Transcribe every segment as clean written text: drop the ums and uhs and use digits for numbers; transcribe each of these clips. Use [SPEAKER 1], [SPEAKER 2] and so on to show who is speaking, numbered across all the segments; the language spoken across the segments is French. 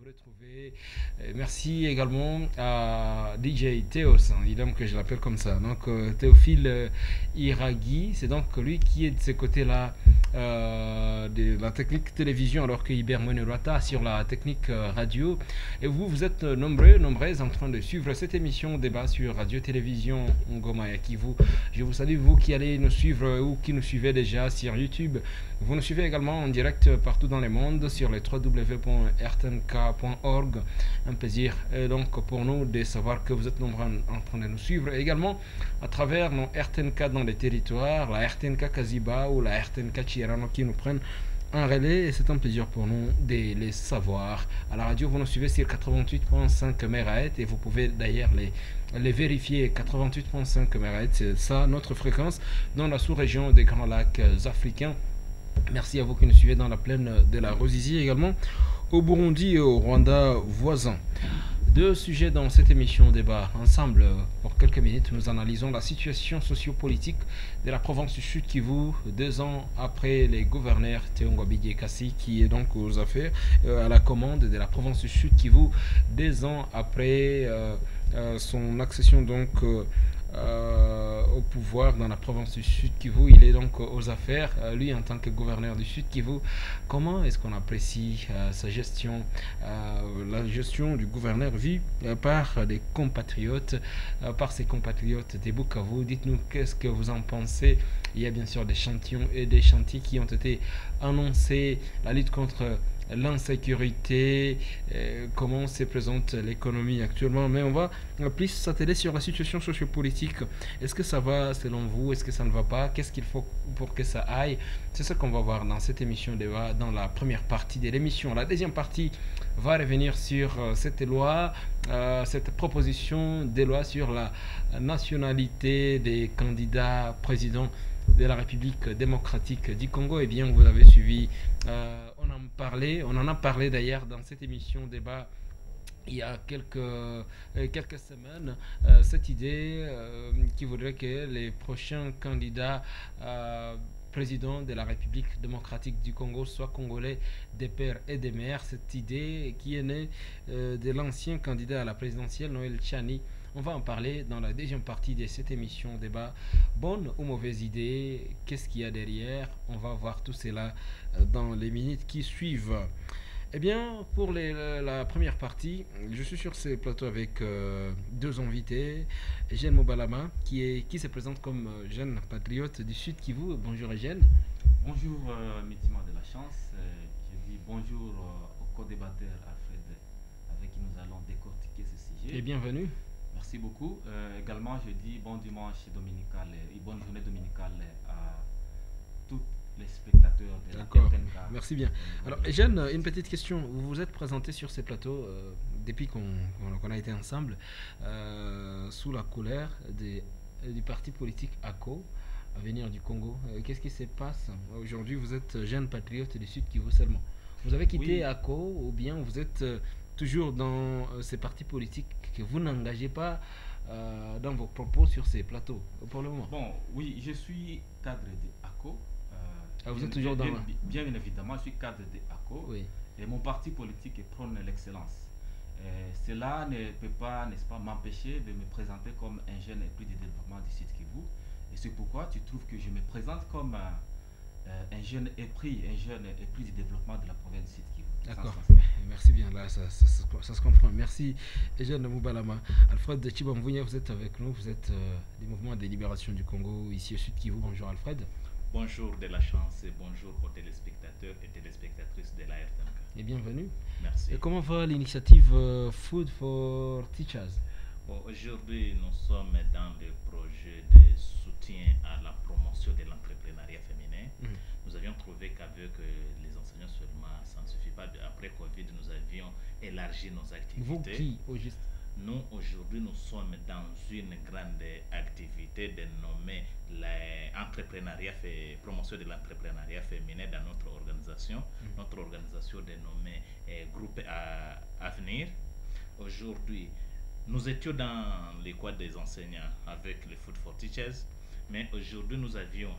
[SPEAKER 1] vous retrouver. Merci également à DJ Théos, hein, il aime que je l'appelle comme ça. Donc Théophile Iragui, c'est donc lui qui est de ce côté-là de la technique télévision, alors que Iber Monerata sur la technique radio. Et vous, vous êtes nombreux, nombreuses en train de suivre cette émission débat sur Radio-Télévision Ngoma et Kivu. Je vous salue, vous qui allez nous suivre ou qui nous suivez déjà sur YouTube. Vous nous suivez également en direct partout dans le monde sur le www.rtnk.org. Un plaisir donc pour nous de savoir que vous êtes nombreux en train de nous suivre. Et également à travers nos RTNK dans les territoires, la RTNK Kaziba ou la RTNK Chirano qui nous prennent un relais et c'est un plaisir pour nous de les savoir. À la radio, vous nous suivez sur 88.5 MHz et vous pouvez d'ailleurs les vérifier. 88.5 MHz, c'est ça notre fréquence dans la sous-région des Grands Lacs africains. Merci à vous qui nous suivez dans la plaine de la Ruzizi, également au Burundi et au Rwanda voisin. Deux sujets dans cette émission débat. Ensemble, pour quelques minutes, nous analysons la situation sociopolitique de la province du Sud Kivu, 2 ans après les gouverneurs Théongo Kassi, qui est donc aux affaires, à la commande de la province du Sud Kivu, 2 ans après son accession donc au pouvoir dans la province du Sud Kivu. Il est donc aux affaires, lui en tant que gouverneur du Sud Kivu. Comment est-ce qu'on apprécie sa gestion, la gestion du gouverneur vue par des compatriotes, par ses compatriotes des Bukavu? Dites-nous qu'est-ce que vous en pensez. Il y a bien sûr des chantiers et des chantiers qui ont été annoncés, la lutte contre l'insécurité, comment se présente l'économie actuellement, mais on va plus s'atteler sur la situation sociopolitique. Est-ce que ça va selon vous? Est-ce que ça ne va pas? Qu'est-ce qu'il faut pour que ça aille? C'est ce qu'on va voir dans cette émission débat, dans la première partie de l'émission. La deuxième partie va revenir sur cette loi, cette proposition de loi sur la nationalité des candidats présidents de la République démocratique du Congo. Eh bien, vous avez suivi, on en a parlé d'ailleurs dans cette émission débat il y a quelques semaines, cette idée qui voudrait que les prochains candidats présidents de la République démocratique du Congo soient congolais des pères et des mères. Cette idée qui est née de l'ancien candidat à la présidentielle, Noël Tchani. On va en parler dans la deuxième partie de cette émission débat. Bonne ou mauvaise idée? Qu'est-ce qu'il y a derrière? On va voir tout cela dans les minutes qui suivent. Eh bien, pour la première partie, je suis sur ce plateau avec deux invités. Eugène Mobalama, qui se présente comme jeune patriote du Sud Kivu. Bonjour Eugène.
[SPEAKER 2] Bonjour, Métima de la Chance. Je dis bonjour au co-débatteur Alfred, avec qui nous allons décortiquer ce sujet.
[SPEAKER 1] Et bienvenue.
[SPEAKER 2] Merci beaucoup. Également, je dis bon dimanche dominical et bonne journée dominicale à tous les spectateurs de la RTNK.
[SPEAKER 1] Merci bien. Alors, Eugène, une petite question. Vous vous êtes présenté sur ces plateaux depuis qu'on a été ensemble sous la couleur du parti politique ACO, Avenir du Congo. Qu'est-ce qui se passe aujourd'hui? Vous êtes jeune patriote du Sud Kivu seulement. Vous avez quitté ACO ou bien vous êtes toujours dans ces partis politiques que vous n'engagez pas dans vos propos sur ces plateaux pour le moment?
[SPEAKER 2] Bon, oui, je suis cadre de ACO.
[SPEAKER 1] Vous êtes toujours dans
[SPEAKER 2] bien évidemment, je suis cadre de ACO.
[SPEAKER 1] Oui.
[SPEAKER 2] Et mon parti politique prône l'excellence. Cela ne peut pas, n'est-ce pas, m'empêcher de me présenter comme un jeune épris de développement du Sud Kivu. Et c'est pourquoi tu trouves que je me présente comme un jeune épris du développement de la province du Sud Kivu.
[SPEAKER 1] D'accord, merci bien, là ça se comprend. Merci Eugène Moubalama. Alfred Chibamvounia, vous êtes avec nous, vous êtes du mouvement de libération du Congo ici au Sud Kivu. Bonjour Alfred.
[SPEAKER 3] Bonjour de la chance et bonjour aux téléspectateurs et téléspectatrices de la RTNK.
[SPEAKER 1] Et bienvenue.
[SPEAKER 3] Merci.
[SPEAKER 1] Et comment va l'initiative Food for Teachers?
[SPEAKER 3] Bon, aujourd'hui, nous sommes dans le projet de soutien à la promotion de l'entrepreneuriat féminin. Nous avions trouvé qu'avec les enseignants seulement, ça ne suffit pas. Après Covid, nous avions élargi nos activités.
[SPEAKER 1] Vous qui, au juste?
[SPEAKER 3] Nous, aujourd'hui, nous sommes dans une grande activité dénommée promotion de l'entrepreneuriat féminin dans notre organisation. Notre organisation dénommée Groupe Avenir. Aujourd'hui, nous étions dans les quadres des enseignants avec le Food for Teachers, mais aujourd'hui, nous avions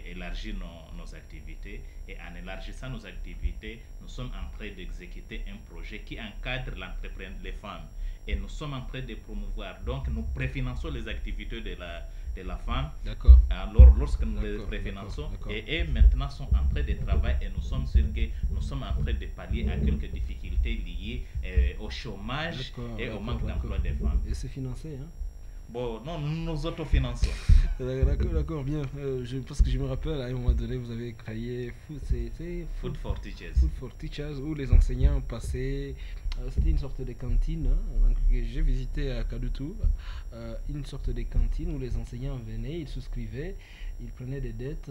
[SPEAKER 3] élargir nos activités. Et en élargissant nos activités, nous sommes en train d'exécuter un projet qui encadre l'entrepreneuriat des femmes. Et nous sommes en train de promouvoir. Donc, nous préfinançons les activités de la femme.
[SPEAKER 1] D'accord.
[SPEAKER 3] Alors, lorsque nous les préfinançons, et maintenant sont en train de travailler et nous sommes sûrs que nous sommes en train de pallier à quelques difficultés liées au chômage et au manque d'emploi des femmes.
[SPEAKER 1] Et c'est financé, hein?
[SPEAKER 3] Bon, non, nous nous autofinançons.
[SPEAKER 1] D'accord, bien. Parce que je me rappelle, à un moment donné, vous avez créé
[SPEAKER 3] Food for Teachers.
[SPEAKER 1] Food for Teachers, où les enseignants passaient. C'était une sorte de cantine. Hein, j'ai visité à Kadutu, une sorte de cantine où les enseignants venaient, ils souscrivaient, ils prenaient des dettes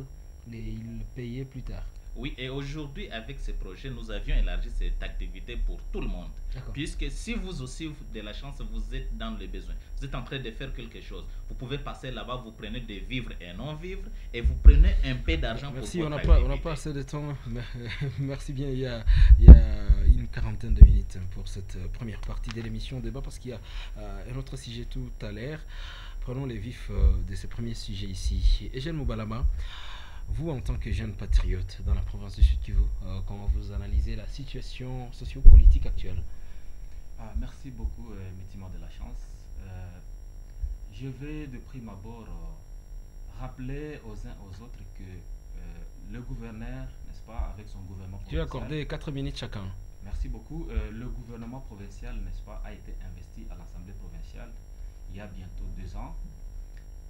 [SPEAKER 1] et ils payaient plus tard.
[SPEAKER 3] Oui, et aujourd'hui, avec ce projet, nous avions élargi cette activité pour tout le monde. Puisque si vous aussi, de la chance, vous êtes dans le besoin, vous êtes en train de faire quelque chose, vous pouvez passer là-bas, vous prenez des vivres et non-vivres, et vous prenez un peu d'argent pour votre activité.
[SPEAKER 1] On n'a pas assez de temps. Merci bien, il y a une quarantaine de minutes pour cette première partie de l'émission débat, parce qu'il y a un autre sujet tout à l'heure. Prenons les vifs de ce premier sujet ici. Eugène Moubalama, vous, en tant que jeune patriote dans la province du Sud-Kivu, comment vous analysez la situation sociopolitique actuelle?
[SPEAKER 2] Merci beaucoup, Métiment de la Chance. Je vais de prime abord rappeler aux uns aux autres que le gouverneur, n'est-ce pas, avec son gouvernement provincial...
[SPEAKER 1] Tu as accordé 4 minutes chacun.
[SPEAKER 2] Merci beaucoup. Le gouvernement provincial, n'est-ce pas, a été investi à l'Assemblée provinciale il y a bientôt 2 ans.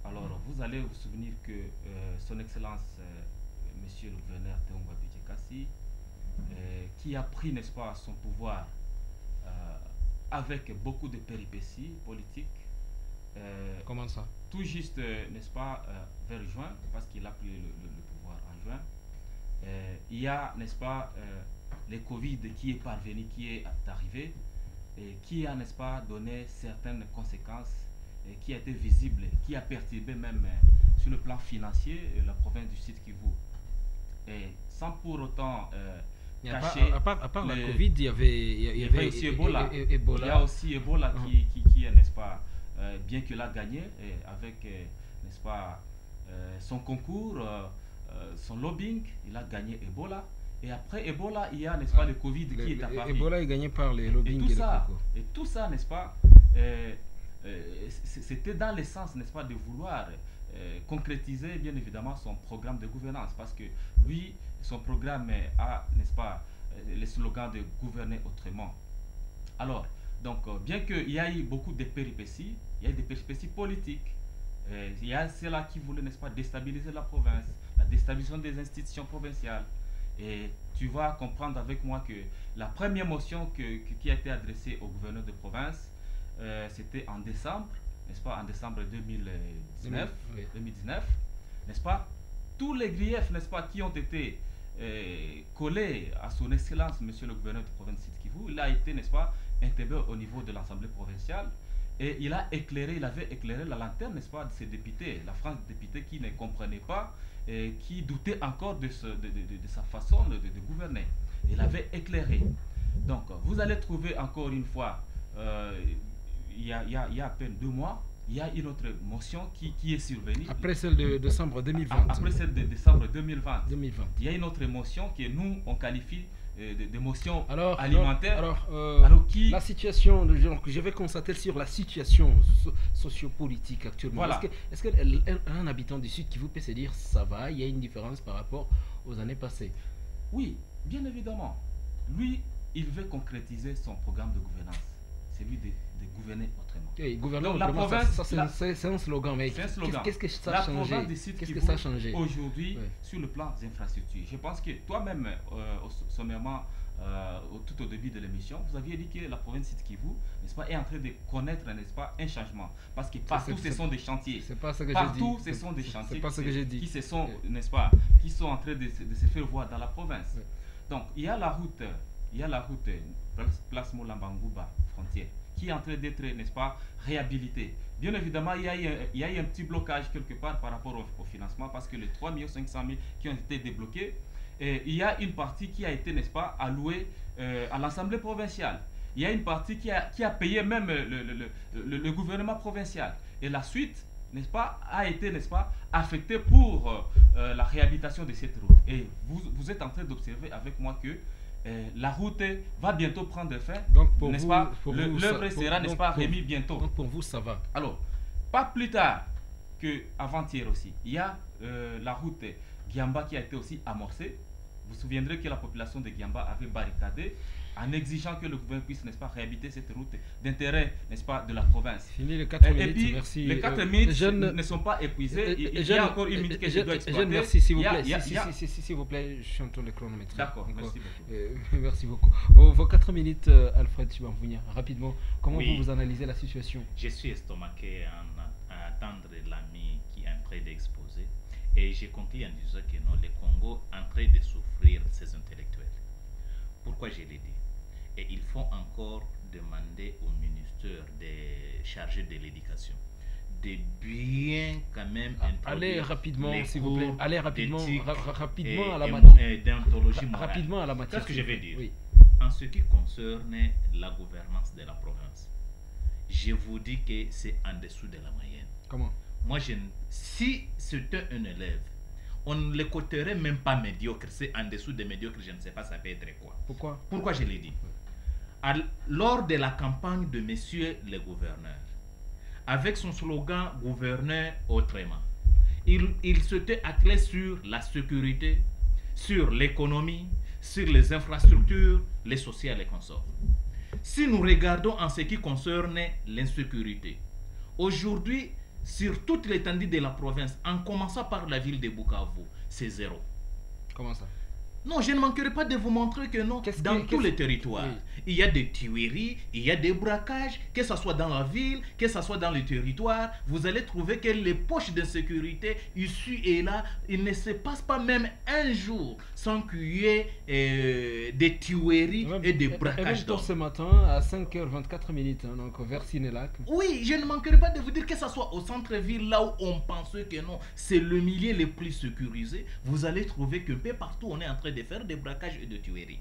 [SPEAKER 2] Alors, vous allez vous souvenir que son Excellence, Monsieur le gouverneur Théomba Bijekassi, qui a pris, n'est-ce pas, son pouvoir avec beaucoup de péripéties politiques.
[SPEAKER 1] Comment ça?
[SPEAKER 2] Tout juste, n'est-ce pas, vers juin, parce qu'il a pris le pouvoir en juin. Il y a, n'est-ce pas, le Covid qui est parvenu, qui est arrivé, et qui a, n'est-ce pas, donné certaines conséquences, et qui a été visible, qui a perturbé même sur le plan financier la province du Sud-Kivu. Et sans pour autant cacher...
[SPEAKER 1] À part la Covid, il y avait
[SPEAKER 2] aussi Ebola.
[SPEAKER 1] Ebola.
[SPEAKER 2] Il y a aussi Ebola qui n'est-ce pas, bien qu'il a gagné, avec, n'est-ce pas, son concours, son lobbying, il a gagné Ebola. Et après Ebola, il y a, n'est-ce pas, le Covid qui est apparu.
[SPEAKER 1] Ebola est gagné par les lobbying et le concours.
[SPEAKER 2] Et tout ça, n'est-ce pas, c'était dans le sens, n'est-ce pas, de vouloir concrétiser bien évidemment son programme de gouvernance, parce que lui, son programme a, n'est-ce pas, le slogan de gouverner autrement. Alors, donc, bien qu'il y ait eu beaucoup de péripéties, il y a eu des péripéties politiques. Il y a ceux-là qui voulaient, n'est-ce pas, déstabiliser la province, la déstabilisation des institutions provinciales. Et tu vas comprendre avec moi que la première motion qui a été adressée au gouverneur de province, c'était en décembre, n'est-ce pas, en décembre 2019, n'est-ce pas, tous les griefs, n'est-ce pas, qui ont été collés à son excellence, monsieur le gouverneur de province Sud-Kivu, il a été, n'est-ce pas, intégré au niveau de l'Assemblée provinciale, et il avait éclairé la lanterne, n'est-ce pas, de ses députés, la France des députés qui ne comprenaient pas, et qui doutaient encore de sa façon de gouverner. Il avait éclairé. Donc, vous allez trouver encore une fois, il y a à peine 2 mois, il y a une autre motion qui est survenue.
[SPEAKER 1] Après celle de décembre 2020.
[SPEAKER 2] Après celle de décembre 2020.
[SPEAKER 1] 2020.
[SPEAKER 2] Il y a une autre motion que nous, on qualifie de motion
[SPEAKER 1] alimentaire. La situation, je vais constater sur la situation sociopolitique actuellement.
[SPEAKER 2] Voilà.
[SPEAKER 1] Est-ce qu'un habitant du Sud qui vous peut se dire ça va, il y a une différence par rapport aux années passées?
[SPEAKER 2] Oui, bien évidemment. Lui, il veut concrétiser son programme de gouvernance. C'est lui de gouverner autrement.
[SPEAKER 1] Okay, gouverner
[SPEAKER 2] donc,
[SPEAKER 1] autrement,
[SPEAKER 2] la province,
[SPEAKER 1] c'est un slogan, mais qu'est-ce que ça a changé? Qu'est-ce que ça a changé
[SPEAKER 2] aujourd'hui sur le plan des infrastructures? Je pense que toi-même, sommairement, tout au début de l'émission, vous aviez dit que la province Sud-Kivu, n'est-ce pas, est en train de connaître, n'est-ce pas, un changement. Parce que partout, ce sont des chantiers.
[SPEAKER 1] C'est pas ce que
[SPEAKER 2] partout, ce sont des chantiers qui se sont, n'est-ce pas, qui sont en train de se faire voir dans la province. Donc, il y a la route, place Moulambangouba, frontière, qui est en train d'être, n'est-ce pas, réhabilitée. Bien évidemment, il y a eu un petit blocage quelque part par rapport au financement, parce que les 3 500 000 qui ont été débloqués, il y a une partie qui a été, n'est-ce pas, allouée à l'Assemblée provinciale. Il y a une partie qui a payé même le gouvernement provincial. Et la suite, n'est-ce pas, a été, n'est-ce pas, affecté pour la réhabilitation de cette route. Et vous êtes en train d'observer avec moi que la route va bientôt prendre fin.
[SPEAKER 1] Donc pour
[SPEAKER 2] n'est-ce
[SPEAKER 1] vous,
[SPEAKER 2] pas,
[SPEAKER 1] l'œuvre
[SPEAKER 2] sera, n'est-ce pas, remis bientôt.
[SPEAKER 1] Donc pour vous, ça va.
[SPEAKER 2] Alors, pas plus tard qu'avant-hier aussi, il y a la route Giamba qui a été aussi amorcée. Vous vous souviendrez que la population de Giamba avait barricadé en exigeant que le gouvernement puisse, n'est-ce pas, réhabiliter cette route d'intérêt, n'est-ce pas, de la province.
[SPEAKER 1] Fini les 4 minutes,
[SPEAKER 2] et puis,
[SPEAKER 1] merci.
[SPEAKER 2] Les 4 minutes ne sont pas épuisées. Il y a encore une minute que je dois exploiter.
[SPEAKER 1] Merci, s'il vous plaît. S'il vous plaît, je suis en train de chronométrer.
[SPEAKER 2] D'accord, merci beaucoup.
[SPEAKER 1] Merci beaucoup. Vos 4 minutes, Alfred Chibamvounia, rapidement, comment vous analysez la situation?
[SPEAKER 3] Je suis estomaqué à attendre l'ami qui est en train d'exposer. Et j'ai conclu en disant que non, le Congo est en train de souffrir ses intellectuels. Pourquoi je l'ai dit? Et il faut encore demander au ministère chargé de l'éducation de bien quand même
[SPEAKER 1] allez rapidement, s'il vous plaît. Allez rapidement, rapidement à la
[SPEAKER 3] matière.
[SPEAKER 1] Rapidement à la matière.
[SPEAKER 3] Qu'est-ce que je vais dire?
[SPEAKER 1] Oui.
[SPEAKER 3] En ce qui concerne la gouvernance de la province, je vous dis que c'est en dessous de la moyenne.
[SPEAKER 1] Comment?
[SPEAKER 3] Moi, si c'était un élève, on ne le coterait même pas médiocre. C'est en dessous de médiocre, je ne sais pas ça peut être quoi. Pourquoi je l'ai dit? Lors de la campagne de Monsieur le Gouverneur, avec son slogan « Gouverneur autrement », il s'était attelé sur la sécurité, sur l'économie, sur les infrastructures, les sociales et consorts. Si nous regardons en ce qui concerne l'insécurité, aujourd'hui, sur toute l'étendue de la province, en commençant par la ville de Bukavu, c'est zéro.
[SPEAKER 1] Comment ça?
[SPEAKER 3] Non, je ne manquerai pas de vous montrer que non, dans tous les territoires, il y a des tueries, il y a des braquages, que ce soit dans la ville, que ce soit dans les territoires, vous allez trouver que les poches de sécurité ici et là, il ne se passe pas même un jour sans qu'il y ait des tueries et des braquages.
[SPEAKER 1] Ce matin, à 5h24, donc vers Sinélac.
[SPEAKER 3] Oui, je ne manquerai pas de vous dire que ce soit au centre-ville, là où on pense que non, c'est le milieu le plus sécurisé, vous allez trouver que peu partout on est en train de faire des braquages et de tueries.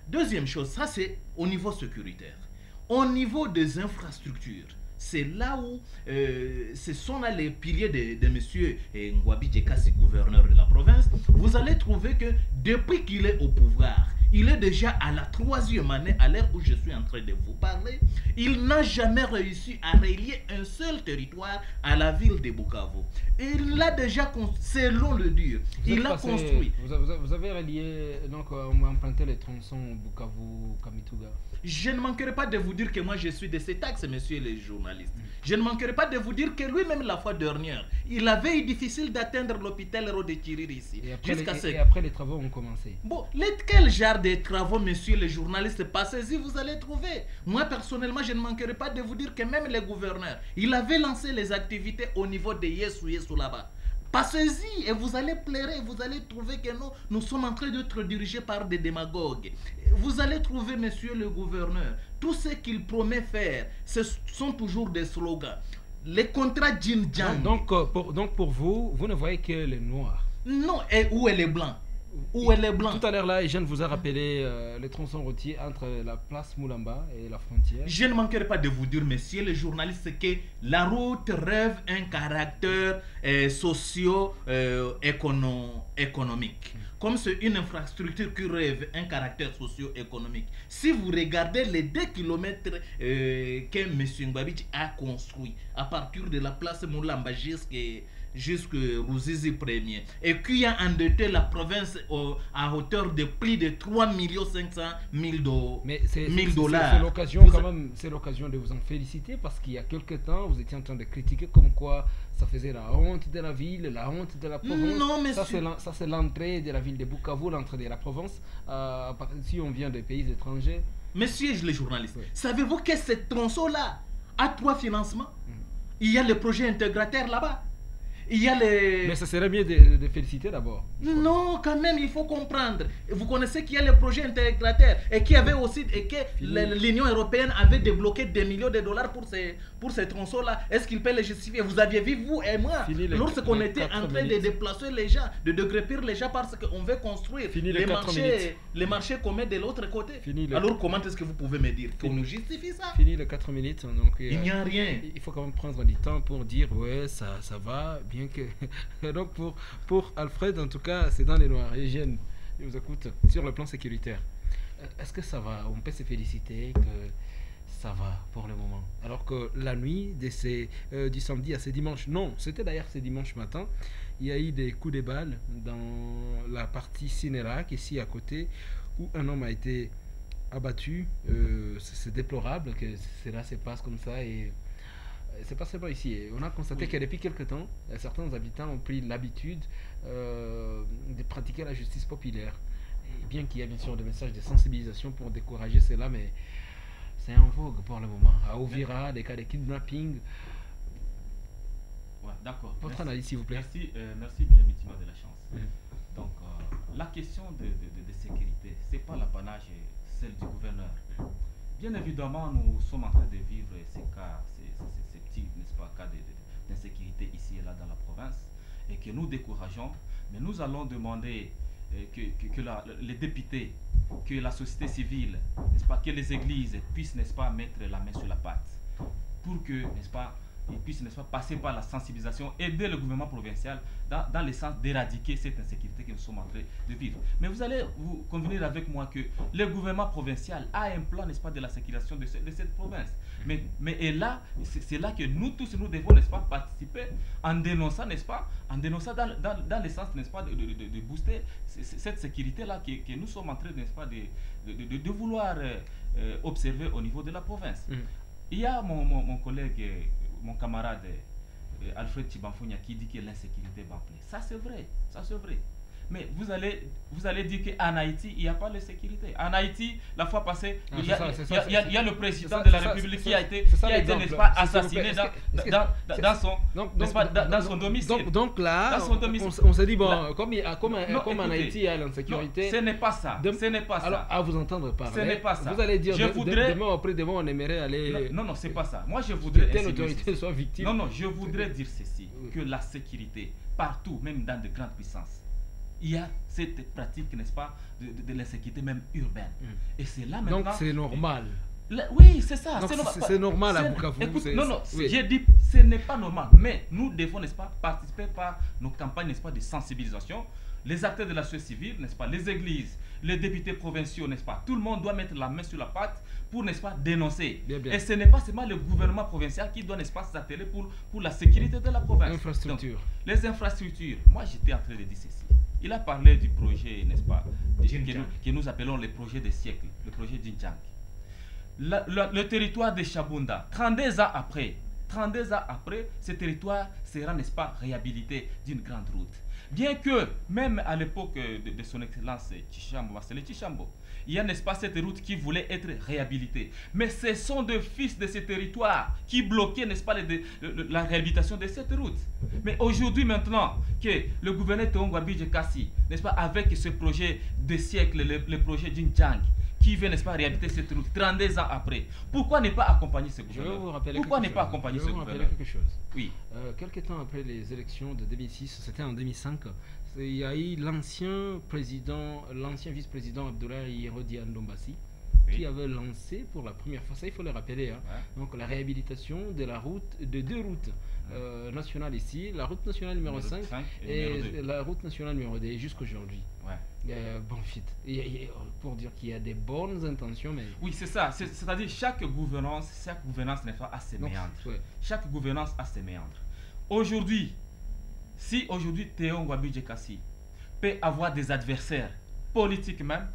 [SPEAKER 3] Deuxième chose, ça c'est au niveau sécuritaire. Au niveau des infrastructures, c'est là où ce sont là les piliers de monsieur Ngwabi Djekasi, gouverneur de la province. Vous allez trouver que depuis qu'il est au pouvoir, il est déjà à la 3e année, à l'heure où je suis en train de vous parler, il n'a jamais réussi à relier un seul territoire à la ville de Bukavu. Il l'a déjà, selon le dur, il l'a construit.
[SPEAKER 1] Vous avez relié, donc emprunté les tronçons Bukavu-Kamituga.
[SPEAKER 3] Je ne manquerai pas de vous dire que moi je suis de cet axe, messieurs les journalistes. Je ne manquerai pas de vous dire que lui-même la fois dernière, il avait eu difficile d'atteindre l'hôpital de Chiriri ici.
[SPEAKER 1] Et après les travaux ont commencé.
[SPEAKER 3] Bon, quel genre de travaux, messieurs les journalistes, passez-y, vous allez trouver. Moi personnellement, je ne manquerai pas de vous dire que même les gouverneurs, il avait lancé les activités au niveau de Yesu là-bas. Passez-y et vous allez pleurer, vous allez trouver que nous sommes en train d'être dirigés par des démagogues. Vous allez trouver, monsieur le gouverneur, tout ce qu'il promet faire, ce sont toujours des slogans. Les contrats Jinjiang.
[SPEAKER 1] Donc pour vous, vous ne voyez que les noirs.
[SPEAKER 3] Non, et où est les blancs? Où est les blancs?
[SPEAKER 1] Tout à l'heure là, Jeanne vous a rappelé les tronçons routiers entre la place Moulamba et la frontière.
[SPEAKER 3] Je ne manquerai pas de vous dire, messieurs les journalistes, que la route rêve un caractère socio-économique. Comme c'est une infrastructure qui rêve un caractère socio-économique. Si vous regardez les 2 km que M. Ngwabi a construit à partir de la place Moulamba jusqu'à Ruzizi Premier, et qui a endetté la province à hauteur de plus de 3,5 $.
[SPEAKER 1] Mais c'est l'occasion quand même, c'est l'occasion de vous en féliciter, parce qu'il y a quelque temps, vous étiez en train de critiquer comme quoi ça faisait la honte de la ville, la honte de la province.
[SPEAKER 3] Non, mais
[SPEAKER 1] ça c'est l'entrée de la ville de Bukavu, l'entrée de la province, si on vient des pays étrangers.
[SPEAKER 3] Messieurs les journalistes, savez-vous que ce tronçon-là a 3 financements? Il y a le projet intégrateur là-bas.
[SPEAKER 4] Il y a les...
[SPEAKER 1] Mais ça serait mieux de féliciter d'abord.
[SPEAKER 4] Non, quand même, il faut comprendre. Vous connaissez qu'il y a les projets intégrateurs et qu'il y avait aussi et que l'Union européenne avait débloqué des millions de dollars pour ces tronçons-là. Est-ce qu'ils peuvent les justifier? Vous aviez vu, vous et moi, lorsqu'on était en train de déplacer les gens, de dégrépir les gens parce qu'on veut construire les marchés communs de l'autre côté. Alors comment est-ce que vous pouvez me dire qu'on nous justifie ça?
[SPEAKER 1] Fini les 4 minutes. Donc,
[SPEAKER 4] il n'y a rien.
[SPEAKER 1] Il faut quand même prendre du temps pour dire ouais, ça va, bien que... Donc pour Alfred, en tout cas, c'est dans les noirs. Et je vous écoute sur le plan sécuritaire. Est-ce que ça va? On peut se féliciter que ça va pour le moment. Alors que la nuit du samedi à ce dimanche, non, c'était d'ailleurs ce dimanche matin, il y a eu des coups de balles dans la partie Cinérac, ici à côté, où un homme a été abattu. C'est déplorable que cela se passe comme ça et c'est pas seulement ici. On a constaté que depuis quelques temps, certains habitants ont pris l'habitude de pratiquer la justice populaire. Et bien qu'il y ait bien sûr des messages de sensibilisation pour décourager cela, mais c'est en vogue pour le moment. À Ouvira, des cas de kidnapping.
[SPEAKER 2] Ouais, d'accord.
[SPEAKER 1] Votre analyse, s'il vous plaît.
[SPEAKER 2] Merci bien, Mitima, de la chance. Donc, la question de sécurité, c'est pas l'apanage, celle du gouverneur. Bien évidemment, nous sommes en train de vivre ces cas, ces petits, n'est-ce pas, cas d'insécurité ici et là dans la province, et que nous décourageons, mais nous allons demander que les députés, que la société civile, n'est-ce pas, que les églises puissent, n'est-ce pas, mettre la main sur la pâte, pour que, n'est-ce pas, ils puissent, n'est-ce pas, passer par la sensibilisation, aider le gouvernement provincial dans le sens d'éradiquer cette insécurité que nous sommes en train de vivre. Mais vous allez vous convenir avec moi que le gouvernement provincial a un plan, n'est-ce pas, de la sécurisation de cette province. Mais et là, c'est là que nous tous, nous devons, n'est-ce pas, participer en dénonçant, n'est-ce pas, en dénonçant dans le sens, n'est-ce pas, de booster cette sécurité-là que nous sommes en train, n'est-ce pas, de vouloir observer au niveau de la province. Il y a mon collègue, mon camarade Alfred Chibanfounia qui dit que l'insécurité va plaire. Ça c'est vrai, Mais vous allez dire qu'en Haïti, il n'y a pas de sécurité. En Haïti, la fois passée, il y a le président de la République qui a été, n'est-ce pas, assassiné dans son domicile.
[SPEAKER 1] Donc là, on se dit, bon, comme en Haïti, il y a l'insécurité.
[SPEAKER 2] Ce n'est pas ça.
[SPEAKER 1] Alors, à vous entendre parler,
[SPEAKER 2] ce n'est pas ça.
[SPEAKER 1] Vous allez dire, demain après demain, on aimerait aller...
[SPEAKER 2] Non, c'est pas ça. Moi, je voudrais...
[SPEAKER 1] Que l'autorité soit victime.
[SPEAKER 2] Non, je voudrais dire ceci, que la sécurité, partout, même dans de grandes puissances, il y a cette pratique, n'est-ce pas, de l'insécurité même urbaine. Et c'est là maintenant...
[SPEAKER 1] Donc c'est normal.
[SPEAKER 2] Oui, c'est ça.
[SPEAKER 1] C'est normal à Bukavu.
[SPEAKER 2] J'ai dit ce n'est pas normal. Mais nous devons, n'est-ce pas, participer par nos campagnes, n'est-ce pas, de sensibilisation. Les acteurs de la société civile, n'est-ce pas, les églises, les députés provinciaux, n'est-ce pas, tout le monde doit mettre la main sur la pâte pour, n'est-ce pas, dénoncer. Bien. Et ce n'est pas seulement le gouvernement provincial qui doit, n'est-ce pas, s'atteler pour la sécurité de la province.
[SPEAKER 1] Infrastructures.
[SPEAKER 2] Donc, les infrastructures. Moi, j'étais en train de dire ceci. Il a parlé du projet, n'est-ce pas, que nous appelons le projet des siècles, le projet d'Injang. Le territoire de Chabunda, 32 ans après, ce territoire sera, n'est-ce pas, réhabilité d'une grande route. Bien que, même à l'époque de son excellence Marcel Tchambo, il y a, n'est-ce pas, cette route qui voulait être réhabilitée. Mais ce sont des fils de ce territoire qui bloquaient, n'est-ce pas, la réhabilitation de cette route. Mais aujourd'hui, maintenant, que le gouverneur Théon Abidje Kassi, n'est-ce pas, avec ce projet de siècle, le projet d'Injang, qui veut, n'est-ce pas, réhabiliter cette route 32 ans après. Pourquoi ne pas accompagner ce gouverneur? Pourquoi ne pas accompagner ce gouverneur?
[SPEAKER 1] Je vais vous rappeler quelque chose.
[SPEAKER 2] Oui.
[SPEAKER 1] Quelques temps après les élections de 2006, c'était en 2005, il y a eu l'ancien vice-président Abdoulaye Rodi Ndombassi qui avait lancé pour la première fois, ça il faut le rappeler, donc la réhabilitation de la route, de deux routes nationales ici, la route nationale numéro 5 et la route nationale numéro 2 jusqu'aujourd'hui. Bon fit. Pour dire qu'il y a des bonnes intentions, mais...
[SPEAKER 2] Oui, c'est ça. C'est-à-dire chaque gouvernance n'est pas à ses méandres. Chaque gouvernance a ses méandres. Aujourd'hui, si aujourd'hui Théon Abidje Kassi peut avoir des adversaires politiques même,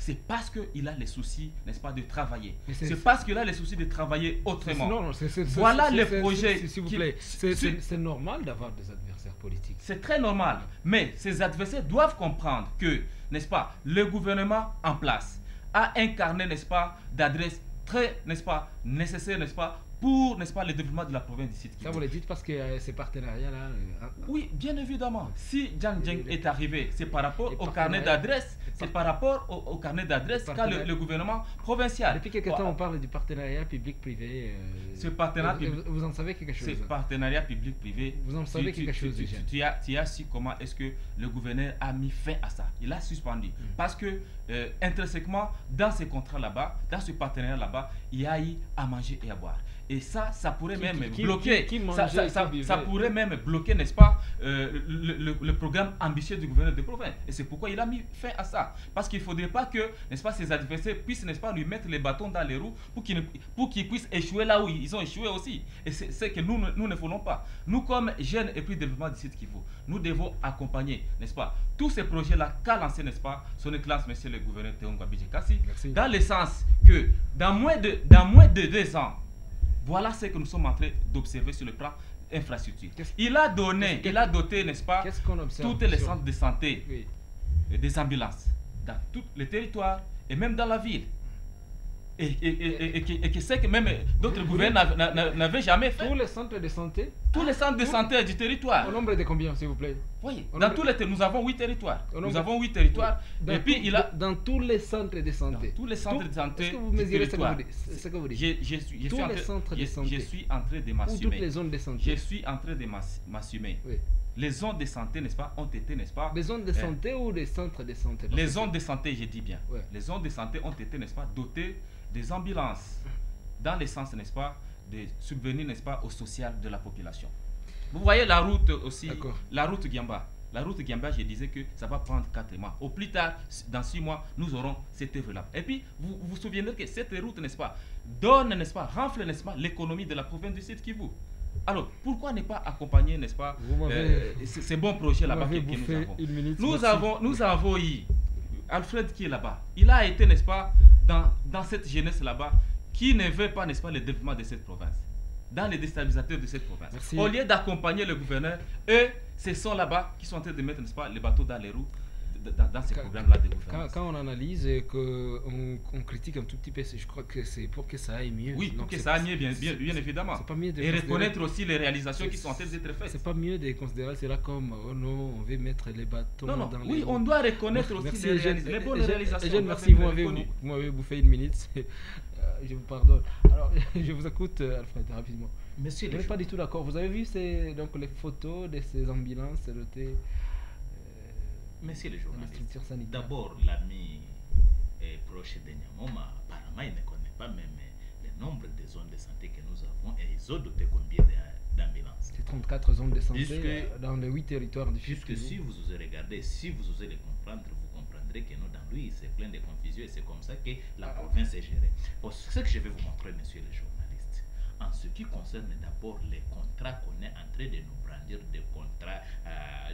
[SPEAKER 2] c'est parce qu'il a les soucis, n'est-ce pas, de travailler. C'est parce qu'il a les soucis de travailler autrement. Voilà les projets.
[SPEAKER 1] S'il vous plaît, c'est normal d'avoir des adversaires politiques.
[SPEAKER 2] C'est très normal. Mais ces adversaires doivent comprendre que, n'est-ce pas, le gouvernement en place a incarné, n'est-ce pas, d'adresse très, n'est-ce pas, nécessaire, n'est-ce pas, pour, n'est-ce pas, le développement de la province du Sud Kivu.
[SPEAKER 1] Ça, vous le dites parce que ces partenariats-là...
[SPEAKER 2] Oui, bien évidemment. Si Jiang Jeng est arrivé, c'est par rapport au carnet d'adresse, c'est par rapport au carnet d'adresse qu'a le gouvernement provincial.
[SPEAKER 1] Depuis quelques temps, on parle du partenariat public-privé.
[SPEAKER 2] Ce partenariat
[SPEAKER 1] vous en savez quelque chose?
[SPEAKER 2] Ce partenariat public-privé,
[SPEAKER 1] vous en savez quelque chose déjà?
[SPEAKER 2] Tu as su comment est-ce que le gouverneur a mis fin à ça. Il a suspendu. Parce que, intrinsèquement, dans ces contrats là-bas, dans ce partenariat là-bas, il y a eu à manger et à boire. Et ça pourrait même bloquer, ça pourrait même bloquer, n'est-ce pas, le programme ambitieux du gouverneur de province. Et c'est pourquoi il a mis fin à ça. Parce qu'il ne faudrait pas que, n'est-ce pas, ses adversaires puissent, n'est-ce pas, lui mettre les bâtons dans les roues pour qu'ils puissent échouer là où ils ont échoué aussi. Et c'est ce que nous ne voulons pas. Nous, comme jeunes et puis développement du site Kivu, nous devons accompagner, n'est-ce pas, tous ces projets-là qu'a lancé, n'est-ce pas, son excellence, monsieur le gouverneur Théon Ngabidje Kassi, dans le sens que dans moins de 2 ans, voilà ce que nous sommes en train d'observer sur le plan infrastructure. Il a doté, n'est-ce pas, tous les centres de santé, des ambulances, dans tous les territoires et même dans la ville. Et que c'est que même d'autres gouvernements n'avaient jamais fait.
[SPEAKER 1] Tous les centres de santé?
[SPEAKER 2] Tous les centres de santé du territoire.
[SPEAKER 1] Au nombre de combien, s'il vous plaît?
[SPEAKER 2] Oui, dans tous les nous avons 8 territoires. Nous avons 8 territoires. Et puis il a...
[SPEAKER 1] Dans tous les centres de santé.
[SPEAKER 2] Dans tous les centres de santé.
[SPEAKER 1] Est-ce que vous mesurez ce que vous dites?
[SPEAKER 2] Je suis en train de m'assumer.
[SPEAKER 1] Toutes les zones de santé.
[SPEAKER 2] Je suis en train de m'assumer.
[SPEAKER 1] Oui.
[SPEAKER 2] Les zones de santé, n'est-ce pas, ont été, n'est-ce pas?
[SPEAKER 1] Les zones de santé ou les centres de santé?
[SPEAKER 2] Les zones de santé, je dis bien.
[SPEAKER 1] Ouais.
[SPEAKER 2] Les zones de santé ont été, n'est-ce pas, dotées des ambulances, dans le sens, n'est-ce pas, de subvenir, n'est-ce pas, au social de la population. Vous voyez la route aussi, la route Giamba. La route Giamba, je disais que ça va prendre 4 mois. Au plus tard, dans 6 mois, nous aurons cette œuvre-là. Et puis, vous vous souvenez que cette route, n'est-ce pas, donne, n'est-ce pas, renfle, n'est-ce pas, l'économie de la province du Sud Kivu. Alors, pourquoi ne pas accompagner, n'est-ce pas, ces bons projets là-bas que nous avons? Nous avons eu Alfred qui est là-bas. Il a été, n'est-ce pas, dans cette jeunesse là-bas, qui ne veut pas, n'est-ce pas, le développement de cette province, dans les déstabilisateurs de cette province. Merci. Au lieu d'accompagner le gouverneur, eux, ce sont là-bas qui sont en train de mettre, n'est-ce pas, les bateaux dans les roues dans ces programmes-là de gouvernance.
[SPEAKER 1] Quand on analyse et qu'on critique un tout petit peu, je crois que c'est pour que ça aille mieux.
[SPEAKER 2] Oui, pour que ça aille mieux, bien évidemment.
[SPEAKER 1] Pas mieux
[SPEAKER 2] et reconnaître aussi les réalisations qui sont en train d'être faites.
[SPEAKER 1] C'est pas mieux de considérer cela comme oh non, on veut mettre les bâtons dans les roues.
[SPEAKER 2] Oui, on doit reconnaître aussi les bonnes réalisations.
[SPEAKER 1] Merci, vous m'avez bouffé 1 minute. Je vous pardonne. Alors, je vous écoute, Alfred, rapidement.
[SPEAKER 4] Monsieur,
[SPEAKER 1] je n'ai pas du tout d'accord. Vous avez vu donc, les photos de ces ambulances dotées?
[SPEAKER 3] Monsieur le journaliste, d'abord l'ami est proche de Nyamoma, apparemment il ne connaît pas même le nombre de zones de santé que nous avons et ils ont doté combien d'ambulances.
[SPEAKER 1] C'est 34 zones de santé dans les 8 territoires du Sud.
[SPEAKER 3] Puisque si vous osez regarder, si vous osez les comprendre, vous comprendrez que nous, dans lui, c'est plein de confusion et c'est comme ça que la province est gérée. Pour ce que je vais vous montrer, monsieur le journaliste, en ce qui concerne d'abord les contrats qu'on est en train de nous brandir, des contrats,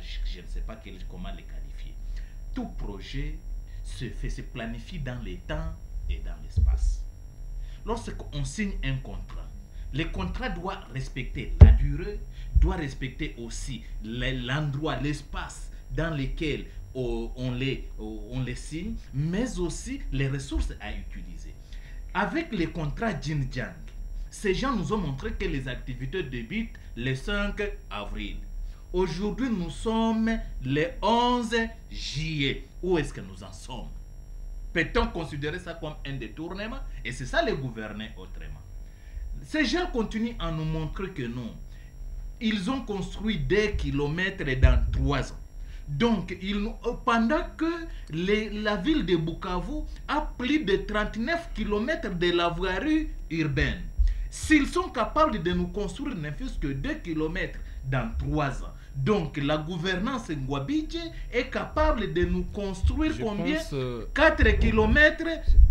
[SPEAKER 3] je ne sais pas comment les qualifier. Tout projet se planifie dans les temps et dans l'espace. Lorsqu'on signe un contrat, le contrat doit respecter la durée, doit respecter aussi l'endroit, l'espace dans lequel on les signe, mais aussi les ressources à utiliser. Avec les contrats Xinjiang, ces gens nous ont montré que les activités débutent le 5 avril. Aujourd'hui, nous sommes le 11 juillet. Où est-ce que nous en sommes? Peut-on considérer ça comme un détournement? Et c'est ça le gouvernement autrement. Ces gens continuent à nous montrer que non. Ils ont construit des kilomètres dans 3 ans. Donc, pendant que la ville de Bukavu a plus de 39 km de la voirie urbaine, s'ils sont capables de nous construire ne fût-ce que 2 km dans 3 ans, donc la gouvernance Ngabidje est capable de nous construire combien? 4 km,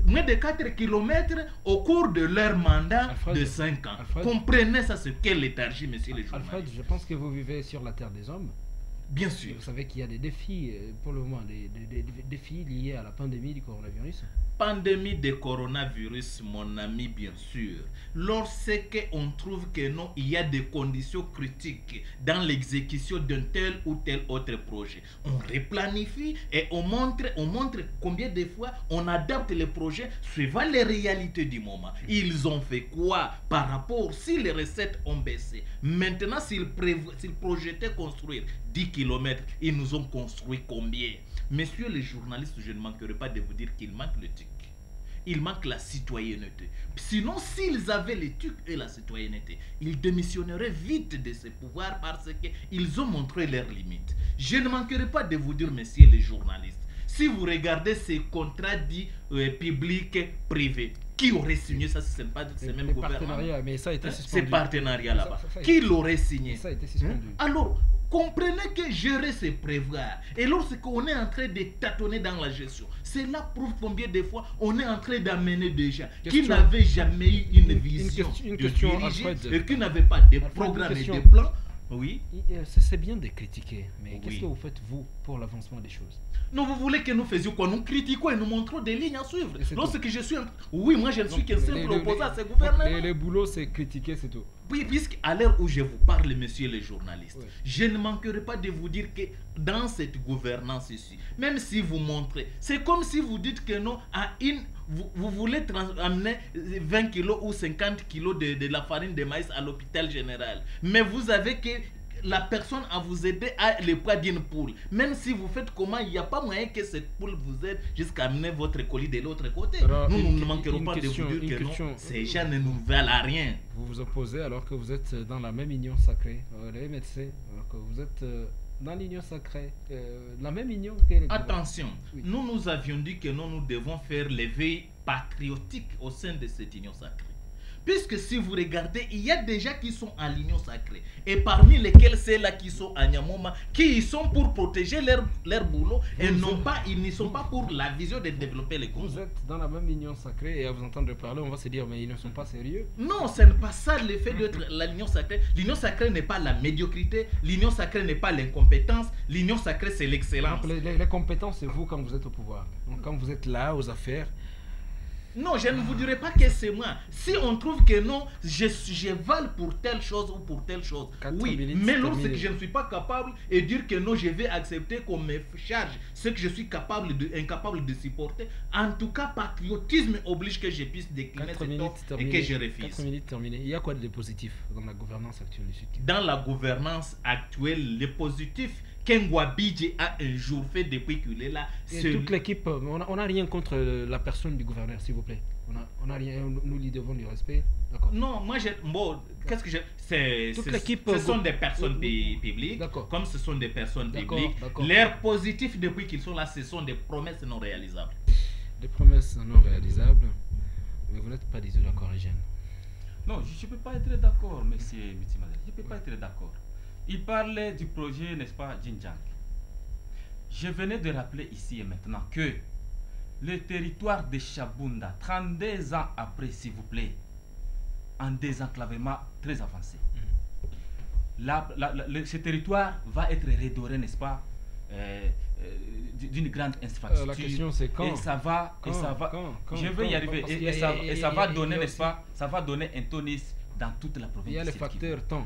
[SPEAKER 3] moins de 4 km au cours de leur mandat de 5 ans. Alfred, comprenez ça, c'est quelle léthargie, monsieur le journaliste.
[SPEAKER 1] Alfred, je pense que vous vivez sur la terre des hommes.
[SPEAKER 2] Bien sûr.
[SPEAKER 1] Vous savez qu'il y a des défis pour le moment, des défis liés à la pandémie du coronavirus.
[SPEAKER 4] pandémie de coronavirus, mon ami, bien sûr, lorsqu'on trouve que non, il y a des conditions critiques dans l'exécution d'un tel ou tel autre projet, on replanifie et on montre combien de fois on adapte les projets suivant les réalités du moment. Ils ont fait quoi par rapport si les recettes ont baissé? Maintenant, s'ils projetaient construire 10 km, ils nous ont construit combien? Messieurs les journalistes, je ne manquerai pas de vous dire qu'il manque le TIC. Il manque la citoyenneté. Sinon, s'ils avaient les TIC et la citoyenneté, ils démissionneraient vite de ces pouvoirs parce qu'ils ont montré leurs limites. Je ne manquerai pas de vous dire, messieurs les journalistes, si vous regardez ces contrats dits publics-privés, qui aurait signé ça si ce n'est pas ce même gouvernement?
[SPEAKER 1] Mais ça a été suspendu.
[SPEAKER 4] Ces partenariats là-bas. Qui l'aurait signé?
[SPEAKER 1] Ça a été suspendu.
[SPEAKER 4] Alors, comprenez que gérer, c'est prévoir. Et lorsqu'on est en train de tâtonner dans la gestion, cela prouve combien de fois on est en train d'amener des gens qui n'avaient jamais eu une vision de diriger et qui n'avaient pas de programme et de plan. Oui.
[SPEAKER 1] C'est bien de critiquer, mais qu'est-ce que vous faites, vous, pour l'avancement des choses?
[SPEAKER 4] Non, vous voulez que nous faisions quoi? Nous critiquons et nous montrons des lignes à suivre. Lorsque je suis... Oui, moi je ne suis qu'un simple opposant à ce gouvernement.
[SPEAKER 1] Le boulot, c'est critiquer, c'est tout.
[SPEAKER 4] Oui, puisqu'à l'heure où je vous parle, messieurs les journalistes, je ne manquerai pas de vous dire que dans cette gouvernance ici, même si vous montrez, c'est comme si vous dites que non, vous voulez amener 20 kilos ou 50 kilos de la farine de maïs à l'hôpital général. Mais vous avez que la personne à vous aider a le poids d'une poule. Même si vous faites comment, il n'y a pas moyen que cette poule vous aide jusqu'à amener votre colis de l'autre côté. Alors, nous ne manquerons pas de vous dire que non, ces gens ne nous valent à rien.
[SPEAKER 1] Vous vous opposez alors que vous êtes dans la même union sacrée. Les médecins, alors que vous êtes dans l'union sacrée, la même union que les
[SPEAKER 4] Attention, nous avions dit que nous devons faire l'éveil patriotique au sein de cette union sacrée. Puisque si vous regardez, il y a des gens qui sont à l'union sacrée. Et parmi lesquels ceux-là qui sont à Nyamoma, qui y sont pour protéger leur boulot et ils n'y sont pas pour la vision de développer les Congo.
[SPEAKER 1] Vous êtes dans la même union sacrée et à vous entendre parler, on va se dire, mais ils ne sont pas sérieux.
[SPEAKER 4] Non, ce n'est pas ça l'effet d'être l'union sacrée. L'union sacrée n'est pas la médiocrité, l'union sacrée n'est pas l'incompétence, l'union sacrée c'est l'excellence.
[SPEAKER 1] Les compétences, c'est vous quand vous êtes au pouvoir. Donc quand vous êtes là aux affaires.
[SPEAKER 4] Non, je ne vous dirai pas que c'est moi. Si on trouve que non, je vale pour telle chose ou pour telle chose. Oui, mais lorsque je ne suis pas capable et dire que non, je vais accepter qu'on me charge ce que je suis incapable de supporter, en tout cas, patriotisme oblige que je puisse décliner cette offre et que je refuse.
[SPEAKER 1] 4 minutes terminées. Il y a quoi de positif dans la gouvernance actuelle du Sud?
[SPEAKER 4] Dans la gouvernance actuelle, le positif qu'Engwa Bidje a un jour fait depuis qu'il est là.
[SPEAKER 1] Et toute l'équipe, on n'a rien contre la personne du gouverneur, s'il vous plaît. On a rien, nous lui devons du respect.
[SPEAKER 4] Non, moi qu'est-ce que ce sont des personnes publiques. Comme ce sont des personnes publiques, l'air positif depuis qu'ils sont là, ce sont des promesses non réalisables.
[SPEAKER 1] Des promesses non réalisables, mais vous n'êtes pas des d'accord, Eugène?
[SPEAKER 2] Non, je ne peux pas être d'accord, monsieur Mutimadel. Je ne peux pas être d'accord. Il parlait du projet, n'est-ce pas, Jinjang. Je venais de rappeler ici et maintenant que le territoire de Chabunda, 32 ans après, s'il vous plaît, en désenclavement très avancé. Ce territoire va être redoré, n'est-ce pas, d'une grande infrastructure.
[SPEAKER 1] La question c'est quand?
[SPEAKER 2] Et ça va, je vais y arriver. Et ça va donner, n'est-ce pas, ça va donner un tonus dans toute la province.
[SPEAKER 1] Il y a le facteur temps.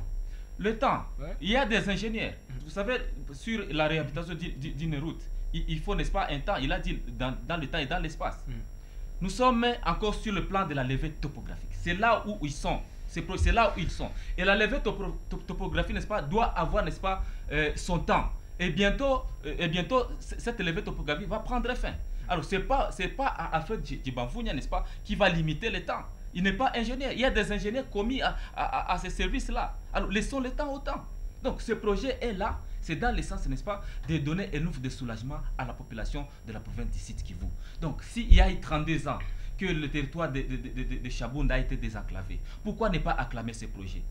[SPEAKER 2] Le temps, il y a des ingénieurs. Vous savez, sur la réhabilitation d'une route, il faut, n'est-ce pas, un temps. Il a dit dans le temps et dans l'espace. Nous sommes encore sur le plan de la levée topographique. C'est là où ils sont. C'est là où ils sont. Et la levée topographique, n'est-ce pas, doit avoir, n'est-ce pas, son temps. Et bientôt, cette levée topographique va prendre fin. Alors, c'est pas Alfred Djibanfounia, n'est-ce pas, qui va limiter le temps. Il n'est pas ingénieur. Il y a des ingénieurs commis à ces services-là. Alors, laissons le temps au temps. Donc, ce projet est là. C'est dans le sens, n'est-ce pas, de donner un ouf de soulagement à la population de la province du Sud Kivu. Donc, s'il y a eu 32 ans que le territoire de Chabunda a été désenclavé, pourquoi ne pas acclamer ce projet?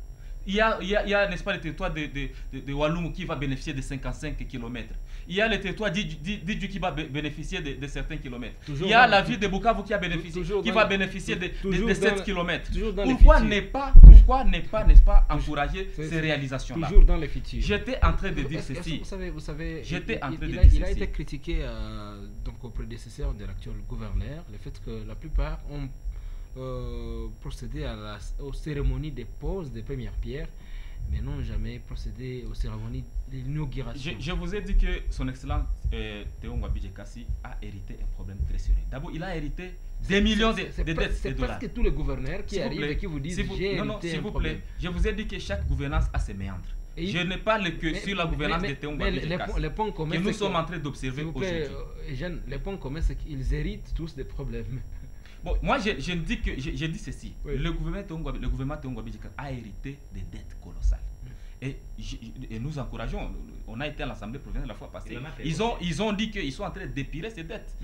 [SPEAKER 2] Il y a n'est-ce pas, le territoire de Walloum qui va bénéficier de 55 km. Il y a le territoire d'Idju qui va bénéficier de certains kilomètres. Il y a la ville de Bukavu qui va bénéficier de 7 km. Pourquoi n'est pas, n'est-ce pas, encourager ces réalisations-là?
[SPEAKER 1] Toujours dans les futurs.
[SPEAKER 2] J'étais en train de dire ceci.
[SPEAKER 1] Vous savez,
[SPEAKER 2] J'étais en train de dire
[SPEAKER 1] il a été critiqué donc au prédécesseur de l'actuel gouverneur, le fait que la plupart ont procédé aux cérémonies de pose des premières pierres, mais n'ont jamais procédé aux cérémonies d'inauguration.
[SPEAKER 2] Je vous ai dit que son excellence Théo Ngwabi Kassi a hérité un problème très sérieux. D'abord, il a hérité des millions de dettes de dollars.
[SPEAKER 1] C'est presque tous les gouverneurs qui arrivent et qui vous disent j'ai hérité un problème.
[SPEAKER 2] Je vous ai dit que chaque gouvernance a ses méandres. Je ne parle que sur la gouvernance de Théo Ngwabi Kassi que nous sommes en train d'observer aujourd'hui.
[SPEAKER 1] Les points communs, c'est qu'ils héritent tous des problèmes.
[SPEAKER 2] Bon, moi, je dis ceci. Oui. Le gouvernement Théo Ngwabi a hérité des dettes colossales. Et nous encourageons, on a été à l'Assemblée provinciale la fois passée, ils ont dit qu'ils sont en train d'épirer ces dettes.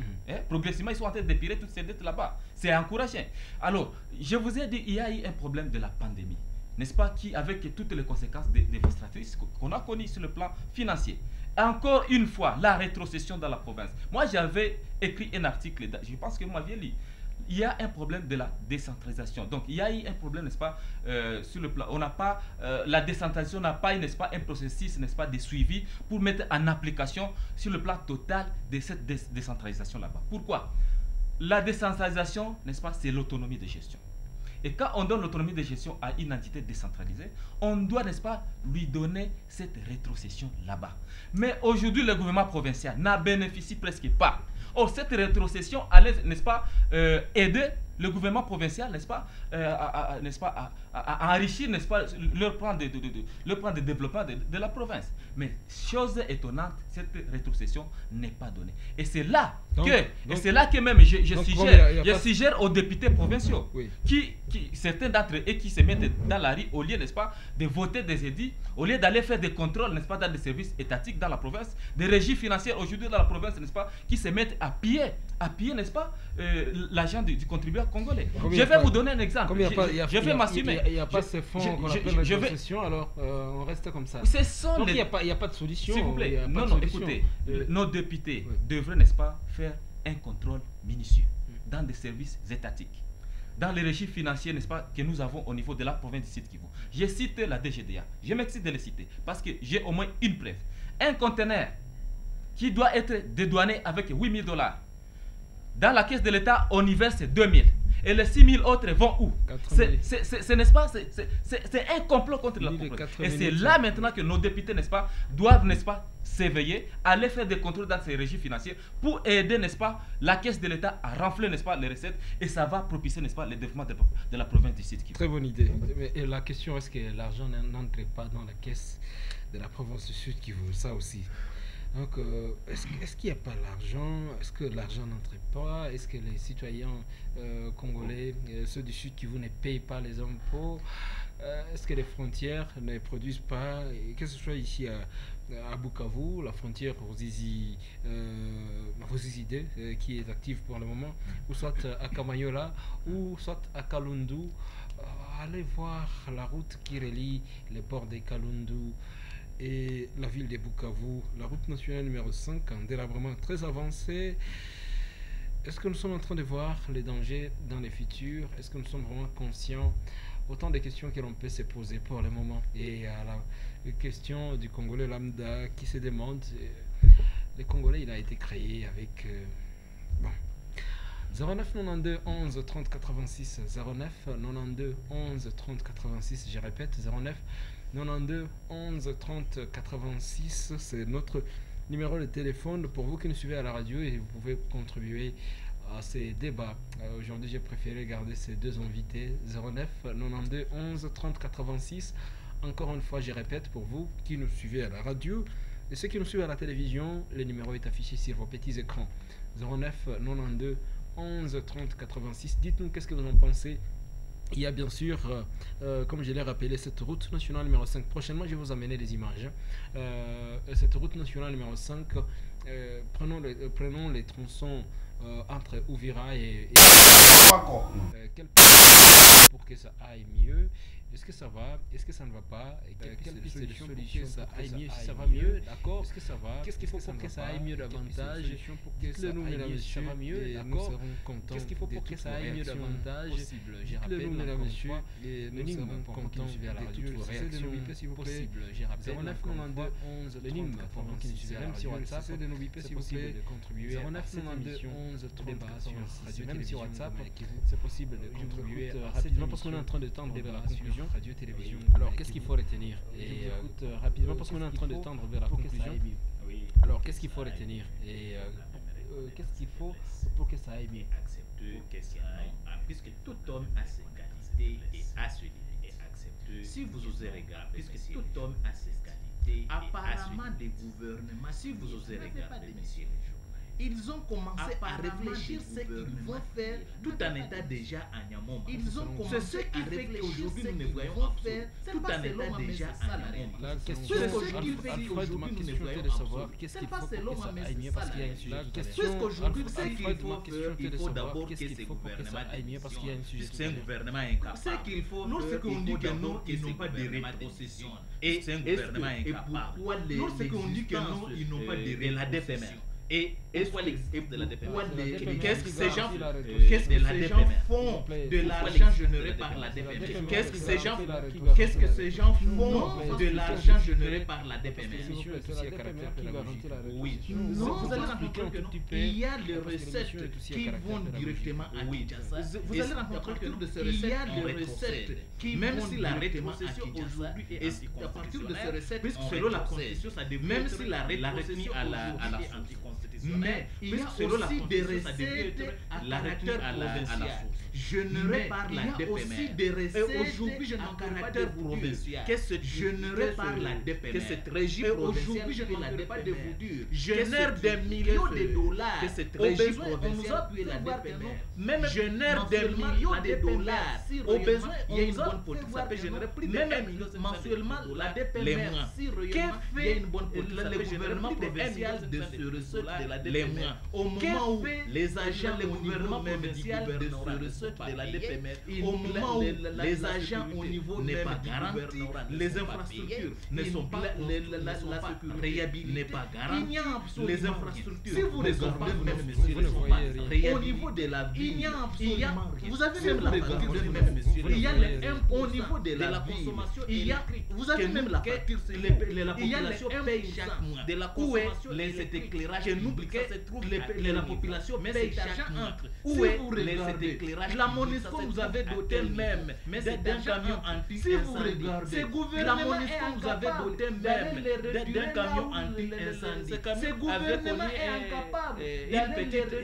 [SPEAKER 2] Progressivement, ils sont en train d'épirer toutes ces dettes là-bas. C'est encourageant. Alors, je vous ai dit, il y a eu un problème de la pandémie, n'est-ce pas, qui, avec toutes les conséquences dévastatrices qu'on a connues sur le plan financier. Encore une fois, la rétrocession dans la province. Moi, j'avais écrit un article, je pense que vous m'aviez lu. Il y a un problème de la décentralisation. Donc, il y a eu un problème, n'est-ce pas, sur le plan. On n'a pas, la décentralisation n'a pas, n'est-ce pas, un processus, n'est-ce pas, de suivi pour mettre en application sur le plan total de cette décentralisation là-bas. Pourquoi? La décentralisation, n'est-ce pas, c'est l'autonomie de gestion. Et quand on donne l'autonomie de gestion à une entité décentralisée, on doit, n'est-ce pas, lui donner cette rétrocession là-bas. Mais aujourd'hui, le gouvernement provincial n'en bénéficie presque pas. Or, cette rétrocession allait, n'est-ce pas, aider le gouvernement provincial, n'est-ce pas, à enrichir, n'est-ce pas, leur plan de développement de la province. Mais chose étonnante, cette rétrocession n'est pas donnée. Et c'est là que même je suggère aux députés provinciaux, certains d'entre eux qui se mettent dans la rue, au lieu, n'est-ce pas, de voter des édits, au lieu d'aller faire des contrôles, n'est-ce pas, dans des services étatiques dans la province, des régies financières aujourd'hui dans la province, n'est-ce pas, qui se mettent à piller, n'est-ce pas, l'argent du contribuable congolais. Je vais vous donner un exemple. Je vais m'assumer.
[SPEAKER 1] Il n'y a pas ces fonds qu'on appelle la rétrocession, alors on reste comme ça. Donc il n'y a pas de solution.
[SPEAKER 2] S'il vous plaît, non, écoutez, nos députés devraient, n'est-ce pas, faire un contrôle minutieux dans des services étatiques, dans les régimes financiers, n'est-ce pas, que nous avons au niveau de la province du Sud-Kivu. J'ai cité la DGDA, je m'excuse de les citer, parce que j'ai au moins une preuve. Un conteneur qui doit être dédouané avec 8 000 $, dans la caisse de l'État, on y verse 2 000. Et les 6 000 autres vont où? N'est-ce pas, c'est un complot contre la population. Et c'est là maintenant que nos députés, n'est-ce pas, doivent, n'est-ce pas, s'éveiller, aller faire des contrôles dans ces régimes financiers pour aider, n'est-ce pas, la caisse de l'État à renfler, n'est-ce pas, les recettes, et ça va propicier, n'est-ce pas, le développement de la province du Sud-Kivu.
[SPEAKER 1] Très bonne idée. Et la question, est-ce que l'argent n'entre pas dans la caisse de la province du Sud-Kivu? Ça aussi. Donc, est-ce qu'il n'y a pas l'argent? Est-ce que l'argent n'entre pas? Est-ce que les citoyens congolais, ceux du Sud Kivu, ne payent pas les impôts? Est-ce que les frontières ne produisent pas? Que ce soit ici à Bukavu, la frontière Ruzizi qui est active pour le moment, ou soit à Kamanyola, ou soit à Kalundu. Allez voir la route qui relie les ports de Kalundu et la ville de Bukavu, la route nationale numéro 5, en délabrement très avancé. Est-ce que nous sommes en train de voir les dangers dans les futurs? Est-ce que nous sommes vraiment conscients? Autant de questions que l'on peut se poser pour le moment. Et à la question du Congolais lambda qui se demande, le Congolais, il a été créé avec... 09 92 11 30 86, 09 92 11 30 86, je répète, 09 92 11 30 86, c'est notre numéro de téléphone pour vous qui nous suivez à la radio et vous pouvez contribuer à ces débats. Aujourd'hui, j'ai préféré garder ces deux invités, 09 92 11 30 86. Encore une fois, je répète, pour vous qui nous suivez à la radio et ceux qui nous suivent à la télévision, le numéro est affiché sur vos petits écrans, 09 92 11 30 86. Dites-nous qu'est-ce que vous en pensez. Il y a bien sûr, comme je l'ai rappelé, cette route nationale numéro 5. Prochainement, je vais vous amener des images. Cette route nationale numéro 5 prenons les tronçons entre Ouvira et quel pour que ça aille mieux. Est-ce que ça va? Est-ce que ça ne va pas? Quelle piste de solution pour que ça aille mieux? Si ça va mieux, d'accord. Est-ce que ça va? Qu'est-ce qu'il faut pour que ça aille mieux davantage? Dites-le-nous, mesdames et messieurs, ça va mieux, d'accord. Qu'est-ce qu'il faut pour que ça aille mieux davantage? Dites-le-nous, mesdames et messieurs, nous sommes contents de toutes vos réactions possibles. Je rappelle 0992 11 l'énigme pendant qu'il nous suivent même sur WhatsApp, c'est possible de contribuer à cette émission 11 débat sur Radio Même sur WhatsApp, c'est possible de contribuer rapidement parce qu'on est en train de tendre vers la conclusion. Radio Télévision. Alors qu'est-ce qu'il faut retenir? Et écoute rapidement parce qu'on est en train de tendre vers la conclusion. Alors qu'est-ce qu'il faut retenir? Et qu'est-ce qu'il faut pour que ça aille mieux?
[SPEAKER 3] Accepter qu'est-ce qu'il y a, puisque tout homme a ses qualités et a ses limites. Accepter. Si vous osez regarder, puisque tout homme a ses qualités. Apparemment des gouvernements, si vous osez regarder, messieurs les journalistes, ils ont commencé à réfléchir ce qu'ils vont faire tout en étant déjà à Nyamoma. C'est ce qui fait qu'aujourd'hui nous ne voyons faire tout en étant déjà à Nyamoma.
[SPEAKER 1] La question Alfred, ma question était de savoir qu'est-ce qu'il faut pour que ça aille mieux parce qu'il y a un sujet. La question
[SPEAKER 3] Aujourd'hui, ce qu'il faut faire, il faut d'abord que ces gouvernements aillent mieux parce qu'il y a un sujet. C'est un gouvernement incapable. Ce qu'il faut faire, ce qu'on dit que non, ils n'ont pas de rétrocession. Et c'est un gouvernement incapable. Ce qu'on dit que non, ils n'ont pas de rétrocession. Et qu'est-ce que ces gens font de l'argent généré par la DPM? Qu'est-ce que ces gens font de l'argent généré par la DPM? Oui. Non, vous allez rencontrer que non. Il y a les recettes qui vont directement à Kinshasa. Vous allez rencontrer que il y a les recettes qui même si la rétrocession aujourd'hui est à partir de ces recettes, puisque selon la constitution, ça devrait même si la rétrocession à la mais il y a aussi des recettes à caractère provincial. Je ne par la DPM. Et aujourd'hui, je n'en caractère provincial. Je ne par la DPM. Que cette régie provinciale, aujourd'hui, je n'en parle pas de vous dire. Génère des millions de dollars. Que cette régie provinciale, la DPM. Même génère des millions de dollars. Au besoin, il y a une bonne politique. Ça peut générer plus de 1 million mensuellement. La DPM. Que fait le gouvernement provincial de ce recette de la DPM? Au moment où les agents, le gouvernement provincial de ce recette de la DPM, au moment où les agents au niveau n'est pas garanti, les infrastructures ne sont pas réhabilitées, n'est pas garantie, les infrastructures, si vous regardez même monsieur, au niveau de la ville, il y a, vous avez même la facture, il y a au niveau de la consommation, il y a, vous avez même la facture, la population paye chaque mois, de la consommation, les éclairages, n'oublie que la population paye chaque mois. Où est les éclairages? La MONUSCO nous avait doté même d'un camion anti-incendie. La MONUSCO nous avait doté même d'un camion anti-incendie. Ce gouvernement est incapable.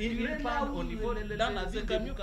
[SPEAKER 3] Une panne au niveau dans ce camion.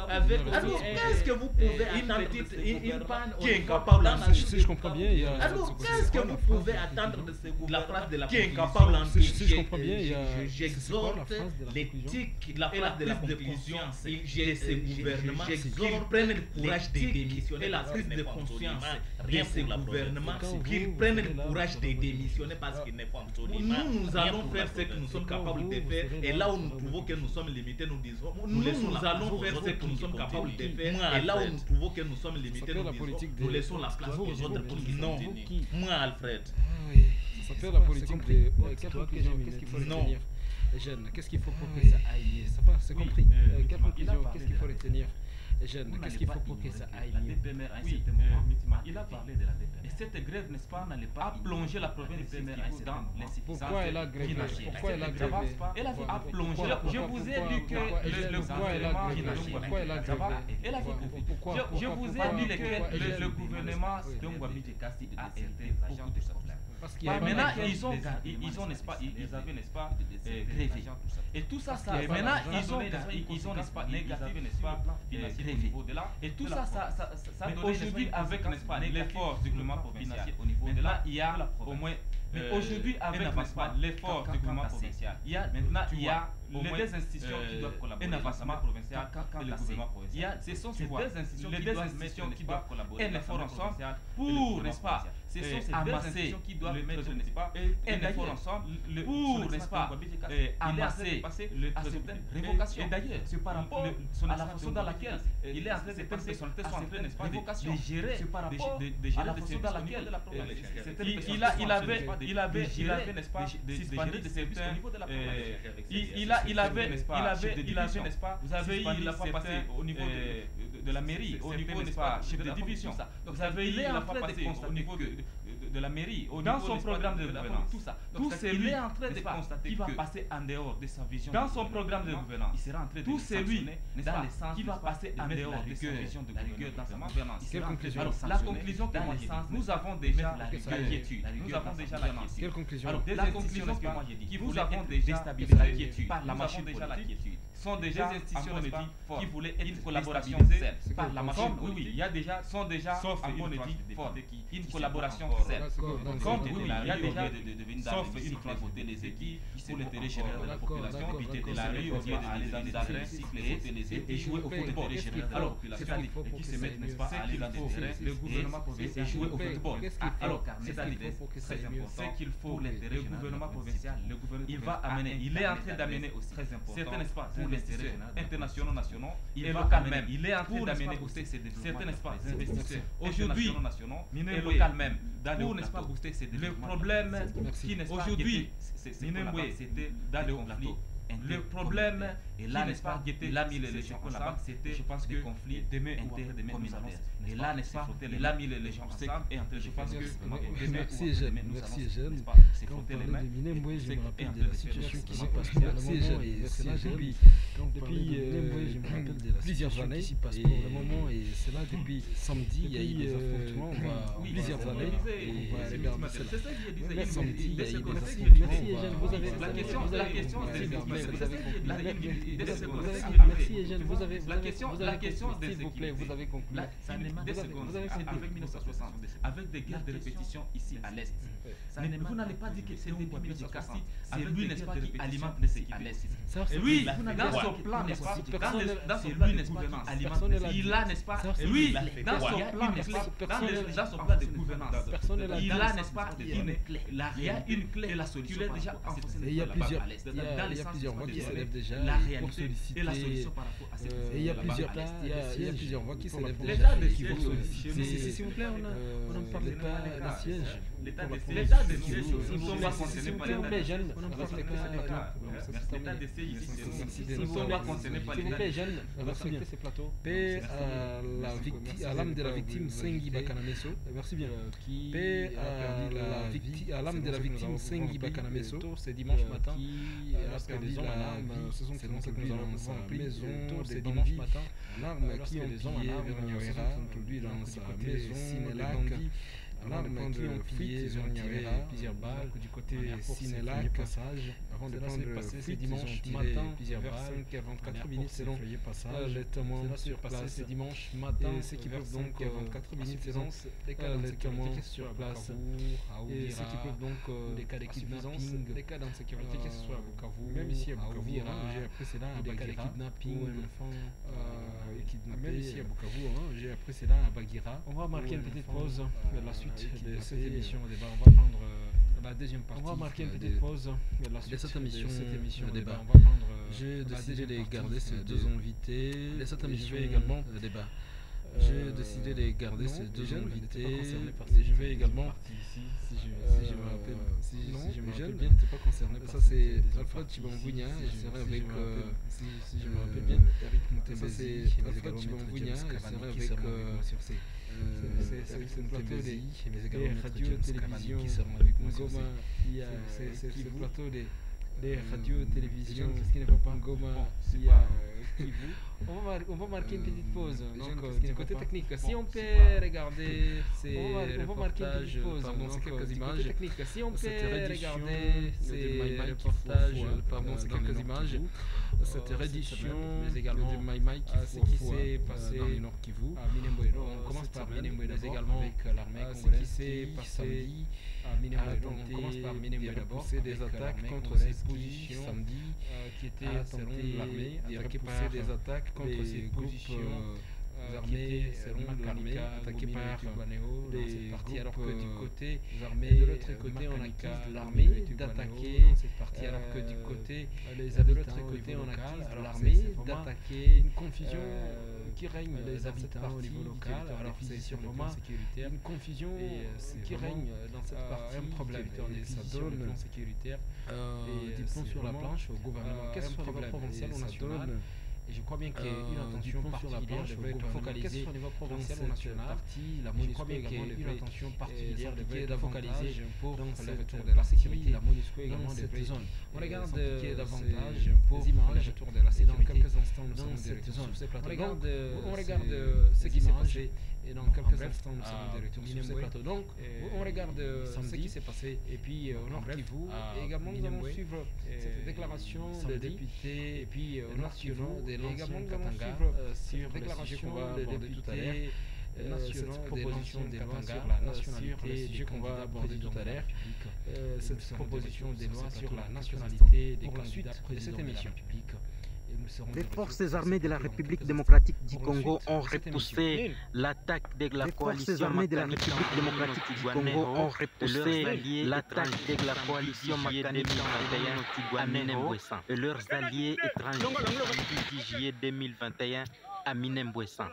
[SPEAKER 3] Alors qu'est-ce que vous pouvez attendre? Une panne qui est incapable.
[SPEAKER 1] Si je comprends bien, il y a.
[SPEAKER 3] Alors qu'est-ce que vous pouvez attendre de ce gouvernement? La phrase de la qui est incapable en
[SPEAKER 1] si je comprends bien, il y a.
[SPEAKER 3] J'exhorte l'éthique, la phrase de la conscience de ces gouvernements qu'ils prennent le courage de démissionner, la prise de conscience de ces gouvernements qu'ils prennent le courage de démissionner parce qu'ils ne font absolument rien. Nous allons faire ce que nous sommes capables de faire et là où nous trouvons que nous sommes limités, nous disons nous allons faire ce que nous sommes capables de faire et là où nous trouvons que nous sommes limités, nous laissons la place aux autres pour qu'ils continuent. Moi, Alfred.
[SPEAKER 1] Ça s'appelle la politique de. Qu'est-ce qu'il faut retenir? Jeune, qu'est-ce qu'il faut pour que ça aille? C'est compris. Quelle conclusion? Qu'est-ce qu'il faut retenir? Jeune, qu'est-ce qu'il faut pour que ça aille?
[SPEAKER 2] La DPM à un certain moment, il a parlé de la DPM. Et cette grève, n'est-ce pas, n'allait pas plonger la province de DPM dans l'insuffisance.
[SPEAKER 1] Pourquoi elle a grévé? Pourquoi elle a grévé?
[SPEAKER 2] Elle a plongé. Je vous ai dit que le gouvernement.
[SPEAKER 1] Pourquoi elle a grévé?
[SPEAKER 2] Elle a fait pourquoi? Je vous ai dit que le gouvernement de Ngouamidji Kassi a été beaucoup de problèmes. Maintenant, ils ont, n'est-ce pas, ils avaient, n'est-ce pas, grévé. Et tout ça, maintenant, ils ont, n'est-ce pas, négatif, n'est-ce pas, grévé. Et tout ça, ça aujourd'hui, avec, n'est-ce pas, l'effort du gouvernement provincial au niveau de là, il y a au moins. Mais aujourd'hui, avec l'effort du gouvernement provincial, maintenant, il y a les deux institutions qui doivent collaborer. Un avancement provincial et le gouvernement provincial. Ce sont ces deux institutions qui doivent collaborer. Un effort ensemble pour, n'est-ce pas, ce sont ces deux
[SPEAKER 3] amasser
[SPEAKER 2] institutions qui doivent
[SPEAKER 3] le
[SPEAKER 2] mettre,
[SPEAKER 3] trésor,
[SPEAKER 2] n'est-ce pas,
[SPEAKER 3] et
[SPEAKER 2] un
[SPEAKER 3] d'ailleurs,
[SPEAKER 2] effort ensemble
[SPEAKER 3] pour, n'est-ce pas, amasser
[SPEAKER 2] le
[SPEAKER 3] à
[SPEAKER 2] trésor
[SPEAKER 3] certaines
[SPEAKER 2] public.
[SPEAKER 3] révocations.
[SPEAKER 2] Et d'ailleurs,
[SPEAKER 3] c'est par rapport
[SPEAKER 2] son
[SPEAKER 3] à la façon dans laquelle il est en train de
[SPEAKER 2] certaines
[SPEAKER 3] passer
[SPEAKER 2] personnalités
[SPEAKER 3] à
[SPEAKER 2] sont en train, n'est-ce pas,
[SPEAKER 3] certaines révocations.
[SPEAKER 2] de gérer,
[SPEAKER 3] C'est par rapport
[SPEAKER 2] de
[SPEAKER 3] à la façon dans laquelle il avait, n'est-ce pas, suspendu de service au niveau de la province. Il avait, n'est-ce pas, vous avez eu, il a pas passé au niveau de la mairie, au niveau, n'est-ce pas, chef de division. Vous avez eu, il a pas passé au niveau de la mairie, dans son programme de gouvernance, tout ça. Tout celui, est en train de constater qui va passer en dehors de sa vision. Dans son programme de gouvernance, il sera en train de tout celui, dans le sens qui va passer en dehors de sa vision de gouvernance.
[SPEAKER 1] Quelle conclusion?
[SPEAKER 3] Alors, la conclusion que moi j'ai dit, nous avons déjà l'inquiétude. Nous avons déjà l'inquiétude.
[SPEAKER 1] Quelle conclusion?
[SPEAKER 3] Alors, la conclusion que moi j'ai dit, nous avons déjà déstabilisé l'inquiétude par la machine politique. Sont déjà des institutions qui voulaient être une collaboration saine par la machine politique. Oui, il y a déjà, sont déjà, en bon dit, une collaboration saine. Comme il y a déjà, sauf une fois voter les équipes pour l'intérêt général de la population, éviter de la rue, au lieu d'aller dans les arènes, voter les équipes et jouer au football. Alors, c'est-à-dire qui se mettent, n'est-ce pas, à aller dans les terrains, le gouvernement provincial et jouer au football. Alors, c'est-à-dire, très important, ce qu'il faut, le gouvernement provincial, il va amener, il est en train d'amener aussi, certains, n'est-ce pas, pour l'intérêt internationaux, nationaux, il va quand même, il est en train d'amener aussi certains, n'est-ce pas, investisseurs aujourd'hui, et local même, pour, n'est-ce pas, booster ces développements. Le problème qui, n'est-ce pas, aujourd'hui, c'était dans le conflit. Le problème, et là, n'est-ce pas, il a mis les légions ensemble, c'était, je pense, que conflit intercommunautaire. Et là, n'est-ce pas, il a mis les légions ensemble, et je pense que
[SPEAKER 1] merci Eugène.
[SPEAKER 3] c'est
[SPEAKER 1] quand on
[SPEAKER 3] frotter les
[SPEAKER 1] parle
[SPEAKER 3] mains.
[SPEAKER 1] de Minembwe, je me rappelle de la situation qui se
[SPEAKER 3] Merci
[SPEAKER 1] passe pour le moment et c'est là depuis plusieurs années et pour le moment et c'est là depuis samedi il y a eu des affrontements plusieurs années et on va regarder cela. Samedi il y a eu des affrontements.
[SPEAKER 3] Merci Eugène, vous avez la question
[SPEAKER 1] merci Eugène, vous avez s'il vous plaît, vous avez conclu.
[SPEAKER 3] Vous avez fait avec 1960 avec des guerres de répétition ici à l'est. Vous n'allez pas dire que c'est depuis 1960, c'est lui, n'est-ce pas, qui alimente ce qui à l'est. Et lui, dans son plan, n'est-ce pas, dans son plan, n'est-ce pas, qui alimente, il a, n'est-ce pas, et lui, dans son plan, n'est-ce pas, dans son plan de gouvernance, il a, n'est-ce pas, il y a une clé et la solution déjà enfoncée.
[SPEAKER 1] Et il y a plusieurs voix qui s'élèvent déjà pour solliciter.
[SPEAKER 3] Et la solution par rapport à cette
[SPEAKER 1] et il y a plusieurs voix qui s'élèvent déjà pour solliciter. S'il vous plaît, on n'en parle pas des sièges.
[SPEAKER 3] L'état des sièges,
[SPEAKER 1] s'il vous plaît, Jeanne, on n'en parle pas.
[SPEAKER 3] L'état des sièges ici,
[SPEAKER 1] s'il vous plaît, Jeanne, respectez ces plateaux. Paix à l'âme de la victime Sengi Bakanameso. Merci bien. Paix à l'âme de la victime Sengi Bakanameso. C'est dimanche matin. Qui a perdu l'âme. Ce sont ces gens que nous avons pris maison. C'est dimanche matin. L'arme qui ont pillé Verniawera, introduit dans sa maison de Gandhi. L'arme qui ont pillé Verniawera, plusieurs balles du côté Sinelac, passage, avant de prendre fuite dimanche matin, plusieurs balles, 5h24 minutes selon les témoins sur place. C'est dimanche matin, ce qui peuvent donc 24 minutes selon les témoins sur place. Et ce qui peuvent donc des cas de kidnapping, des cas d'insécurité, que ce soit à Bukavu, même ici à Bukavu, j'ai appris cela à Bagira, des cas de kidnapping, un enfant kidnappé, même ici à Bukavu, j'ai appris cela à Bagira. On va marquer une petite pause de la suite de cette émission au débat. On va prendre la deuxième partie. On va marquer une petite pause de la suite de cette émission au débat. On va prendre. J'ai décidé de garder ces deux invités. De cette émission également au débat. J'ai décidé de garder ces deux invités. Et je vais également, si je me rappelle, si je me rappelle bien, n'était pas concerné par ça. C'est Alfred Chibambounia. Je serai avec, si je me rappelle bien, Eric Moutembezi. Ça c'est Alfred Chibambounia. Je serai avec c'est le plateau des radios-télévisions Ngoma. C'est le plateau des radios-télévisions Ngoma. On va marquer une petite pause. Donc, du côté technique, si on peut regarder ces reportages, pardon, c'est quelques images. Si on peut regarder ces reportages, pardon, c'est quelques images. Cette reddition mais également de Maïmaï ce qui s'est passé dans le Nord Kivu. On commence par Minembwe également avec l'armée congolaise qui s'est passé à Minembwe. On commence par Minembwe d'abord. C'est des attaques contre ces positions samedi qui étaient selon l'armée de repousser des attaques contre ces positions armées seront l'armée attaquée par les parties, alors que du côté de l'autre côté on accuse l'armée d'attaquer cette partie, alors que du côté de l'autre côté on accuse l'armée d'attaquer, une confusion qui règne les habitants au niveau local, alors c'est sur le plan sécuritaire, une confusion qui règne dans cette partie, un problème et ça donne sécuritaire du pont sur la planche au gouvernement, qu'est-ce que soit provincial ou national. Et je crois bien qu'il y a une attention particulière devrait être focalisée au niveau provincial ou national. La MONUSCO également une attention particulière devrait être focalisée pour le retour de la sécurité. La MONUSCO également devrait zone. On regarde davantage pour le retour de la sécurité. Dans quelques instants, nous sommes de retour sur ces plateaux. On regarde ce qui s'est passé. Et dans quelques instants, nous sommes de retour sur ces plateaux. Donc, on regarde ce qui s'est passé. Et puis, au Nord Kivu, également, nous allons suivre cette déclaration des députés et puis au Nord Kivu, également nous allons suivre sur déclaration des députés nationaux, proposition de loi sur la nationalité des candidats aborder tout à l'heure, cette proposition de loi sur la nationalité des candidats présidents de la République.
[SPEAKER 5] Les forces armées de la République démocratique du Congo ont repoussé l'attaque de la coalition Makane à Minembouessan et leurs alliés étrangers le 10 juillet 2021 à Minembouessan.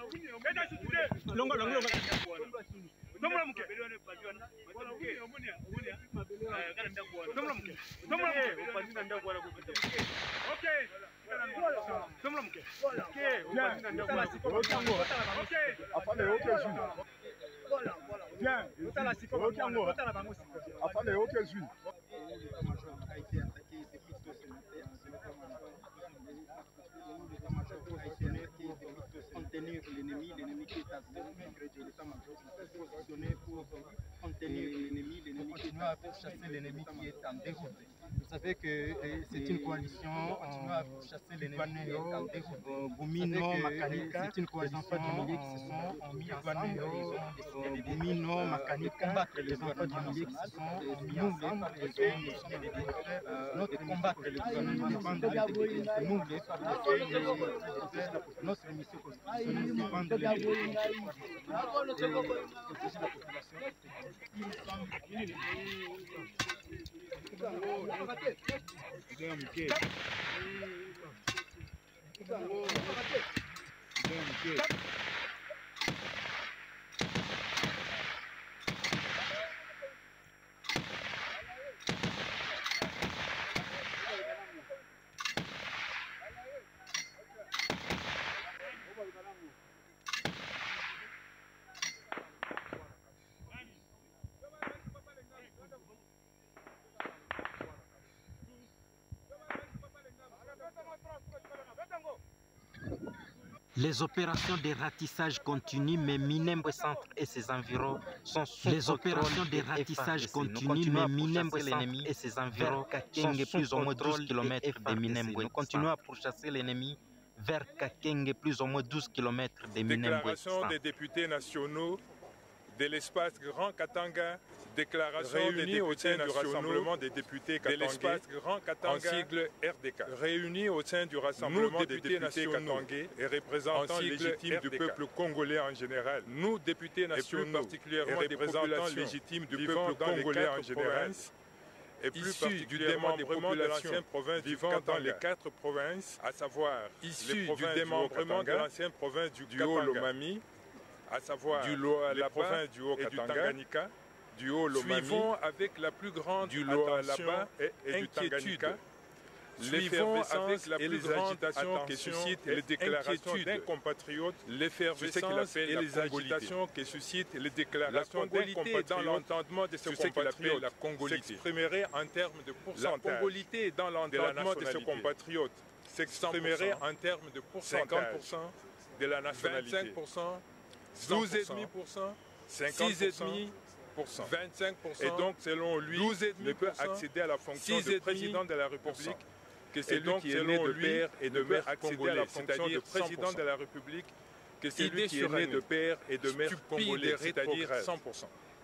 [SPEAKER 6] Contenir l'ennemi qui est à de l'état-major positionné pour contenir l'ennemi qui est à chasser l'ennemi qui est en déroute. Vous savez que c'est une coalition qui chasser l'ennemi qui est en déroute. Boumino, Makanika, c'est une coalition familier qui se sont mis ensemble. Boumino, Makanika, les enfants du milieu qui se sont mis ensemble et ont décidé de combattre le gouvernement, défendre les nous, notre mission constitutionnelle, défendre les protéger la population.
[SPEAKER 5] Les opérations de ratissage continuent, mais Minembwe Centre et ses environs sont sous les opérations de ratissage continuent, mais Minembwe Centre et ses environs Kakenge, plus ou moins 12 km de Minembwe. Nous continuons à pourchasser l'ennemi vers Kakenge, plus ou moins 12 km de Minembwe.
[SPEAKER 7] Déclaration des députés nationaux de l'espace Grand Katanga, déclaration des députés du Rassemblement des députés de l'espace Grand Katanga, en sigle RDK, réunis au sein du Rassemblement des députés nationaux et représentants légitimes du peuple congolais en général, nous députés nationaux, et plus particulièrement des représentants légitimes du peuple congolais en général, et plus particulièrement des populations vivant dans les 4 provinces, à savoir issus du démembrement de l'ancienne province du Haut-Lomami, à savoir la province du Haut-Katanga, du Haut-Lomami, suivons avec la plus grande attention et inquiétude l'effervescence et les agitations que suscitent les déclarations d'un compatriote, l'effervescence et les agitations que suscitent les déclarations d'un compatriote dans l'entendement de ce compatriote, s'exprimerait en termes de pourcentage. La congolité dans l'entendement de ce compatriote s'exprimerait en termes de pourcentage. 50% de la nationalité, 25%, 12,5%, 6,5%, 25%, et donc selon lui, ne peut accéder à la fonction de président de la République que celui qui est né de père et de mère congolais, c'est-à-dire président de la République que celui qui est né de père et de mère congolais, c'est-à-dire 100%.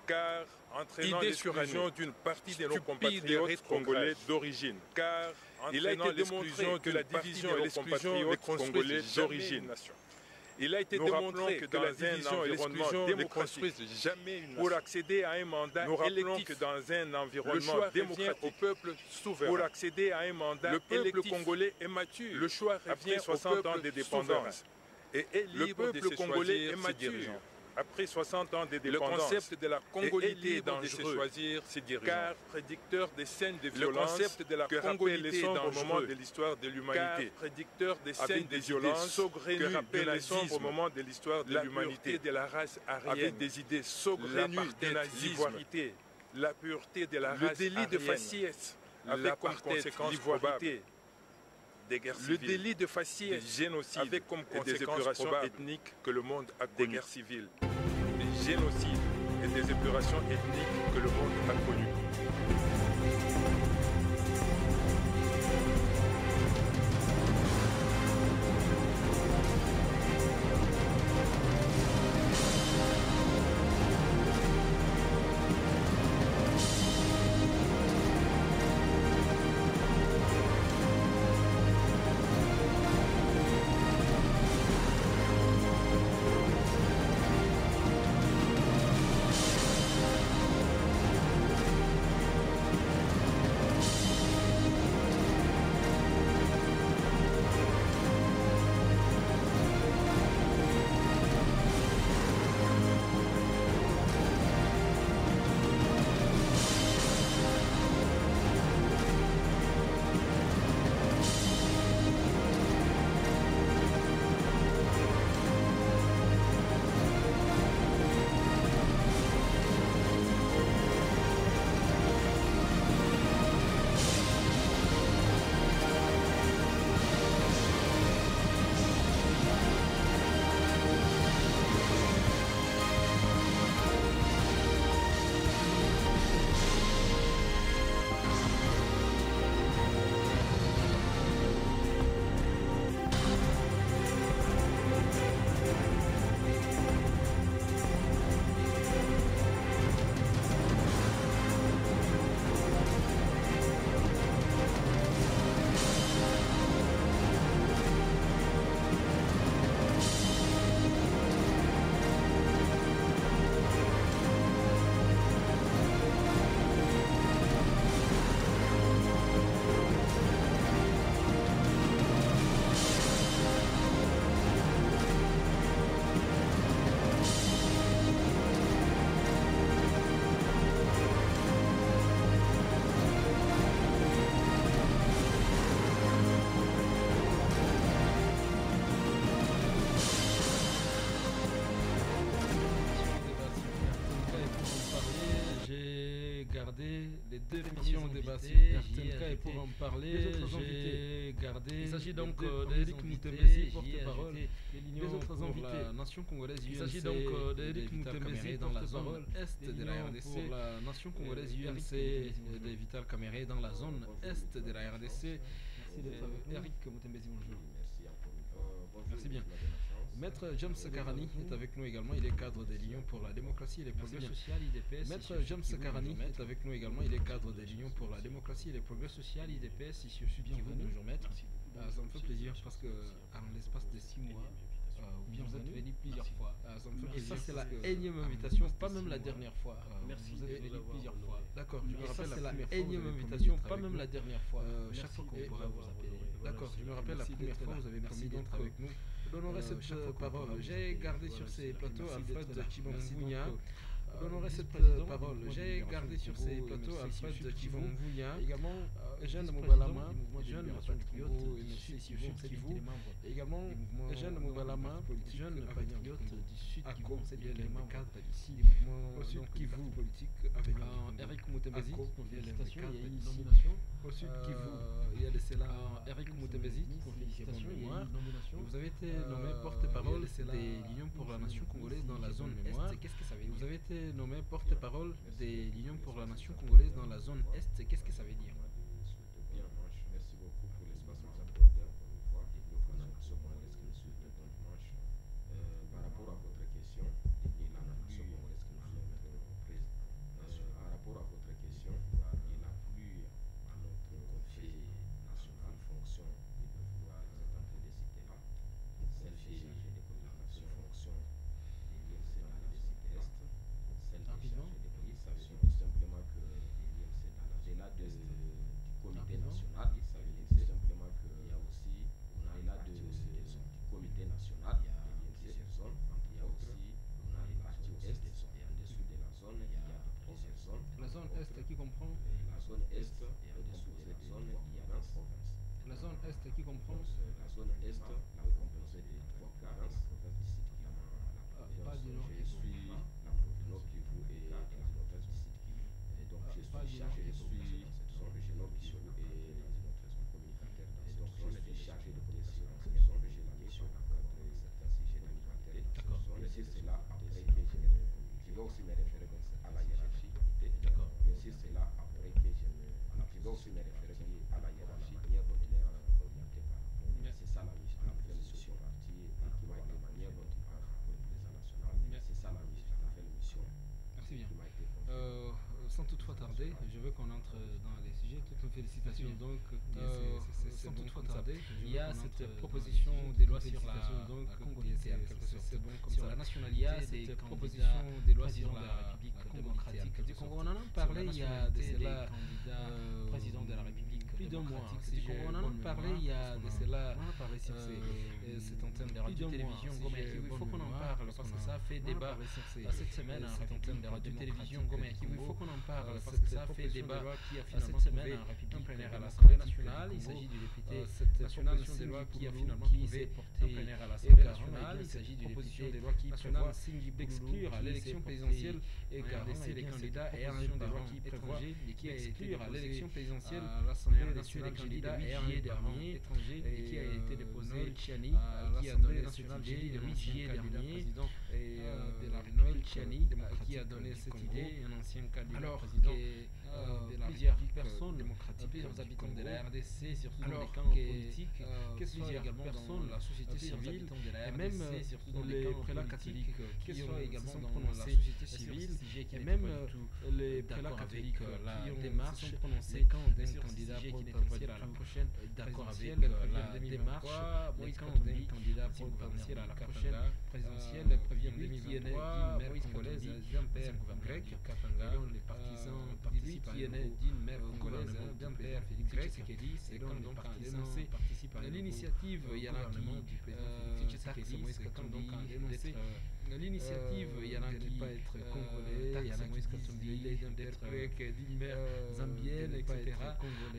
[SPEAKER 7] Car entraînant l'exclusion d'une partie de nos compatriotes congolais d'origine. Car il a été démontré que la division et l'exclusion des congolais d'origine Il a été démontré que dans la division et l'exclusion ne construisent jamais une nation. Pour accéder à un mandat électif, que dans un environnement démocratique, au peuple souverain. Pour accéder à un mandat le peuple congolais est mature. Le choix revient 60 ans d'indépendance et est libre de se choisir ses dirigeants. Après 60 ans de dépendance, le concept de la congolité est dangereux, choisir ses dirigeants, car prédicteur des scènes de violence, le concept de la congolité est dangereux au moment de l'histoire de l'humanité, prédicteur des scènes de violence que rappelle les sombres au moment de l'histoire de l'humanité, de la race aryenne, avec des idées saugrenues de l'ivoirité, la pureté de la race aryenne, le délit de faciès, avec comme conséquence l'ivoirité, des guerres civiles, le délit de faciès, des génocides, avec comme conséquence des épurations ethniques que le monde a connues, des guerres civiles, des génocides et des épurations ethniques que le monde a connues.
[SPEAKER 1] Les deux émissions de Bassi RTNK et pour en parler, j'ai gardé. Il s'agit donc d'Éric Moutembesi, porte-parole des autres invités. La nation congolaise UNC. Il s'agit donc d'Éric Moutembesi, porte-parole est de la RDC. La nation congolaise UNC de Vital Kamere dans la zone est de la RDC. Éric Moutembesi, bonjour. Merci bien. Maître James Karani est avec nous également, il est cadre de l'Union pour la démocratie et les progrès sociaux IDPS. Maître James Karani est avec nous également, il est cadre de l'Union pour la démocratie et les progrès sociaux IDPS ici au sud Kivu. Bonjour maître. Ça me fait plaisir parce que en l'espace de 6 mois, vous êtes venu plusieurs fois. Ça me fait plaisir. Et ça c'est la énième invitation, pas même la dernière fois. Merci. Vous êtes venu plusieurs fois. D'accord, je me rappelle c'est la énième invitation, pas même la dernière fois. Chaque fois qu'on pourra vous appeler. D'accord, je me rappelle la première fois vous avez promis d'être avec nous. D'honorer cette parole. J'ai gardé sur ces plateaux Alfred Chibamounia. D'honorer cette parole. J'ai gardé sur ces plateaux Alfred Chibamounia. Également Eugène Moubalama, jeune patriote du Sud Kivu. Également Eugène Moubalama, jeune patriote du Sud Kivu. C'est les membres ici du mouvement au Sud Kivu politique avec Eric Moutembesi. Félicitations, il y a eu une nomination. Au Sud Kivu, il y a laissé là Eric Moutembesi. Félicitations, il y a eu une nomination. Vous avez été nommé porte-parole des Lions pour la nation congolaise dans la zone Est. Qu'est-ce que ça veut dire? Vous avez été nommé porte-parole des Lions pour la nation congolaise dans la zone Est. Qu'est-ce que ça veut dire?
[SPEAKER 8] Bien, merci beaucoup pour l'espace que vous accordez encore une fois et pour la nation congolaise qui nous suit le temps dimanche. Par rapport à votre question, et la nation congolaise qui nous suit maintenant président. Par rapport à votre question, il a plu à notre conseil national fonction de pouvoir, vous êtes en train de citer là, celle qui est chargée des coordinations
[SPEAKER 1] comprends.
[SPEAKER 8] La zone est, la est composée de 3 provinces, la province du Sud Kivu,
[SPEAKER 1] Pas du Nord
[SPEAKER 8] je suis la province Nord Kivu et la province du Sud Kivu. Et donc je suis chargé de communication dans cette zone, je Nord Kivu et notre communicateur dans cette zone. Je suis chargé de communication dans cette zone, j'ai la mission d'encadrer certains sujets communautaires dans cette zone. Et c'est là après que je vais aussi me référer à la hiérarchie. Bien sûr, c'est là après que je vais aussi me référer à la hiérarchie, la manière dont il est orienté par rapport. C'est ça la mission, la nouvelle mission partie et qui m'a été la manière dont il parle pour le président national. C'est ça la mission, la nouvelle mission.
[SPEAKER 1] Merci bien.
[SPEAKER 8] Qui m'a été confiée.
[SPEAKER 1] Sans toutefois tarder, je veux qu'on entre dans les sujets. Toutes nos félicitations. Donc, sans toutefois tarder, il y a cette proposition des lois sur la congolité, en quelque sorte. C'est bon comme sur la nationalité, cette proposition des lois sur la République démocratique du Congo. On en a parlé il y a de cela, président de la République plus d'un mois. On en a parlé il y a de cela, cette antenne de radio-télévision. Il faut qu'on en parle parce que ça a fait débat cette semaine en antenne de radio-télévision. Il faut qu'on en parle parce que ça a fait débat cette semaine en République en plénière à l'Assemblée nationale. Il s'agit du député national des lois qui a finalement trouvé en plénière à l'Assemblée nationale. Il s'agit d'une proposition des lois qui prévoit d'exclure à l'élection présidentielle et garder les candidats et un des lois qui prévoit qui exclure à l'élection présidentielle à l'Assemblée nationale les candidats et un dernier étranger et qui a été déposé Tchani qui a donné cette idée de mi-juillet dernier et de la Noël Tchani qui a donné cette idée un ancien candidat président de plusieurs personnes démocratiques, plusieurs habitants de la RDC, surtout dans les camps politiques, que ce soit également dans la société civile et même dans les prélats catholiques, que ce soit également dans la société civile et même les prélats catholiques la démarche se sont prononcés quand d'un candidat potentiel à la prochaine présidentielle, la démarche quand d'un candidat potentiel à la prochaine présidentielle prévient lui qui est né d'une mère congolaise, d'un père grec, et dont les partisans qui est né d'une mère congolaise, d'un père grec, et dont donc en dénoncé l'initiative, il y en a qui du président Tshisekedi, c'est quand donc en dénoncé l'initiative, il y en a qui pas être congolais, il y en a qui disent d'être grec, d'une mère zambienne, etc.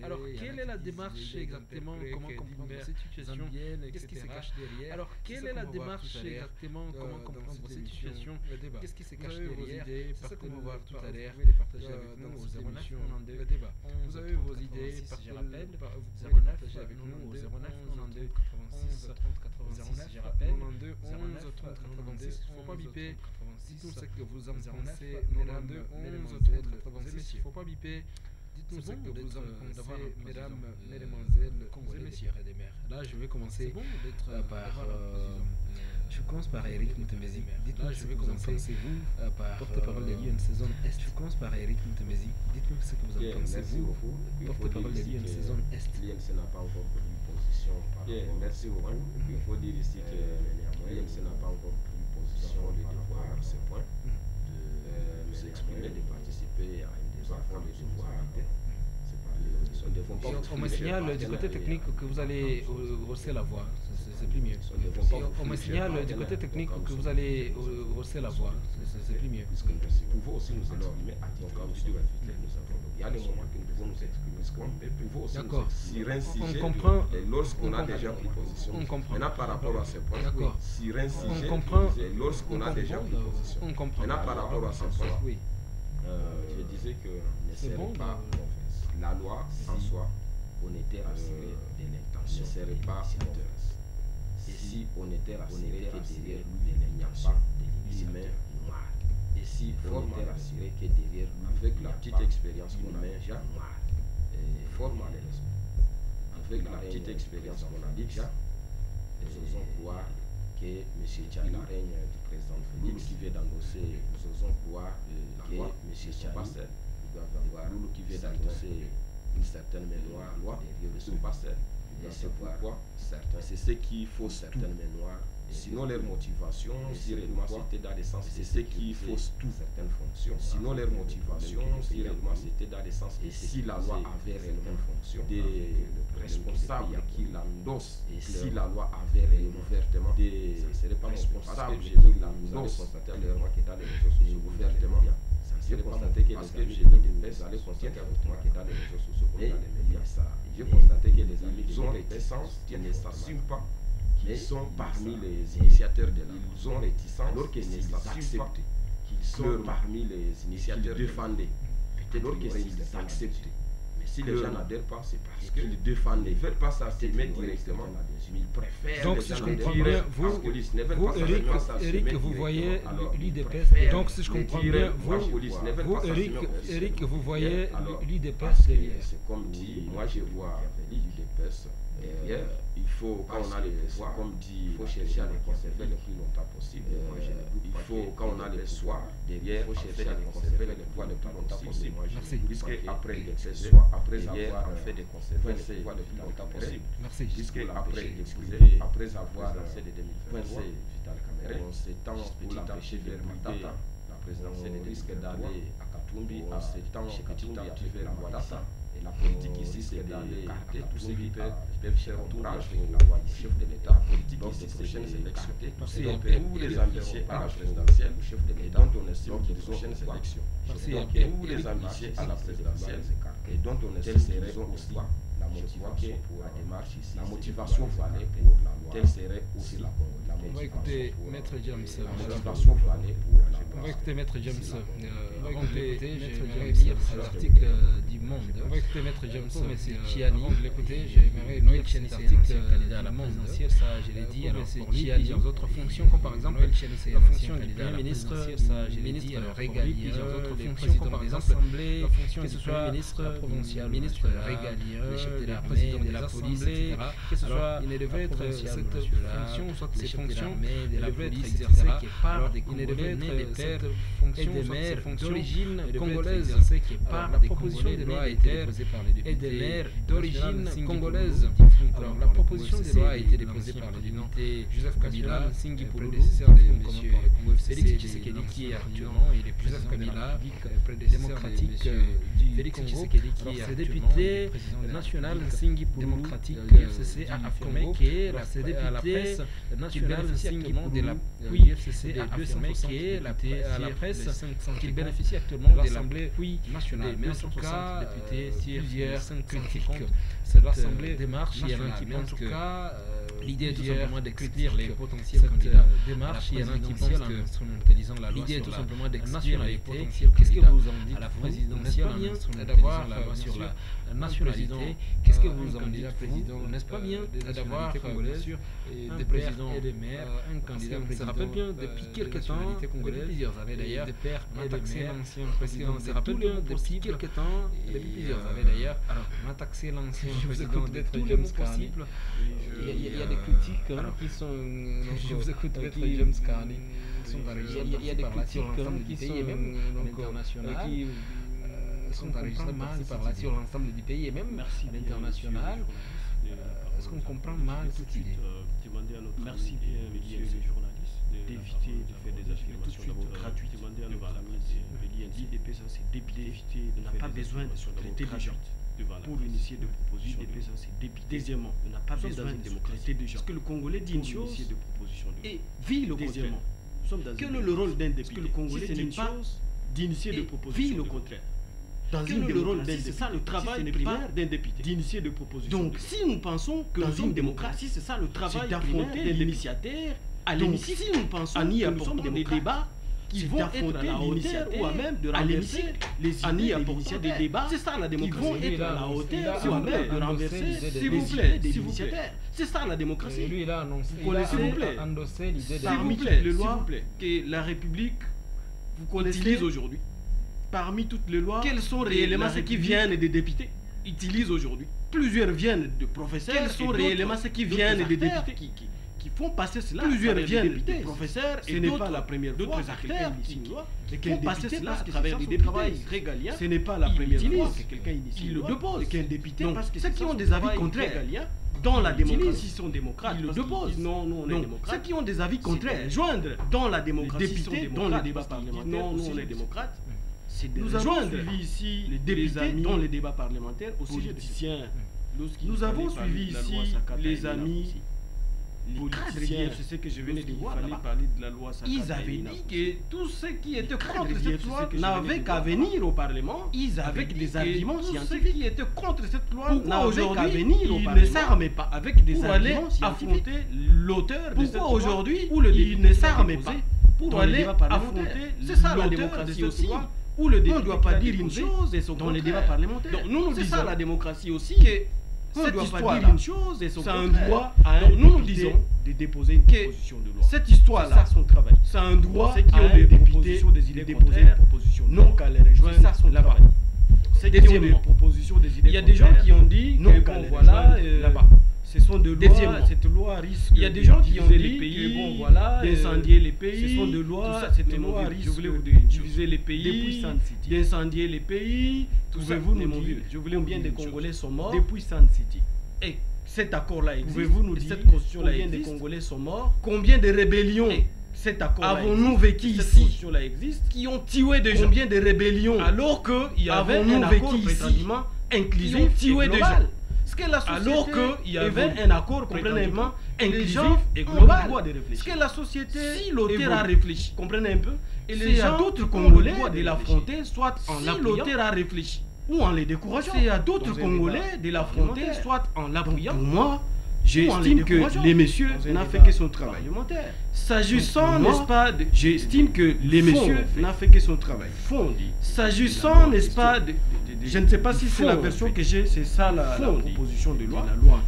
[SPEAKER 1] Alors quelle est la démarche exactement, comment comprendre cette situation, qu'est-ce qui se cache derrière? Alors quelle est la démarche exactement, comment comprendre cette situation, qu'est-ce qui se cache derrière? C'est ça qu'on va voir tout à l'heure. Vous pouvez les partager avec nous au 09 92 débat. Vous avez vos idées, je rappelle, vous pouvez les partager avec nous au 09 92 86 30 86, je rappelle, 92 11 30 86. Il ne faut pas biper. Dites-nous ce que vous en pensez, mesdames, 11 30 86. Il ne faut pas biper. Dites-nous ce que vous en pensez, mesdames, mesdemoiselles, et messieurs. Là, je vais commencer par. Je commence par Eric Moutemezi. Dites-nous ce que vous en pensez, vous, porte-parole de l'UNC Zone Est. Je commence par Eric Moutemezi. Dites-nous ce que vous en pensez, vous, porte-parole de l'UNC Zone Est.
[SPEAKER 8] L'UNC n'a pas encore pris position par rapport. Merci beaucoup. Il faut dire ici que l'UNC n'a pas encore pris position par rapport à ce point, de nous exprimer, de participer à une des enfants de devoir.
[SPEAKER 1] On me signale du côté technique que vous allez hausser la voix, c'est plus mieux. On me signale du côté technique que vous allez hausser la voix, c'est plus mieux.
[SPEAKER 8] Nous pouvons aussi nous exprimer à titre individuel. Il y a des moments que nous pouvons nous exprimer, mais nous pouvons aussi sur un sujet, lorsqu'on a déjà pris position. Maintenant, par rapport à ce point, sur un sujet, lorsqu'on a déjà pris position. Maintenant, par rapport à ce point, je disais que ne serait pas la loi en soi, on était rassuré de l'intention, ne serait pas mauvaise. Et si on était rassuré que derrière lui, il n'y a pas de main noire. Et si on était rassuré que derrière lui, avec la petite expérience qu'on a déjà, fort malheureusement, avec la petite expérience qu'on a déjà, nous osons croire que M. Tchani, la règne du président Félix, qui vient d'endosser, nous osons croire que M. Tchani, Loulou qui vient d'annoncer une certaine mémoire derrière de son passé. Et c'est pourquoi c'est ce qui fausse certaines mémoires. Sinon leur motivation, si réellement c'était dans les sens, c'est ce qui fausse toutes certaines fonctions. Sinon leur motivation, si réellement c'était dans les sens, et si la loi avait réellement fonction, des responsables qui l'endossent, et si la loi avait réellement ouvertement, ce ne serait pas responsable qui l'endossent, clairement que dans les réseaux sociaux ouvertement, J'ai constaté que les amis de l'UDPS, vous allez constater avec moi que dans les réseaux sociaux, dans les médias, j'ai constaté que les amis de l'UDPS qui ne s'assument pas, qui sont parmi les initiateurs de la lutte, ils ont réticence, alors qu'ils ne s'assument pas, qu'ils sont parmi les initiateurs défendés. Peut-être qu'ils acceptent. Mais si les gens n'adhèrent pas, c'est parce qu'ils défendent. Ils ne veulent pas s'assumer directement. Ils préfèrent.
[SPEAKER 1] Donc, si je comprends bien, vous Eric, vous voyez l'UDPS. Donc, si je comprends bien, Eric, vous voyez l'UDPS derrière.
[SPEAKER 8] C'est comme dit, moi je vois l'UDPS derrière. Il faut, quand on a les pouvoirs, comme dit, il faut chercher à les conserver le plus longtemps possible. Il faut, quand on a les pouvoirs derrière, il faut chercher à les conserver le pouvoir le plus longtemps possible. Puisque après avoir fait de conserver le pouvoir le plus longtemps possible. Puisque après avoir lancé de 2023, on s'étend pour l'empêcher de Matata. La présidentielle risque d'aller à Katumbi, on s'étend petit à petit vers Ouattara. Et la politique ici, c'est d'écarter tous ceux qui peuvent faire outrage au chef de l'État. La politique ici, c'est d'écarter tous les ambitieux à la présidentielle, au chef de l'État, dont on estime qu'ils ont prochaines élections. Donc, tous les ambitieux à la présidentielle, et dont on estime qu'ils ont aussi la motivation pour la démarche ici. La motivation pour aller pour la loi. Telle serait aussi la
[SPEAKER 1] on va écouter Maître James.
[SPEAKER 8] La motivation pour aller pour la loi.
[SPEAKER 1] On va écouter Maître James. Avant de lire l'article du Monde. On va écouter Maître James. Avant de l'écouter, j'aimerais Noël Chiani, c'est un candidat à la présidentielle, ça je l'ai dit. Alors pour lui, plusieurs autres fonctions, comme par exemple la fonction du Premier ministre, ça je l'ai dit, régalien, plusieurs autres fonctions, comme par exemple la fonction du Premier ministre provincial, ministre régalien, le chef de l'armée, de la police, etc. Que ce soit, il devait être cette fonction, soit ces fonctions, il devait être exercée par des Congolais, cette fonction, et des maires d'origine congolaise, qui par des propositions de loi a été déposée par les députés, et des maires d'origine congolaise. Alors la proposition de loi a été déposée par le député Joseph Kabila, Singi Poulou, prédécesseur de M. Félix Tshisekedi, qui est actuellement, il est Joseph Kabila, démocratique du Félix Tshisekedi, qui est ce député national Singi Poulou, démocratique UFCC, a affirmé que la presse nationale Singi Poulou de la UFCC a affirmé que la presse qu'il bénéficie actuellement de l'Assemblée nationale. Mais en tout cas, plusieurs critiquent cette démarche. Il y en a qui pensent que l'idée est tout simplement d'exclure les potentiels candidats. Démarche, il y en a qui pensent que instrumentalisant la loi, l'idée est tout simplement d'exclure les potentiels candidats. Qu'est-ce que vous en dites à la présidentielle en instrumentalisant la loi sur la nationalité? Qu'est-ce que vous en dites, président? N'est-ce pas bien d'avoir des présidents et des maires, un candidat président? Ça rappelle bien depuis quelques temps, depuis plusieurs années d'ailleurs, des pères et des maires, l'ancien président. Ça rappelle bien depuis quelques temps, depuis plusieurs années d'ailleurs. Alors, on a taxé l'ancien président de tous les mots possibles. Il y a des critiques qui sont. Je vous écoute, Maître James Carney. Il y a des critiques qui sont même internationales. Est-ce qu'on comprend mal par-là sur l'ensemble du pays et même à l'international? Est-ce qu'on comprend mal toute idée?
[SPEAKER 9] Merci bien, messieurs les journalistes, d'éviter de faire des affirmations gratuites. Demander à notre ami l'IDP, ça c'est d'éviter. On n'a pas besoin de se traiter des gens pour initier des propositions. L'IDP, ça c'est débiter. Deuxièmement, on n'a pas besoin de se traiter des gens. Parce que le Congolais dit une chose et vit le contraire. Quel est le rôle d'un député? Parce que le Congolais dit une chose d'initier des propositions. Vit le contraire. Quel est le rôle d'un député? C'est ça le travail primaire d'un député, d'initier des propositions. Donc, si nous pensons que dans une démocratie, c'est ça le travail d'affronter l'initiateur à l'hémicycle, si nous pensons que nous sommes des débats qui vont être à la hauteur ou à même de renverser les idées des débats, c'est ça la démocratie. Qui vont être à la hauteur ou à même de renverser, s'il vous plaît, des initiateurs. C'est ça la démocratie.
[SPEAKER 1] Lui, il a annoncé,
[SPEAKER 9] s'il vous plaît,
[SPEAKER 1] endossé l'idée de
[SPEAKER 9] parmi toutes les lois que la République vous connaissez aujourd'hui. Parmi toutes les lois, quels sont réellement ceux qui viennent des députés utilisent aujourd'hui? Plusieurs viennent de professeurs. Quels sont réellement ceux qui viennent des députés qui font passer cela? Plusieurs viennent des professeurs et ce n'est pas la première fois que quelqu'un initie une loi et qu'un député cela à travers des députés régaliens. Ce n'est pas la première fois que quelqu'un initie une loi. Il le dépose qu'un député parce que ceux qui ont des avis contraires dans la démocratie sont démocrates. Ils le déposent. Non, on est démocrates. Ceux qui ont des avis contraires joindre dans la démocratie sont dans le débat parlementaire. Non, on est démocrates. Nous avons suivi ici les députés dans les débats parlementaires au sujet des politiciens. Nous avons suivi ici les amis politiciens, c'est ce que je venais de dire, il fallait parler de la loi Sakata.
[SPEAKER 10] Ils avaient dit que tous ceux qui étaient contre
[SPEAKER 9] cadres
[SPEAKER 10] cette loi
[SPEAKER 9] IFCC
[SPEAKER 10] n'avaient qu'à venir au Parlement avec des arguments scientifiques. Ceux qui étaient contre cette loi n'avaient qu'à venir au Parlement. Ils ne s'arment pas avec des arguments scientifiques. Affronter l'auteur de cette loi. Pourquoi aujourd'hui ils ne s'arment pas pour aller affronter l'auteur de cette loi? Où le débat, on ne doit pas dire une chose et son contraire. Dans les débats parlementaires. Donc nous disons ça la démocratie aussi, que on ne doit pas dire une chose et son contraire. C'est un droit à nous disons de déposer une proposition de loi. Cette histoire-là, son travail. C'est un droit à un député de déposer une proposition de loi. Non qu'à les rejoindre là-bas. C'est des propositions des idées. Il y a des gens qui ont dit que bon voilà là-bas. Ce sont de lois, cette loi risque. Il y a des gens qui ont dit que bon voilà, d'incendier les pays. Ce sont de lois, cette loi risque de diviser les pays, d'incendier les pays. Pouvez-vous nous dire, je voulais combien de Congolais sont morts depuis Sun City? Et cet accord-là existe. Pouvez-vous nous dire cette constitution-là existe? Combien de Congolais sont morts? Combien de rébellions cet accord avons-nous vécu ici qui ont tué des gens? Combien de rébellions alors qu'il y avait un accord prétendument inclusif et global? Alors qu'il y avait un accord complètement inclusif et global. Est-ce que la société, si l'auteur a réfléchi, comprenez un peu, et les gens d'autres Congolais de l'affronter, soit en l'appuyant, si l'auteur a réfléchi, ou en les décourageant, c'est à d'autres Congolais de l'affronter, soit en l'appuyant. Pour moi, j'estime que les messieurs n'ont fait que son travail. S'agissant, n'est-ce pas, j'estime que les messieurs n'ont fait que son travail. S'agissant, n'est-ce pas, je ne sais pas si c'est la version que j'ai, c'est ça la proposition de loi,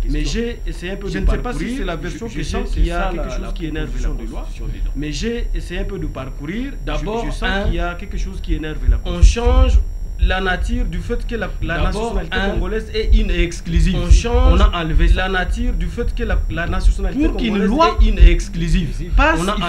[SPEAKER 10] mais j'ai essayé un peu de parcourir. Je ne sais pas si c'est la version que j'ai, il y a quelque chose qui énerve la loi, mais j'ai essayé un peu de parcourir. D'abord, je sens qu'il y a quelque chose qui énerve la Constitution. On change la nature du fait que la nationalité congolaise est inexclusive. On a enlevé la nature du fait que la nationalité congolaise est inexclusive. Il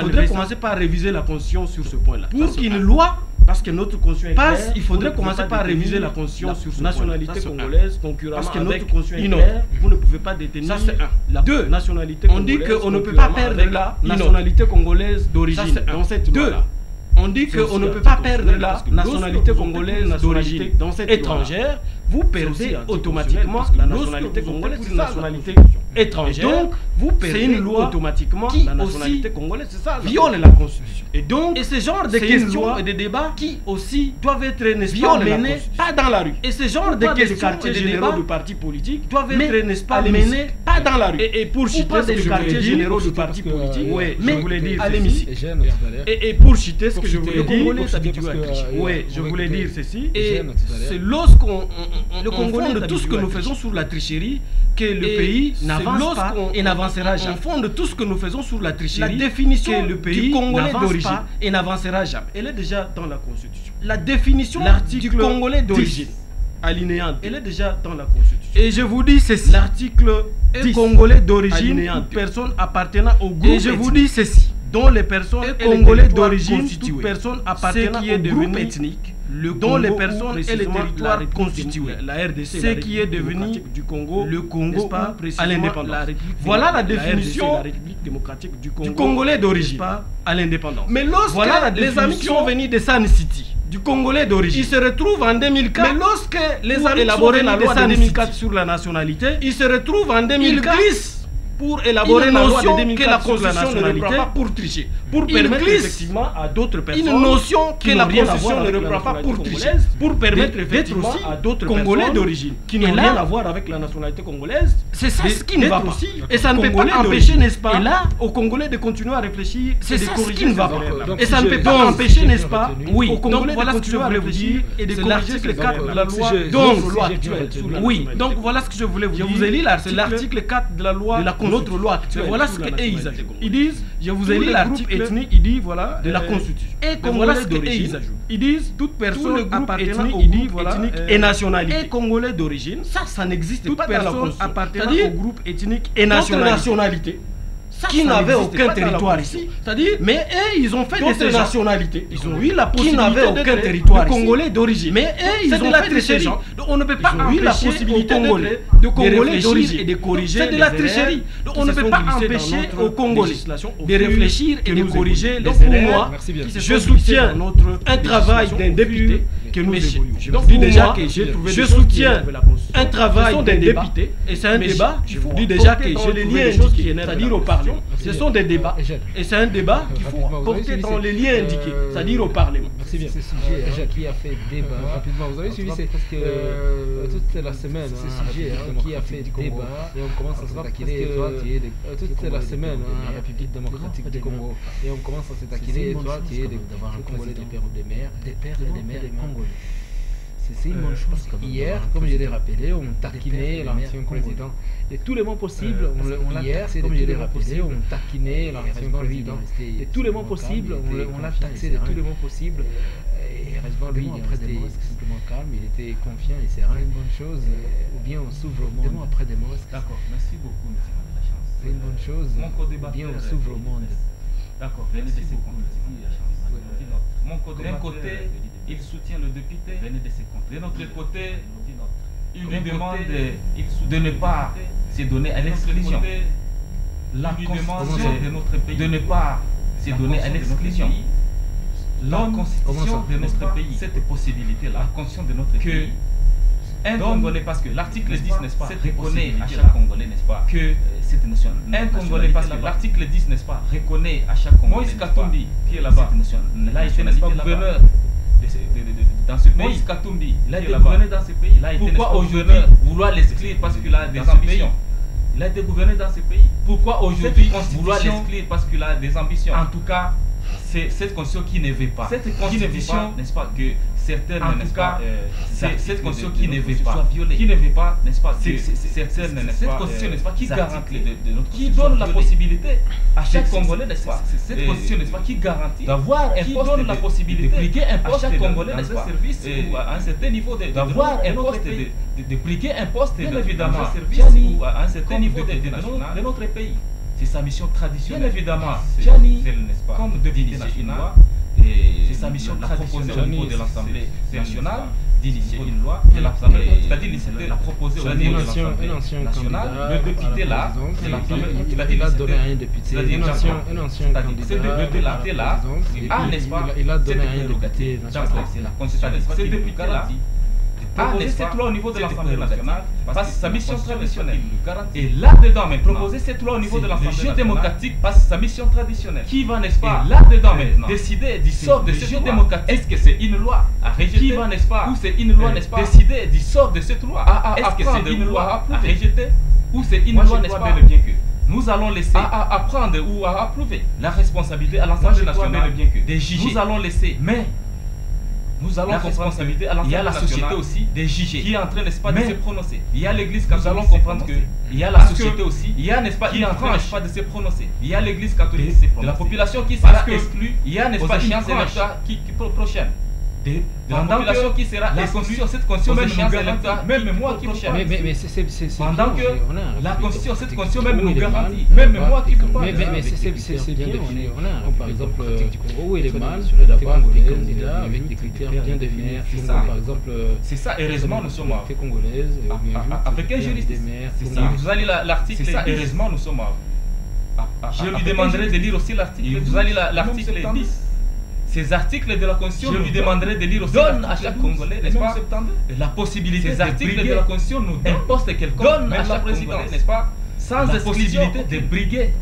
[SPEAKER 10] faudrait commencer par réviser la Constitution sur ce point-là. Pour qu'une loi, parce que notre Constitution passe, il faudrait commencer par réviser la Constitution sur la nationalité congolaise concurremment avec une autre. Vous ne pouvez pas détenir. Ça c'est un. Deux, nationalité congolaise. On dit qu'on ne peut pas perdre la nationalité congolaise d'origine dans cette loi-là. On dit qu'on ne peut pas perdre la nationalité congolaise d'origine étrangère. Vous perdez automatiquement la nationalité congolaise, c'est une nationalité étrangère. Donc, vous perdez une loi automatiquement la nationalité congolaise, c'est ça, viole la Constitution. Et donc, ce genre de questions et de débats qui aussi doivent être menés pas dans la rue. Et ce genre de questions et de débats de partis politiques doivent être, n'est-ce pas, menés pas dans la rue. Et pour citer ce quartiers généraux de partis politiques, je voulais dire ceci. Et pour citer ce que je voulais dire, je voulais dire ceci. Et c'est lorsqu'on fonde tout ce que nous faisons sur la tricherie que le pays n'avance pas et n'avancera jamais. On fonde tout ce que nous faisons sur la tricherie, la définition que le pays n'avance pas et n'avancera jamais. Elle est déjà dans la Constitution. La définition du Congolais d'origine, alinéa 2, elle est déjà dans la Constitution. Et je vous dis ceci, l'article Congolais d'origine, toute personne appartenant au groupe. Et je vous dis ceci, dont les personnes congolais d'origine, toute personne appartenant au groupe ethnique, dont les personnes et les territoires constitués, la RDC, ce qui est devenu du Congo, le Congo à l'indépendance. Voilà la définition la République démocratique du Congolais d'origine à l'indépendance. Mais lorsque les amis qui sont venus de Sun City, du Congolais d'origine, ils se retrouvent en 2004. Mais lorsque les amis élaborer la loi de 2004 sur la nationalité, ils se retrouvent en 2004 pour élaborer une notion que la Constitution ne reprend pas pour tricher, pour permettre effectivement à d'autres personnes une notion que la Constitution ne reprend pas pour tricher, pour permettre effectivement à d'autres Congolais d'origine qui n'ont rien à voir avec la nationalité congolaise. C'est ça ce qui ne va pas. Et ça ne peut pas empêcher, n'est-ce pas, aux Congolais de continuer à réfléchir et de corriger ce qui ne va pas. Et ça ne peut pas empêcher, n'est-ce pas, aux Congolais de continuer à réfléchir et de corriger le cadre de la loi. Donc, oui, donc voilà ce que je voulais vous dire. Je vous ai lu l'article 4 de la loi de la notre loi actuelle. Voilà ce qu'ils ajoutent. Ils disent, je vous ai lu l'article ethnique, il dit voilà, de la Constitution. Et voilà ce qu'ils ajoutent. Ils disent, toute personne appartenant au groupe ethnique et nationalité. Et congolais d'origine, ça n'existe pas dans la Constitution. Appartenant au groupe ethnique et nationalité. Qui n'avaient aucun territoire ici. C'est-à-dire, mais eux, ils ont fait de ces nationalités. Ils ont eu la possibilité qui n'avaient aucun territoire ici. Congolais d'origine. Mais eux, ils ont fait de ces gens. Donc on ne peut pas empêcher la possibilité de Congolais d'origine et de corriger. C'est de la tricherie. Donc on ne peut pas empêcher aux Congolais de réfléchir et de corriger. Donc pour moi, je soutiens un travail d'un député que nous évoluons.
[SPEAKER 9] Donc,
[SPEAKER 10] je dis déjà que je soutiens un travail des députés, et c'est un débat. Je vous dis déjà que j'ai les liens indiqués, c'est-à-dire au Parlement. Ce sont des débats, et c'est un débat qu'il faut porter dans les liens indiqués, c'est-à-dire au Parlement.
[SPEAKER 1] C'est bien. Ce sujet qui a fait débat rapidement. Vous avez suivi, c'est parce que toute la semaine, ce sujet qui a fait débat, et on commence à s'attaquer, toute la semaine, en République démocratique du Congo, et on commence à s'attaquer, toi, tu es d'avoir un Congolais des pères et des mères congolais. C'est une bonne chose. Hier, comme je l'ai rappelé, on taquinait l'ancien président de tous les mots possibles. Hier, comme je l'ai rappelé, on taquinait l'ancien président de tous les mots possibles. On l'a taxé de tous les mots possibles. Et heureusement, lui, il restait simplement calme, il était confiant et serein. C'est une bonne chose. Ou bien on s'ouvre au monde. Des mots après des mots.
[SPEAKER 2] D'accord, merci beaucoup, M. Lachance.
[SPEAKER 1] C'est une bonne chose. Ou bien on s'ouvre au monde.
[SPEAKER 2] D'accord, venez de ces comptes. D'un côté, il soutient le député. De notre côté, il lui demande de ne pas se donner à l'exclusion. La constitution de notre pays de ne pas se donner à l'exclusion. La constitution de notre pays, cette possibilité-là, la constitution de notre pays, un Congolais, parce que l'article 10, n'est-ce pas, reconnaît à chaque Congolais, n'est-ce pas, que cette nation. Un Congolais, parce que l'article 10, n'est-ce pas, reconnaît à chaque Congolais. Moïse Katumbi, qui est là-bas, il a été, n'est-ce pas, gouverneur dans ce pays. Moïse Katumbi, il a été gouverneur dans ce pays. Pourquoi aujourd'hui vouloir l'exclure parce qu'il a des ambitions? Il a été gouverneur dans ce pays. Pourquoi aujourd'hui vouloir l'exclure parce qu'il a des ambitions? En tout cas, c'est cette constitution qui ne veut pas. Cette constitution, n'est-ce pas, que certaines, n'est-ce pas, cette constitution qui ne veut pas, qui ne veut pas, n'est-ce pas, que certaines, n'est-ce pas, cette constitution, n'est-ce pas, qui garantit, qui donne la possibilité à chaque Congolais, n'est-ce pas, cette constitution, n'est-ce pas, qui garantit d'avoir un poste, qui donne la possibilité de briguer un poste à chaque Congolais, n'est-ce pas, service ou à un certain niveau d'avoir un poste, de briguer un poste, bien évidemment, service ou à un certain niveau de notre pays. C'est sa mission traditionnelle. Bien évidemment, Tchani, comme député national, c'est sa mission traditionnelle au niveau de l'Assemblée nationale d'initier une loi de l'Assemblée, c'est-à-dire de la proposer au niveau de l'Assemblée nationale. Le député là, il a donné à un député, c'est-à-dire un ancien député-là, n'est-ce pas, il a donné à un député national. C'est la constitution. Ce député-là proposer cette loi au niveau de l'Assemblée nationale, parce que sa mission traditionnelle. Et là-dedans, mais proposer cette loi au niveau de l'Assemblée nationale démocratique, parce que sa mission traditionnelle. Qui va, n'est-ce pas, là-dedans maintenant, décider du sort de cette loi démocratique? Est-ce que c'est une loi à rejeter? Qui va, n'est-ce pas, ou c'est une loi, n'est-ce pas, décider du sort de cette loi? Est-ce que c'est une loi à rejeter? Ou c'est une loi, n'est-ce pas, bien que nous allons laisser à apprendre ou à approuver la responsabilité à l'Assemblée nationale des juges. Nous allons laisser, mais nous allons comprendre qu'il y a la société aussi des juges qui est en train, n'est-ce pas, de se prononcer. Il y a l'église catholique. Nous allons comprendre qu'il y a la société aussi, il y a, n'est-ce pas, qui est en train, n'est-ce pas, de se prononcer. Il y a l'église catholique de la population qui sera exclue. Il y a, n'est-ce pas, une échéance prochaine. De la population qui sera exclue, cette constitution même nous garantit, même moi qui prochaine. Pendant que la constitution, cette constitution même nous garantit, même moi qui vous parle.
[SPEAKER 1] Mais c'est bien défini. Par exemple, du Congo où il est mal d'avoir des candidats avec des critères bien définis. Par exemple,
[SPEAKER 2] c'est ça, heureusement nous sommes
[SPEAKER 1] congolaises,
[SPEAKER 2] avec un juriste. Vous allez l'article, c'est ça, heureusement nous sommes. Je lui demanderai de lire aussi l'article. Vous allez l'article 10. Ces articles de la Constitution, je lui demanderai de lire aussi, donne à chaque Congolais, n'est-ce pas, la possibilité. Ces articles de la Constitution nous imposent quelconque, donne à chaque Congolais, n'est-ce pas, sans exclusion de briguer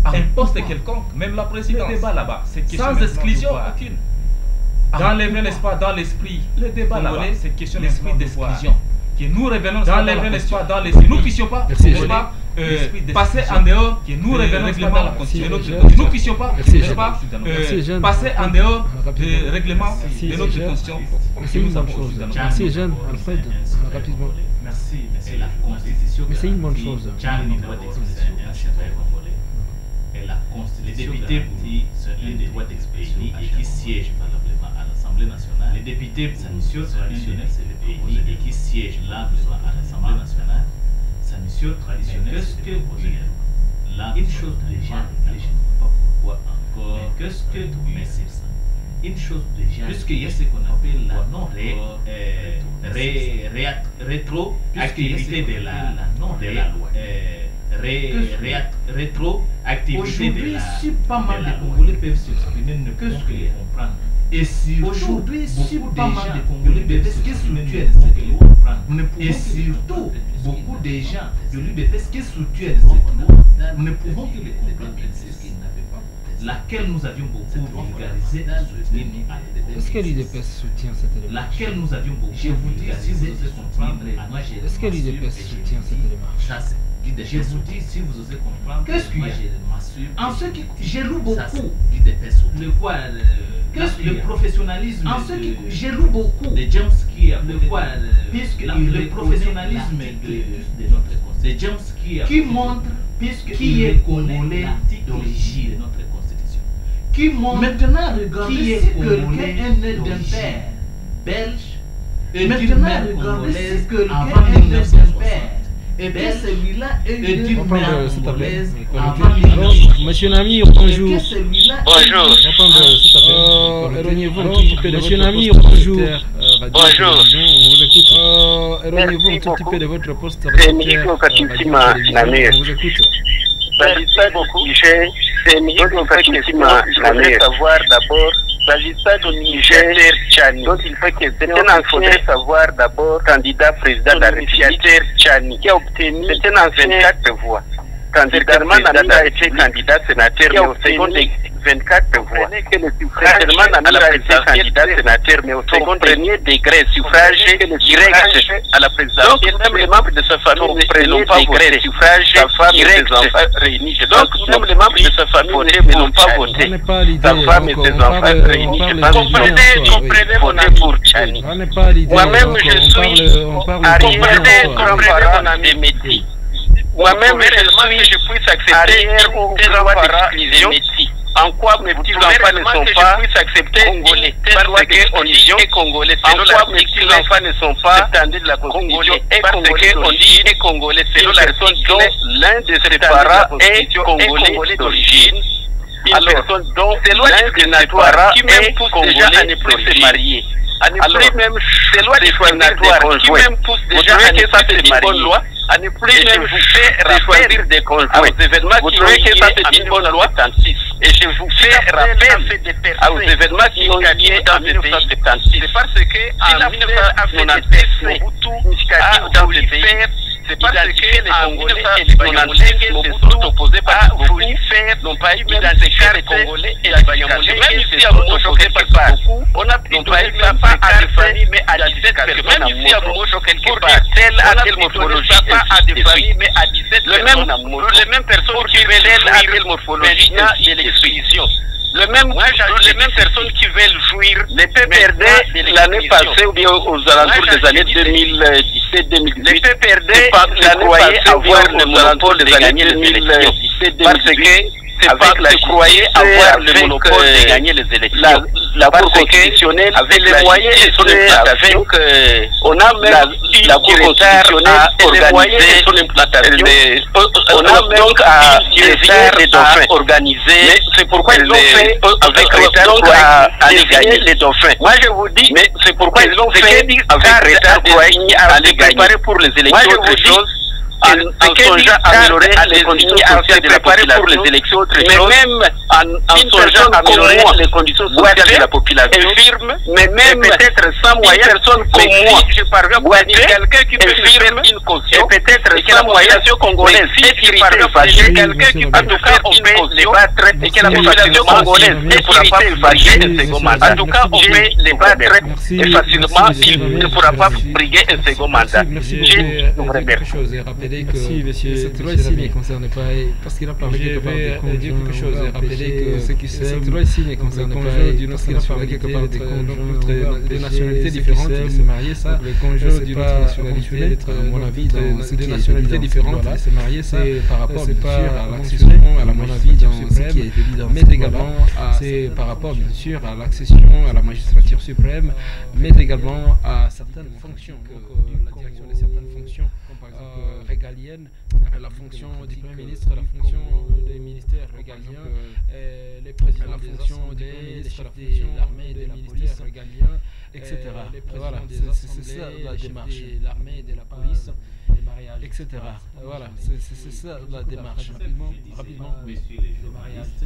[SPEAKER 2] un poste quelconque, même la présidence. Le débat là-bas, sans exclusion aucune. D'enlever, n'est-ce pas, dans l'esprit, le débat là-bas, c'est question l'esprit d'exclusion. Que nous revenons dans les n'est-ce pas, dans l'esprit, nous ne puissions pas, n'est-ce pas, passer en dehors, que nous revenons dans la Constitution, nous ne puissions pas, n'est-ce pas, passer en dehors du règlement de notre Constitution.
[SPEAKER 1] C'est une bonne chose. Merci Jeanne, Alfred, rapidement.
[SPEAKER 3] Merci, c'est la Constitution.
[SPEAKER 1] Mais c'est une bonne chose.
[SPEAKER 3] Les députés qui sont les droits d'expression et qui siègent valablement à l'Assemblée nationale, les députés, sa mission traditionnelle, c'est le pays et qui siègent là à l'Assemblée nationale, sa mission traditionnelle, c'est de proposer là une chose les gens ne voient pas pourquoi encore. Qu'est-ce que tu mets sur ça? Une chose déjà, puisqu'il y a ce qu'on appelle la rétroactivité de la loi. Rétroactivité de la loi. Aujourd'hui, si pas mal de Congolais peuvent s'exprimer, ne peuvent que comprendre
[SPEAKER 4] Et surtout,
[SPEAKER 10] aujourd'hui, si
[SPEAKER 4] beaucoup
[SPEAKER 10] pas
[SPEAKER 4] de
[SPEAKER 10] mal
[SPEAKER 4] gens
[SPEAKER 10] de Congolais
[SPEAKER 4] de
[SPEAKER 10] BPS qui soutiennent cette loi, et surtout, beaucoup de gens de l'UDPS qui soutiennent cette loi, nous ne pouvons que les comprendre. Laquelle nous avions beaucoup vulgarisé à soutenir
[SPEAKER 1] Est-ce que l'UDPS soutient cet élément?
[SPEAKER 10] Laquelle nous avions beaucoup vulgarisé comprendre.
[SPEAKER 1] Est-ce que l'UDPS soutient cet élément?
[SPEAKER 10] Je vous dis, si vous osez comprendre, qu'est-ce qu'il y a? En ce qui, je loue beaucoup. Le quoi? Le professionnalisme. En ce qui, je loue beaucoup. De James qui a le quoi? Puisque le professionnalisme de notre de James qui montre qui est congolais d'origine de notre constitution. Qui montre maintenant regardez qui est si quelqu'un est né d'un père belge et maintenant regardez si quelqu'un est né d'un père. Et bien celui-là est d'une mère congolaise avant 1960.
[SPEAKER 1] Monsieur Nami, bonjour.
[SPEAKER 11] Bonjour.
[SPEAKER 1] Éloignez-vous un tout petit peu de Monsieur Nami, bonjour.
[SPEAKER 11] Bonjour.
[SPEAKER 1] On vous écoute. Éloignez-vous un tout petit peu de votre poste.
[SPEAKER 11] C'est Nico Katimsima Namir.
[SPEAKER 1] On vous écoute.
[SPEAKER 11] Merci beaucoup. C'est Nico Katimsima Namir. Savoir d'abord. S'agissant du Niger Tchani, donc il faut que il faudrait savoir d'abord candidat président de la République Tchani qui a obtenu 24 voix. Candidat a été candidat sénateur mais au second 24 voix. Certainement Namir a été candidat sénateur mais au second premier degré suffrage direct à la présidentielle. Donc même les membres de sa famille n'ont pas voté suffrage direct réunis. Donc même les membres de sa famille n'ont pas voté. Sa femme et ses enfants réunis. Comprenez mon ami pour Tchani. Moi-même je suis arrière-grand-parent de Métis. Moi-même je puisse accepter des droits d'exclusion. En quoi mes petits-enfants ne sont pas congolais parce qu'on dit et congolais. En quoi mes petits-enfants ne sont pas congolais parce qu'on dit et congolais selon la raison dont l'un de ses parents est congolais d'origine. Alors, donc, c'est loi discriminatoire qui même pousse déjà à ne plus se marier. Alors, c'est loi discriminatoire qui même pousse déjà à ne plus se marier. À ne plus même choisir des conjoints aux événements qui ont lié à 1976. Et je vous fais rappel aux événements qui ont lié en 1976. C'est parce que en 1996, Mobutu a voulu faire. C'est parce que les Congolais et les Banyamulenge se sont opposés parce que beaucoup n'ont pas eu même les Congolais et les Banyamulenge même ici à Momosho quelque part. On a pris pas à des familles mais à 17 personnes. Même ici à Momosho quelque part. Telle à telle morphologie. Pas à des familles mais à 17 personnes. Les mêmes personnes qui veulent telle à telle morphologie de l'expédition. Les mêmes personnes qui veulent jouir les PPRD l'année passée ou bien aux alentours des années 2017-2018. Les PPRD croyaient avoir le monopole de gagner les élections. Parce que avec la croyait avoir le monopole de gagner les élections. La Cour constitutionnelle avait les moyens et son implantation. On a même la Cour constitutionnelle organisé son implantation. On a donc à les dauphins organisés. C'est pourquoi ils l'ont fait avec retard à les gagner les dauphins. Moi je vous dis, mais c'est pourquoi ils l'ont fait avec retard à les préparer pour les élections. Moi je vous dis, en songeant à améliorer les conditions sociales de la population pour les élections, mais même en songeant à améliorer les conditions sociales de la population, mais même peut-être sans moyens, personne comme moi, je parviens à dire quelqu'un qui peut faire une caution, et peut-être sans moyens congolaise, si tu parviens à dire quelqu'un qui peut faire une caution, et que la population congolaise ne pourra pas fâcher un second mandat. En tout cas, on peut les battre et facilement, il ne pourra pas briguer un second mandat. Je vous remercie.
[SPEAKER 1] Merci, monsieur. Cette loi ici ne concerne pas, parce qu'il a parlé quelque part des conjoints, dire quelque chose et rappeler que cette loi ici ne concerne pas, parce qu'il a parlé quelque part des conjoints de nationalités différentes de se marier, ça, les conjoints d'une autre nationalité, à mon avis, de nationalités différentes de se marier, c'est par rapport bien sûr à l'accession, à mon avis, dans ce qui est évident, mais également c'est par rapport bien sûr à l'accession à la magistrature suprême, mais également à certaines fonctions, la direction de certaines fonctions, comme par exemple régalienne, la fonction du Premier ministre, la fonction des ministères régaliens, les présidents la fonction des chefs de l'armée, de la police régaliens, etc. Voilà, c'est ça la démarche. De l'armée et de la police, les mariages, etc. Voilà, c'est ça la démarche. Rapidement.
[SPEAKER 3] Messieurs les journalistes,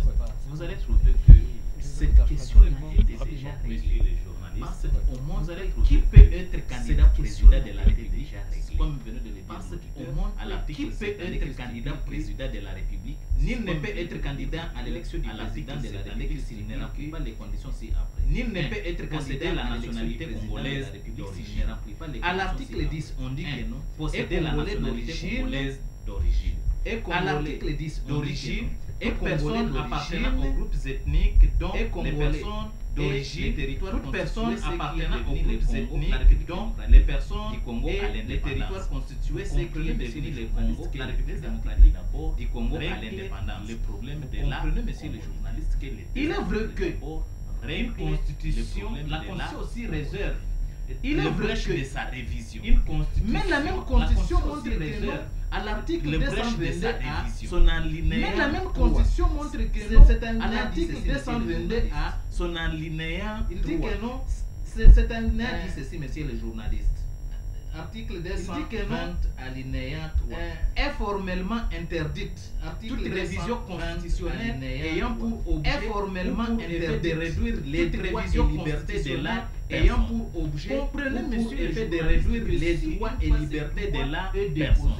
[SPEAKER 3] vous allez trouver que
[SPEAKER 4] cette question-là est déjà réglée. Parce qu'au monde, qui peut être candidat président de la République, comme venez de le dire, parce qu'au monde, qui peut être candidat président de la République, nul ne peut être candidat à l'élection du président de la République s'il ne remplit pas les conditions ci-après. Nul ne peut être posséder la nationalité congolaise d'origine s'il ne remplit pas les conditions. À l'article 10, on dit que non, posséder la nationalité congolaise d'origine. À l'article 10 d'origine, et personne appartenant aux groupes ethniques dont les personnes d'origine, toute personne appartenant aux groupes ethniques dont les personnes du Congo et les territoires constitués, ce qui est devenu le Congo, la République démocratique du Congo à l'indépendance. Le problème de là, comprenez, monsieur le journaliste, que il est vrai que une constitution, la constitution aussi réserve. Il est vrai que de sa révision. Mais la même constitution montre que non. À l'article 222 A, son alinéa. Mais la même constitution montre que non. À l'article 222 A, son alinéa. Il dit que non. C'est un alinéa dit ceci, monsieur le journaliste. Article 220 alinéa 3 est formellement interdite. Toute révision constitutionnelle ayant pour objet de réduire les droits et libertés de la ayant pour objet de réduire les droits et libertés de la personne.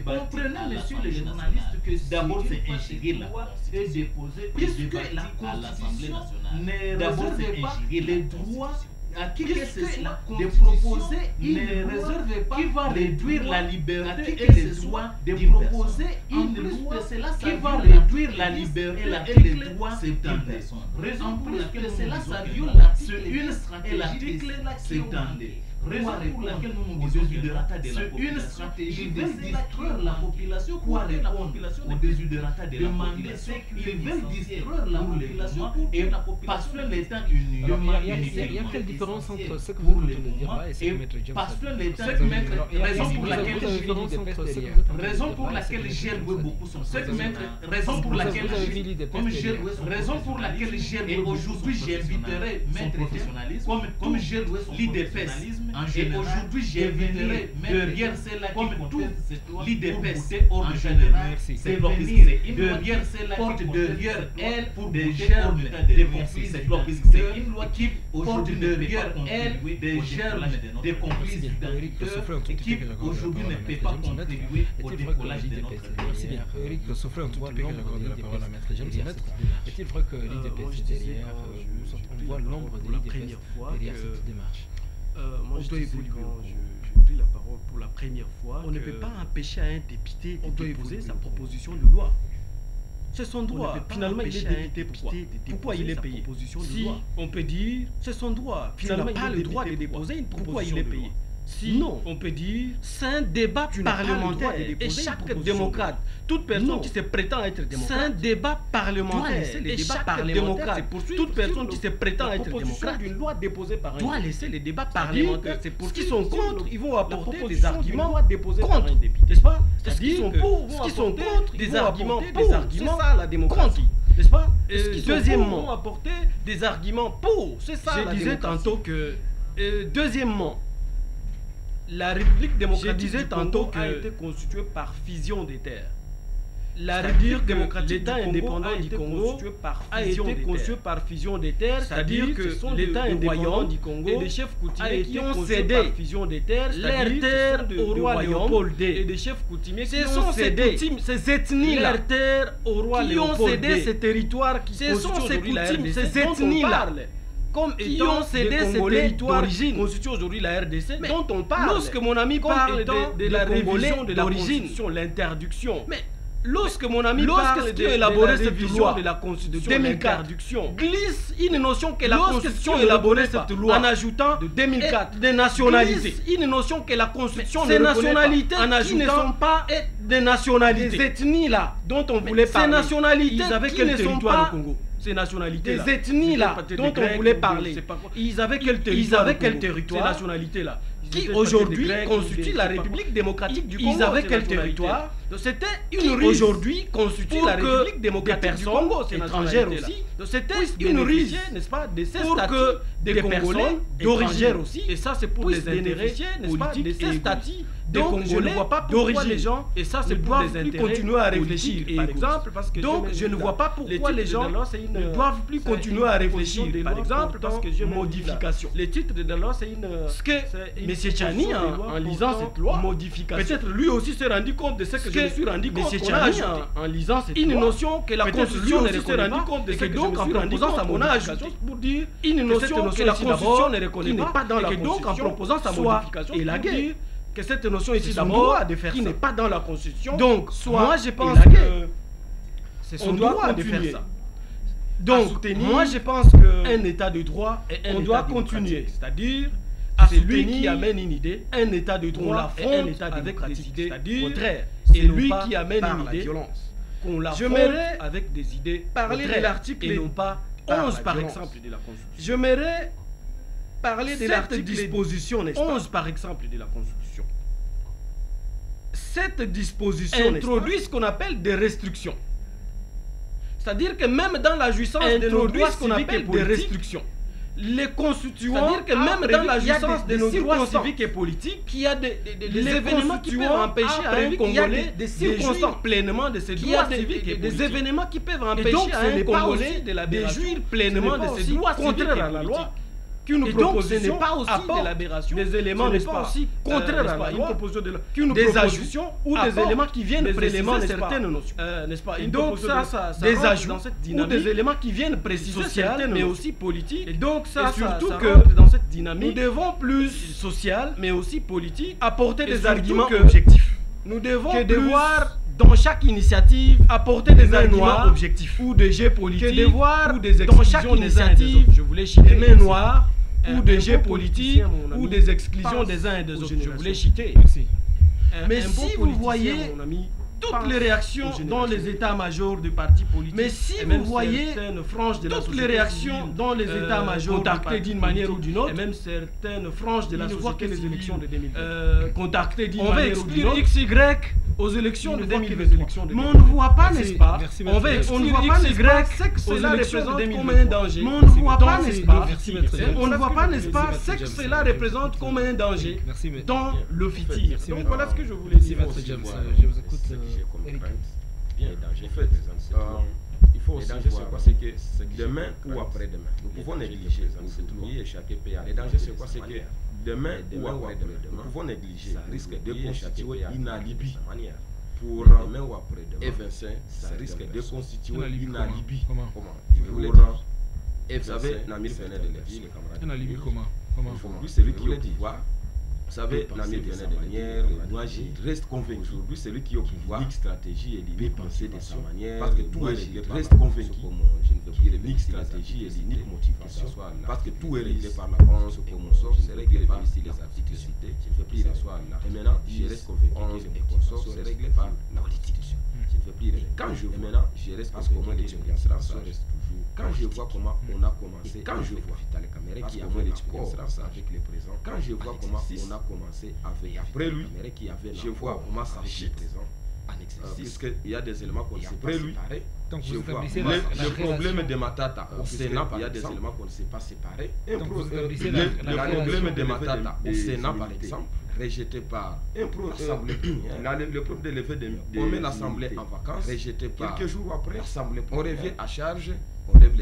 [SPEAKER 4] Comprenez, monsieur le journaliste, que d'abord c'est ingérer la Constitution. Puisque la Constitution ne réserve pas les droits à qui que ce soit de proposer une réserve pas qui va réduire la liberté et les droits de proposer une loi qui va réduire la liberté et les droits d'une personne. Raison pour laquelle cela ça viole l'article 72. Raison pour laquelle nous nous disons c'est une stratégie de distraire la population pour répondre aux désudérata de la population. Ils veulent distraire la population et parce que l'État uni.
[SPEAKER 1] Il y a quelle différence entre ce que vous venez de dire là et ce que Maître James
[SPEAKER 4] parce que l'État raison pour laquelle j'ai loué beaucoup son raison pour laquelle raison pour laquelle j'ai et aujourd'hui j'inviterai Maître James comme j'ai loué son l'IDPS. Et aujourd'hui, j'inviterai derrière celle-là comme tout l'IDPS en général, c'est venir derrière celle-là porte derrière elle pour des germes de conflits. C'est une loi qui porte derrière elle des germes de conflits d'identiteurs qui aujourd'hui ne peut pas contribuer au décollage de notre pays.
[SPEAKER 1] Merci bien. Eric Soufflet, un tout petit peu que j'accorde la parole à Maître James. Est-il vrai que l'IDPS est derrière, on voit l'ombre de l'IDPS derrière cette démarche?
[SPEAKER 9] Moi, je disais quand j'ai pris la parole pour la première fois, on ne peut pas empêcher un député de déposer sa proposition de loi. C'est son droit. Finalement, il est député. Pourquoi il est payé? Si on peut dire, c'est son droit. Finalement, il n'a pas le droit de déposer une proposition de loi. Il est payé. Si non, on peut dire c'est un débat parlementaire et chaque démocrate, toute personne qui se prétend être démocrate, c'est un débat parlementaire et chaque démocrate, toute personne qui se prétend être démocrate, d'une loi déposée par un doit laisser les débats parlementaires. C'est pour ceux qui sont contre, ils vont apporter des arguments contre, n'est-ce pas? Ceux qui sont pour vont apporter des arguments pour. C'est ça la démocratie, n'est-ce pas? Deuxièmement, vont apporter des arguments pour. C'est ça la démocratie. Je disais tantôt que deuxièmement, la République démocratique du Congo a été constituée par fusion des terres. La République démocratique l'État indépendant du Congo a été conçu par fusion des terres, c'est-à-dire que l'État indépendant du Congo et des chefs coutumiers qui ont cédé par fusion des terres, leurs terres au roi Léopold II et des chefs coutumiers qui ont cédé ces ethnies-là, leurs terres au roi Léopold II, qui ont cédé ces territoires qui constituent aujourd'hui la RDC, ces ethnies-là comme étant ces territoires d'origine constituent aujourd'hui la RDC, dont on parle. Lorsque mon ami parle de la révision de la Constitution, l'interdiction, mais lorsque mon ami parle de la révision de la Constitution, 2004, glisse une notion que la Constitution a élaboré cette loi en ajoutant de 2004 des nationalités, une notion que la Constitution ne reconnaît pas en ajoutant qui ne sont pas des nationalités, des ethnies là dont on voulait parler. Ces nationalités ils avaient quel territoire au Congo? Ces nationalités-là, ces ethnies-là dont on voulait parler, ils avaient quel territoire? Ces nationalités-là,
[SPEAKER 10] qui aujourd'hui constitue la République démocratique du Congo. Ils avaient quel territoire? C'était une riche. Aujourd'hui constitue la République démocratique du Congo, étrangères aussi. C'était une riche, n'est-ce pas, de ces statuts des Congolais étrangères aussi. Et ça, c'est pour des intérêts, n'est-ce pas, de ces statuts des Congolais. Je ne vois pas pourquoi les gens, et ça, c'est pour des intérêts, continuer à réfléchir, par exemple, parce que donc je ne vois pas pourquoi les gens ne doivent plus continuer à réfléchir, par exemple, parce que modification. Les titres de la loi, c'est une. Ce que M. Tchani, en lisant cette loi, modification. Peut-être lui aussi s'est rendu compte de ce que je me suis rendu compte. M. Tchani, en lisant cette loi, une notion que la Constitution ne reconnaît pas, et que donc en proposant sa modification, pour dire une notion que la Constitution ne reconnaît pas, et que donc en proposant sa modification, et la guerre, que cette notion ici d'abord qui n'est pas dans la Constitution. Donc, moi je pense que c'est son droit de faire ça. Donc, moi je pense qu'un état de droit, on doit continuer. C'est-à-dire, c'est lui qui amène une idée, un état de droit et un état démocratique. C'est-à-dire, c'est lui qui amène une idée, qu'on l'affronte avec des idées. Parler de l'article et non pas 11 par exemple de la Constitution. J'aimerais parler de l'article disposition 11 par exemple de la Constitution. Cette disposition introduit ce qu'on appelle des restrictions. C'est-à-dire que même dans la jouissance de nos droits ce qu'on appelle des restrictions. Les constituants, c'est-à-dire que même dans la jouissance de nos droits civiques et politiques, il y a des événements qui peuvent empêcher à un Congolais de jouir pleinement de ses droits civiques et des événements qui peuvent empêcher à un Congolais de jouir pleinement de ses droits contraires à la loi. Qu'une proposition n'est pas aussi de l'aberration, des éléments n'est pas aussi contraire à la loi, des ajoutions ou des éléments qui viennent préciser certaines notions, n'est-ce pas? Donc ça des ajouts ou des éléments qui viennent préciser certaines, mais aussi politiques. Et donc ça surtout que dans cette dynamique, nous devons plus social, mais aussi politique, apporter des arguments objectifs. Nous devons devoir dans chaque initiative apporter des arguments objectifs ou des jets politiques ou des exclusions des uns et des autres. Je voulais citer des mains noires ou des jets politiques ou des exclusions des uns et des autres. Je voulais citer. Mais si vous voyez toutes les réactions dans les états-majors du parti politique, mais si vous voyez toutes les réactions dans les états-majors contactés d'une manière ou d'une autre, et même certaines franges de la société les élections de 2020 contactées d'une manière ou d'une autre, XY aux élections de 2023. Mais on ne voit pas, n'est-ce pas? On ne voit pas, n'est-ce pas, ce que cela représente comme un danger. Mais on ne voit pas, n'est-ce pas? On ne voit pas, n'est-ce pas, ce que cela représente comme un danger dans le futur. Donc voilà ce que je voulais dire.
[SPEAKER 8] Je vous écoute. J'ai comme crainte, bien danger. En fait, il faut aussi voir quoi, c'est que demain ou après-demain, nous pouvons négliger, nous échapper pays. Les dangers, c'est quoi? C'est que demain ou après-demain, nous pouvons négliger, ça risque de constituer une alibi pour demain ou après-demain. F25, ça risque de constituer une alibi. Comment? Vous savez, Namir venait de le dire, les camarades.
[SPEAKER 1] Un alibi comment?
[SPEAKER 8] Aujourd'hui, c'est lui qui est au pouvoir. Vous savez, Namir venait de manière, moi je reste convaincu. Aujourd'hui, celui qui est au pouvoir, l'unique stratégie et l'unique pensée de sa manière, parce que tout est réglé, reste convaincu. Je ne veux plus dire l'unique stratégie et l'unique motivation, parce que tout est réglé par la France, et mon sort, c'est réglé par ici les articles cités. Je ne veux plus s'asseoir là. Et maintenant, je reste convaincu que les consorts, c'est réglé par la constitution. Je ne veux plus rester. Quand je vois maintenant, je reste parce qu'au moins les circonstances restent toujours. Quand je vois comment on a commencé, quand je vois les caméras qui avaient l'expérience avec les présents, quand je vois comment on a commencé avec après lui, je vois comment ça fait présent en exercice, puisqu'il y a des éléments qu'on sait après lui. Je vois le problème de Matata au Sénat, il y a des éléments qu'on ne sait pas séparer. Le problème de Matata au Sénat, par exemple, rejeté par l'Assemblée. Le problème de lever de on met l'Assemblée en vacances, rejeté par quelques jours après l'Assemblée. On revient à charge,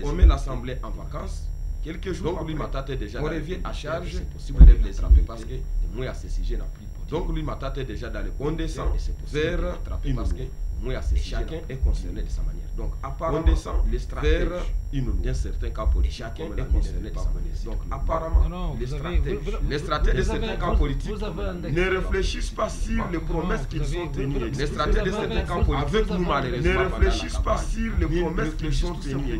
[SPEAKER 8] on met l'Assemblée en vacances. Quelques jours après, lui Matata déjà on revient à charge, on lève les drapeaux parce que moi à ce sujet n'a plus. Donc lui Matata déjà dans le on descend vers parce que moi à ce chacun est concerné de sa manière. Donc apparemment on descend vers une loi. Dans certains cas politiques, chacun est concerné de sa manière. Donc apparemment les stratèges de certains cas politiques ne réfléchissent pas sur les promesses qu'ils sont tenues. Les stratèges de certains cas politiques avec nous malheureusement ne réfléchissent pas sur les promesses qu'ils sont tenues.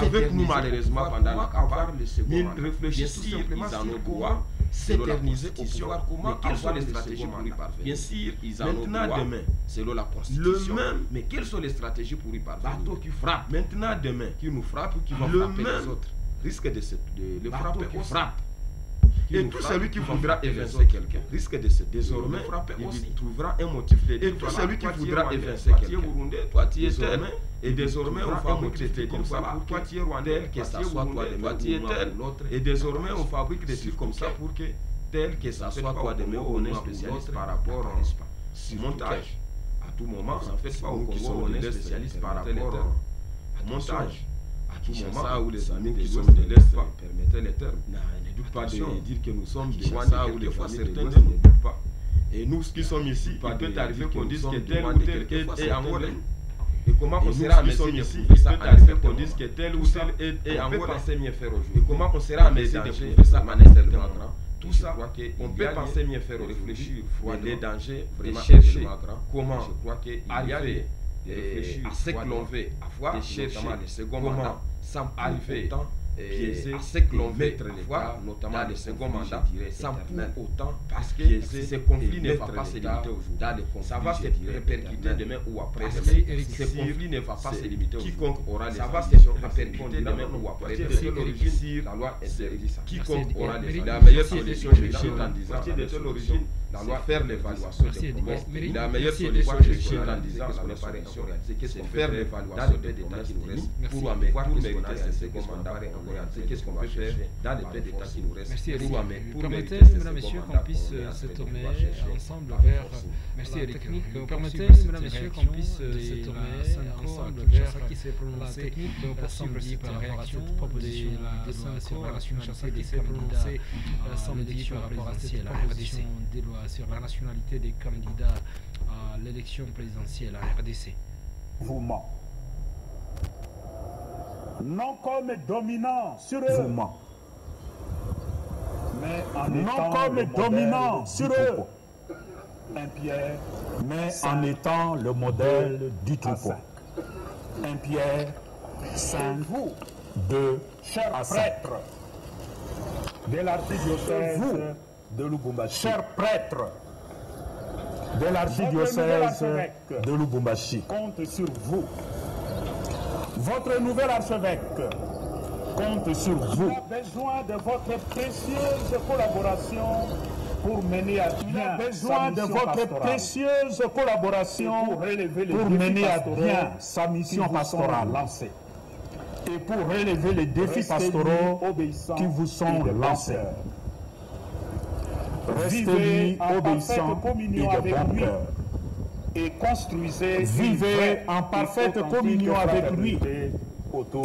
[SPEAKER 8] Avec nous malheureusement pendant la campagne, ils réfléchissent simplement sur nos droits, s'éterniser au pouvoir, comment avoir les stratégies pour y parvenir. Bien sûr, ils en ont droit, selon la Constitution. Mais quelles sont les stratégies pour y parvenir? Bateau qui frappe. Maintenant, demain, qui nous frappe, qui va frapper les autres, risque de le frapper, qui frappe. Et tout celui qui voudra évincer quelqu'un risque de se désormais frapper aussi. Il trouvera un motif de dire. Et tout celui qui voudra évincer quelqu'un, toi tu es tel, et désormais on fabrique des trucs comme ça pour toi tu es rwandais, que ça soit toi tu es tel, et désormais on fabrique des trucs comme ça pour que tel que ça soit toi demain on est spécialiste par rapport au montage. À tout moment, en fait pas nous qui sommes des spécialistes par rapport au montage. À tout moment où les amis qui sont de l'Est permettaient les termes. Ne doute pas de dire que nous sommes des Rwandais où des fois certains ne doutent pas. Et nous qui sommes ici, il peut arriver qu'on dise que tel ou tel est angolais. Et comment on sera à mesure ici, il peut arriver qu'on dise que tel ou tel est angolais. On peut penser mieux faire aujourd'hui. Et comment on sera à mesure de prouver ça en un certain grand. Tout ça, on peut penser mieux faire, réfléchir, les dangers, vraiment chercher comment arriver à ce que l'on veut avoir, notamment les seconds mandats, sans arriver biaiser à ce que l'on veut avoir, notamment les seconds mandats, sans pour autant, parce que ce conflit ne va pas se limiter aujourd'hui. Ça va se répercuter demain ou après. Ce conflit ne va pas se limiter aujourd'hui. Quiconque aura les ambitions, ça va se répercuter demain ou après. La loi interdit ça. Quiconque aura les ambitions, la meilleure solution, je suis en disant, de l'origine, la loi faire l'évaluation des promesses. La meilleure solution, je suis en disant, la réparation, c'est faire l'évaluation des états qui nous restent pour mériter ces second mandats. Qu'est-ce qu'on va faire dans les peu d'état qui nous restent.
[SPEAKER 1] Merci Eric. Permettez, mesdames, messieurs, qu'on puisse se tourner ensemble vers... Merci Eric. Permettez, mesdames, messieurs, qu'on puisse se tourner ensemble vers ce qui s'est prononcé samedi par rapport à cette proposition de loi sur la nationalité des candidats samedi par rapport à cette proposition de loi sur la nationalité des candidats à l'élection présidentielle à RDC.
[SPEAKER 12] Vous ment. Non comme dominant sur eux, vous ment. Mais en non comme dominant sur eux, un Pierre, mais en étant le modèle du troupeau. Un Pierre, 5, 2, chers prêtres de l'archidiocèse de Lubumbashi. Chers prêtres de l'archidiocèse de Lubumbashi, compte sur vous. Votre nouvel archevêque compte sur vous. Il a besoin de votre précieuse collaboration pour mener à bien sa mission pastorale lancée. Et pour relever les défis pastoraux qui vous sont lancés. Restez obéissants et de bon cœur. Et construisez, vivez en parfaite communion avec lui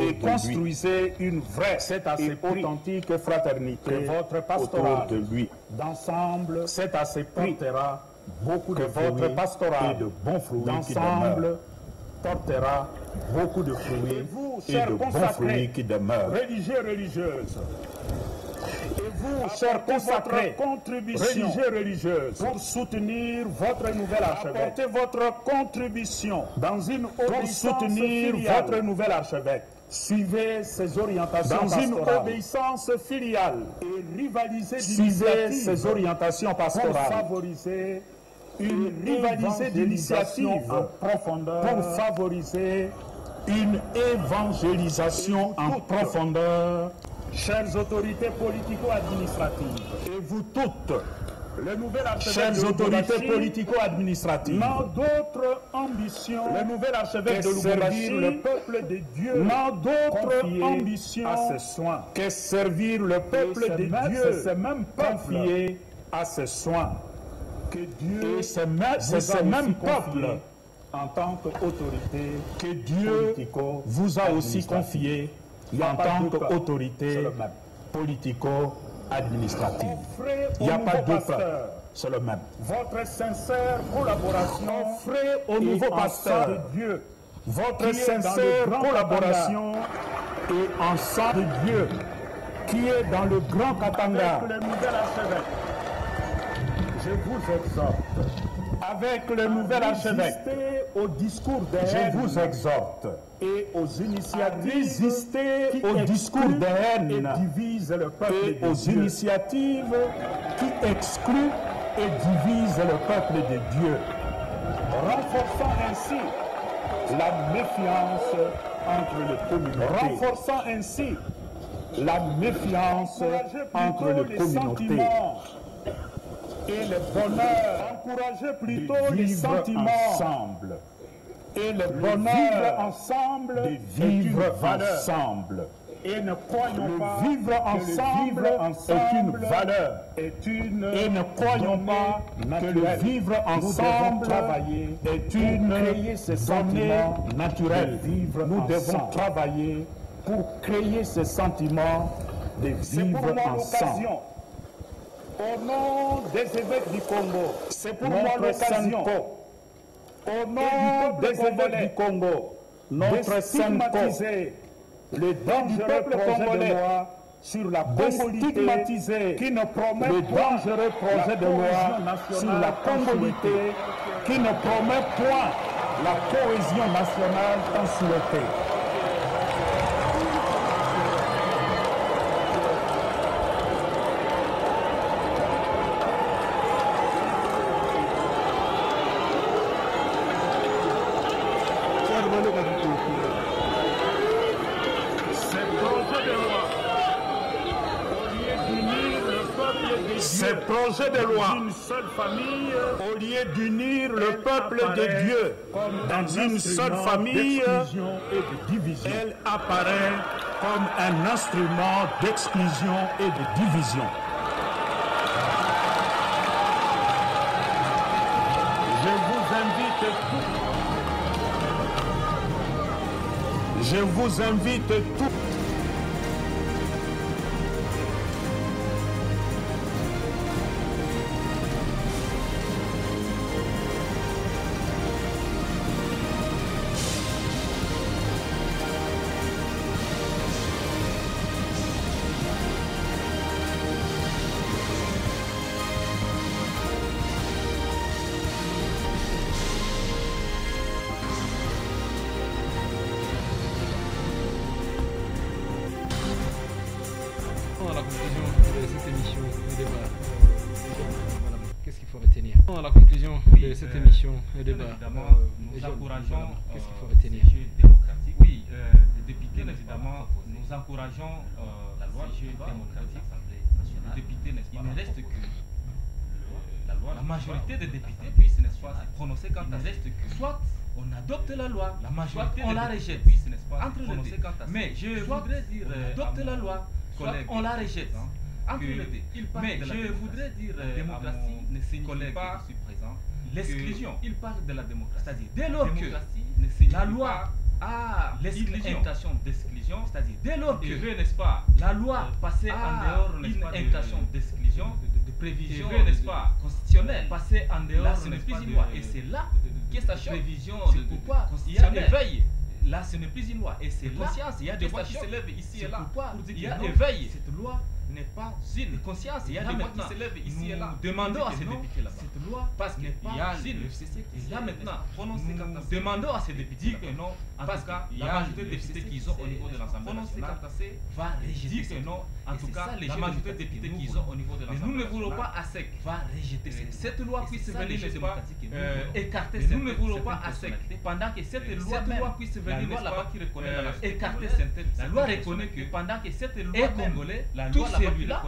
[SPEAKER 12] et construisez une vraie et authentique fraternité autour de lui. D'ensemble, c'est assez portera beaucoup de fruits et de bons fruits d'ensemble portera beaucoup de fruits et de bons fruits qui demeurent. Religieux, religieuses. Et vous, chers consacrés, contribution religieuse pour soutenir votre nouvel archevêque. Apportez votre contribution dans une pour soutenir votre nouvel archevêque. Suivez ses orientations pastorales. Dans une obéissance filiale. Et rivalisez ses orientations pastorales. Pour favoriser une rivalité d'initiative en profondeur. Pour favoriser une évangélisation en profondeur. Chères autorités politico-administratives, et vous toutes, le nouvel archevêque chères autorités politico-administratives, n'a d'autre ambition le nouvel archevêque de servir le peuple de Dieu, n'a d'autre ambition à ses soins que servir le peuple de Dieu, c'est même confié à ses soins que Dieu et c'est ce même peuple en tant qu'autorité que Dieu vous a aussi confié en tant qu'autorité politico-administrative. Il n'y a pas deux peuples, c'est le même. Votre sincère collaboration, offrez au nouveau pasteur de Dieu, votre sincère collaboration et en sang de Dieu, qui est dans le grand Katanga, avec le nouvel archevêque. Je vous exhorte. Avec le nouvel archevêque, au discours de haine, je vous exhorte, et aux initiatives, résister au discours de haine et divise le peuple et aux initiatives qui excluent et divisent le peuple de Dieu, renforçant ainsi la méfiance entre les communautés, renforçant ainsi la méfiance entre les communautés et le bonheur. Encouragez plutôt les sentiments ensemble et le bonheur ensemble de vivre ensemble. Et ne croyons pas vivre ensemble est une valeur. Et ne croyons pas que le vivre ensemble est une donnée naturelle. Nous devons travailler pour créer ce sentiment de vivre ensemble. Au nom des évêques du Congo, c'est pour moi l'occasion. Au nom des évêques du Congo, notre stigmatiser le dangereux projet de loi sur la congolité qui ne promet le dangereux projet de loi sur la congolité qui ne promet point la cohésion nationale tant souhaitée. Ces projets de loi, au lieu d'unir le peuple de Dieu dans une seule famille, elle apparaît comme un instrument d'exclusion et de division. Je vous invite tous.
[SPEAKER 1] À la conclusion de cette émission et débat,
[SPEAKER 2] nous encourageons
[SPEAKER 1] qu'est-ce qu'il faut retenir?
[SPEAKER 2] Démocratique. Oui, les députés, évidemment, nous encourageons la loi démocratique. Les députés, n'est-ce pas? Il ne reste que la majorité des députés puissent, n'est-ce pas, se prononcer quant à reste que soit on adopte la loi, la majorité on la rejette, puisse, n'est-ce pas, entre prononcer quant à. Mais je voudrais dire adopte la loi, soit on la rejette. Mais je voudrais dire démocratie ne signifie pas l'exclusion. Il parle de la démocratie. C'est-à-dire dès lors que la loi a une intention d'exclusion, c'est-à-dire dès lors que n'est-ce pas, la loi passer en dehors une intention d'exclusion, de prévision, n'est-ce pas, constitutionnelle, passer en dehors, là ce n'est plus une loi. Et c'est là que sa prévision constitutionnelle éveille. Là ce n'est plus une loi. Et c'est là il y a des voix qui s'élèvent ici et là pour dire qu'il y a éveil. Cette loi n'est pas une conscience. Il y a des voix qui s'élèvent ici et là. Demandons à ces députés là-bas. Cette loi, parce qu'il y a le FCC qui est là maintenant. Nous demandons à ces députés que non, en tout cas, la majorité des députés qu'ils ont au niveau de l'Assemblée nationale va rejeter que non. En tout cas, la majorité des députés qu'ils ont au niveau de l'Assemblée nationale. Nous ne voulons pas à sec va rejeter cette loi puisse venir, n'est-ce pas, écarter. Nous ne voulons pas à sec pendant que cette loi puisse venir, là-bas qui reconnaît la nationalité, écarter certaines. La loi reconnaît que pendant que cette loi est congolais, la loi celui-là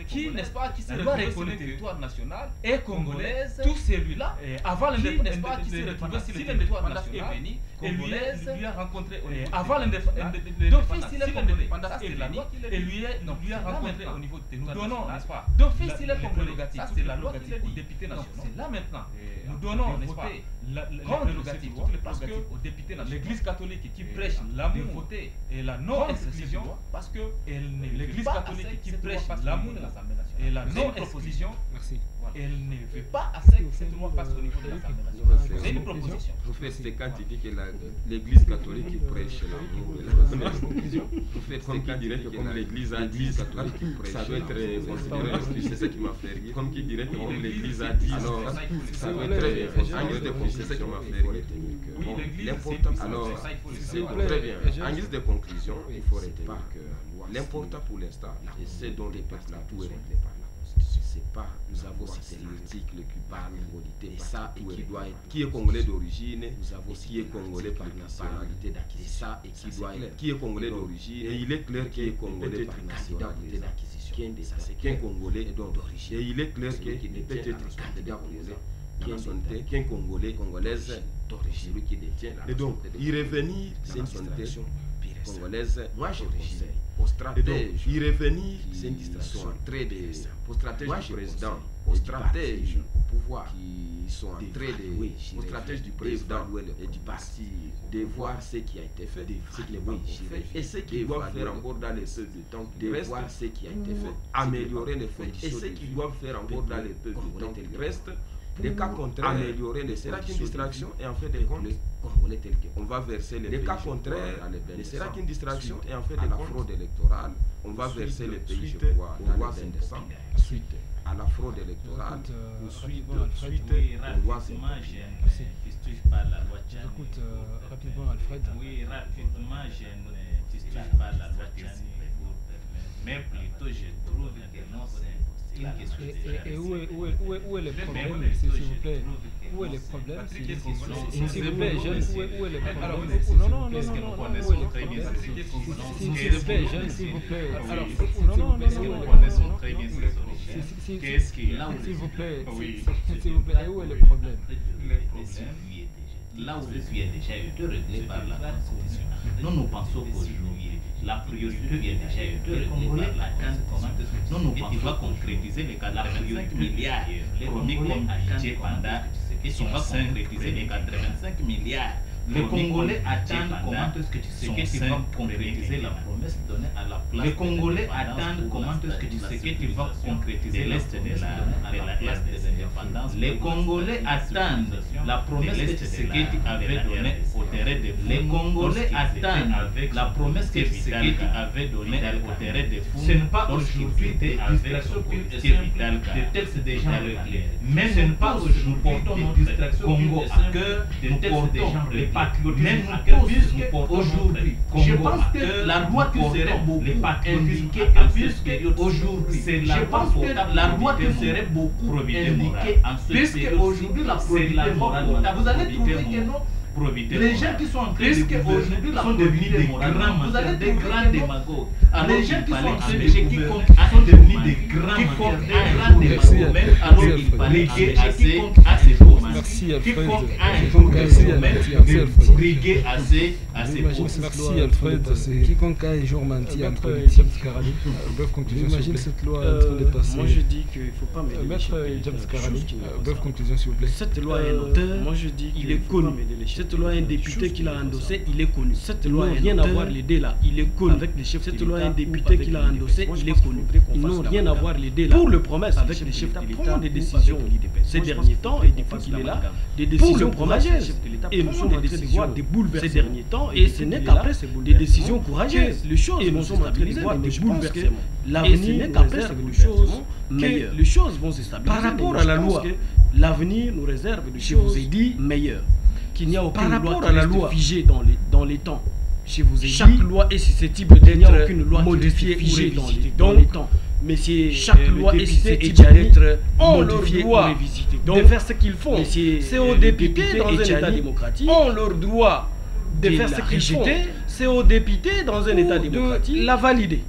[SPEAKER 2] qui, n'est-ce pas, qui se retrouve sur le territoire national est congolaise, tout celui-là avant l'indépendance, n'est-ce pas, qui se retrouve sur le territoire national et lui a rencontré avant l'indépendance, d'office il est congolais, ça c'est la loi et lui a rencontré au niveau de territoire national, n'est-ce pas, d'office il est congolais, ça c'est la loi qui est aux députés nationaux. C'est là maintenant, nous donnons, n'est-ce pas, les prérogatives, toutes les prérogatives aux députés nationaux. L'Église catholique qui prêche l'amour, voter et la non-exclusion, parce que l'Église catholique qui prêche l'amour et la non-exclusion, elle ne veut pas accepter cette loi passe au niveau de l'Assemblée nationale. C'est une proposition.
[SPEAKER 8] Vous faites quand il dit que l'Église catholique qui prêche l'amour et la non-exclusion. Vous faites comme qui dirait que comme l'Église a dit, catholique qui prêche, ça doit être considéré, c'est ça qui m'a fait rire. Comme qui dirait que comme l'Église a dit, alors ça doit être c'est ça qui m'a fait rire. Alors, très bien. En guise de conclusion, il faut retenir que l'important pour l'instant, et c'est dont les peuples tout est réglé par la Constitution. c'est pas, nous avons cité l'article qui parle de ça et qui doit être, qui est congolais d'origine, nous avons qui est congolais par nationalité d'acquisition, ça et qui doit être, qui est congolais d'origine, et il est clair qu'il est congolais par nationalité d'acquisition, qu'un congolais d'origine, et il est clair qu'il peut être candidat congolais, qu'un congolais, congolaise d'origine, celui qui détient la nationalité. Et donc, y revenir, c'est une nationalité congolaise. Moi, je conseille aux stratèges, y revenir, c'est une distraction très de, aux stratèges du président, aux stratèges au pouvoir, qui sont en train de, aux stratèges du président et du parti, de voir ce qui a été fait, ce qui n'est pas fait, et ce qu'ils doivent faire encore dans les peu de temps qui reste, voir ce qui a été fait, améliorer les conditions, et ce qu'ils doivent faire encore dans les peu de temps qui reste. Les cas contraires, améliorer les sera qu'une distraction et en fait des comptes, on va verser les cas contraires, ne sera qu'une distraction et en fait de la fraude électorale, on va verser les pays, je crois, la loi 5 décembre, suite à la fraude électorale,
[SPEAKER 3] suite
[SPEAKER 8] on doit
[SPEAKER 1] Écoute, rapidement Alfred.
[SPEAKER 3] Oui, rapidement, je ne fistule pas la loi Tchani, mais plutôt je trouve que non, c'est
[SPEAKER 1] et où est le problème, s'il vous plaît? Où est le problème, s'il vous plaît, jeune? Où est le problème? Non,
[SPEAKER 3] qu'est-ce que nous connaissons très bien?
[SPEAKER 1] S'il vous plaît, jeune, s'il vous plaît. Alors,
[SPEAKER 3] qu'est-ce que nous connaissons très bien? Qu'est-ce qui est là?
[SPEAKER 1] S'il vous plaît, s'il vous plaît, et où est le problème?
[SPEAKER 3] Là où le sujet a déjà été réglé par la Constitution. Nous pensons qu'aujourd'hui, la priorité vient déjà été réglée par la Constitution. Nous pensons qu'il va concrétiser les 85 milliards promis comme amitié pendant et qui va concrétiser les 85 milliards. Les Congolais attendent comment est-ce que tu sais que tu vas concrétiser la promesse donnée à la place. Les Congolais attendent comment est-ce que tu sais que tu vas concrétiser la promesse donnée à la place de l'indépendance. Les Congolais attendent la promesse que tu sais que tu avais donnée au terrain de Fou. Les Congolais attendent la promesse que tu sais que tu avais donnée au terrain de Fou. Ce n'est pas aujourd'hui des distractions de textes déjà réglés. Mais ce n'est pas aujourd'hui nous portons nos distractions Congo à cœur, nous portons les patriotisme puisque aujourd'hui, je pense que la loi qui serait beaucoup indiquée en cette période aujourd'hui, je pense que la loi qui serait beaucoup indiquée en cette période, puisque aujourd'hui la probité morale, vous allez trouver que non. Les gens qui sont en train de aujourd'hui sont devenus des grands, vous allez des grands démagogues. Les gens qui sont en train de sont devenus des grands démagogues. Alors il fallait assez beau.
[SPEAKER 1] Merci Alfred.
[SPEAKER 3] Merci
[SPEAKER 1] Alfred. Quiconque a un jour menti en politique, bref conclusion. Imagine cette loi en train de passer.
[SPEAKER 10] Moi je dis qu'il ne faut pas mêler
[SPEAKER 1] Maître James Karani, bref conclusion s'il vous plaît.
[SPEAKER 10] Cette loi est un auteur, moi je dis qu'il est connu. Cette loi, un député qui l'a endossé, il est connu. Cette loi, rien à voir l'aider là, il est connu. Avec les chefs cette loi, un député qui l'a endossé, il est connu. Ils n'ont rien à voir l'aider là. Pour le promesse, avec les chefs d'État, prend des décisions ces derniers temps, et depuis qu'il est là, des décisions courageuses. Et nous sommes en train de voir des bouleversements ces derniers temps, et ce n'est qu'après des décisions courageuses. Les choses vont se stabiliser, voir des bouleversements. L'avenir n'est qu'après des choses meilleures. Les choses vont se stabiliser. Par rapport à la loi, l'avenir nous réserve des choses, je vous ai dit, meilleures. Qu'il n'y a aucune loi à la loi figée dans les temps. Je vous ai chaque loi est susceptible d'être modifiée figée dans les temps. Mais chaque loi est susceptible d'être modifiée ou révisitée. Donc, de faire ce qu'ils font. C'est aux députés dans un État démocratique. On leur doit de faire ce qu'ils font. C'est aux députés dans un État démocratique de la valider.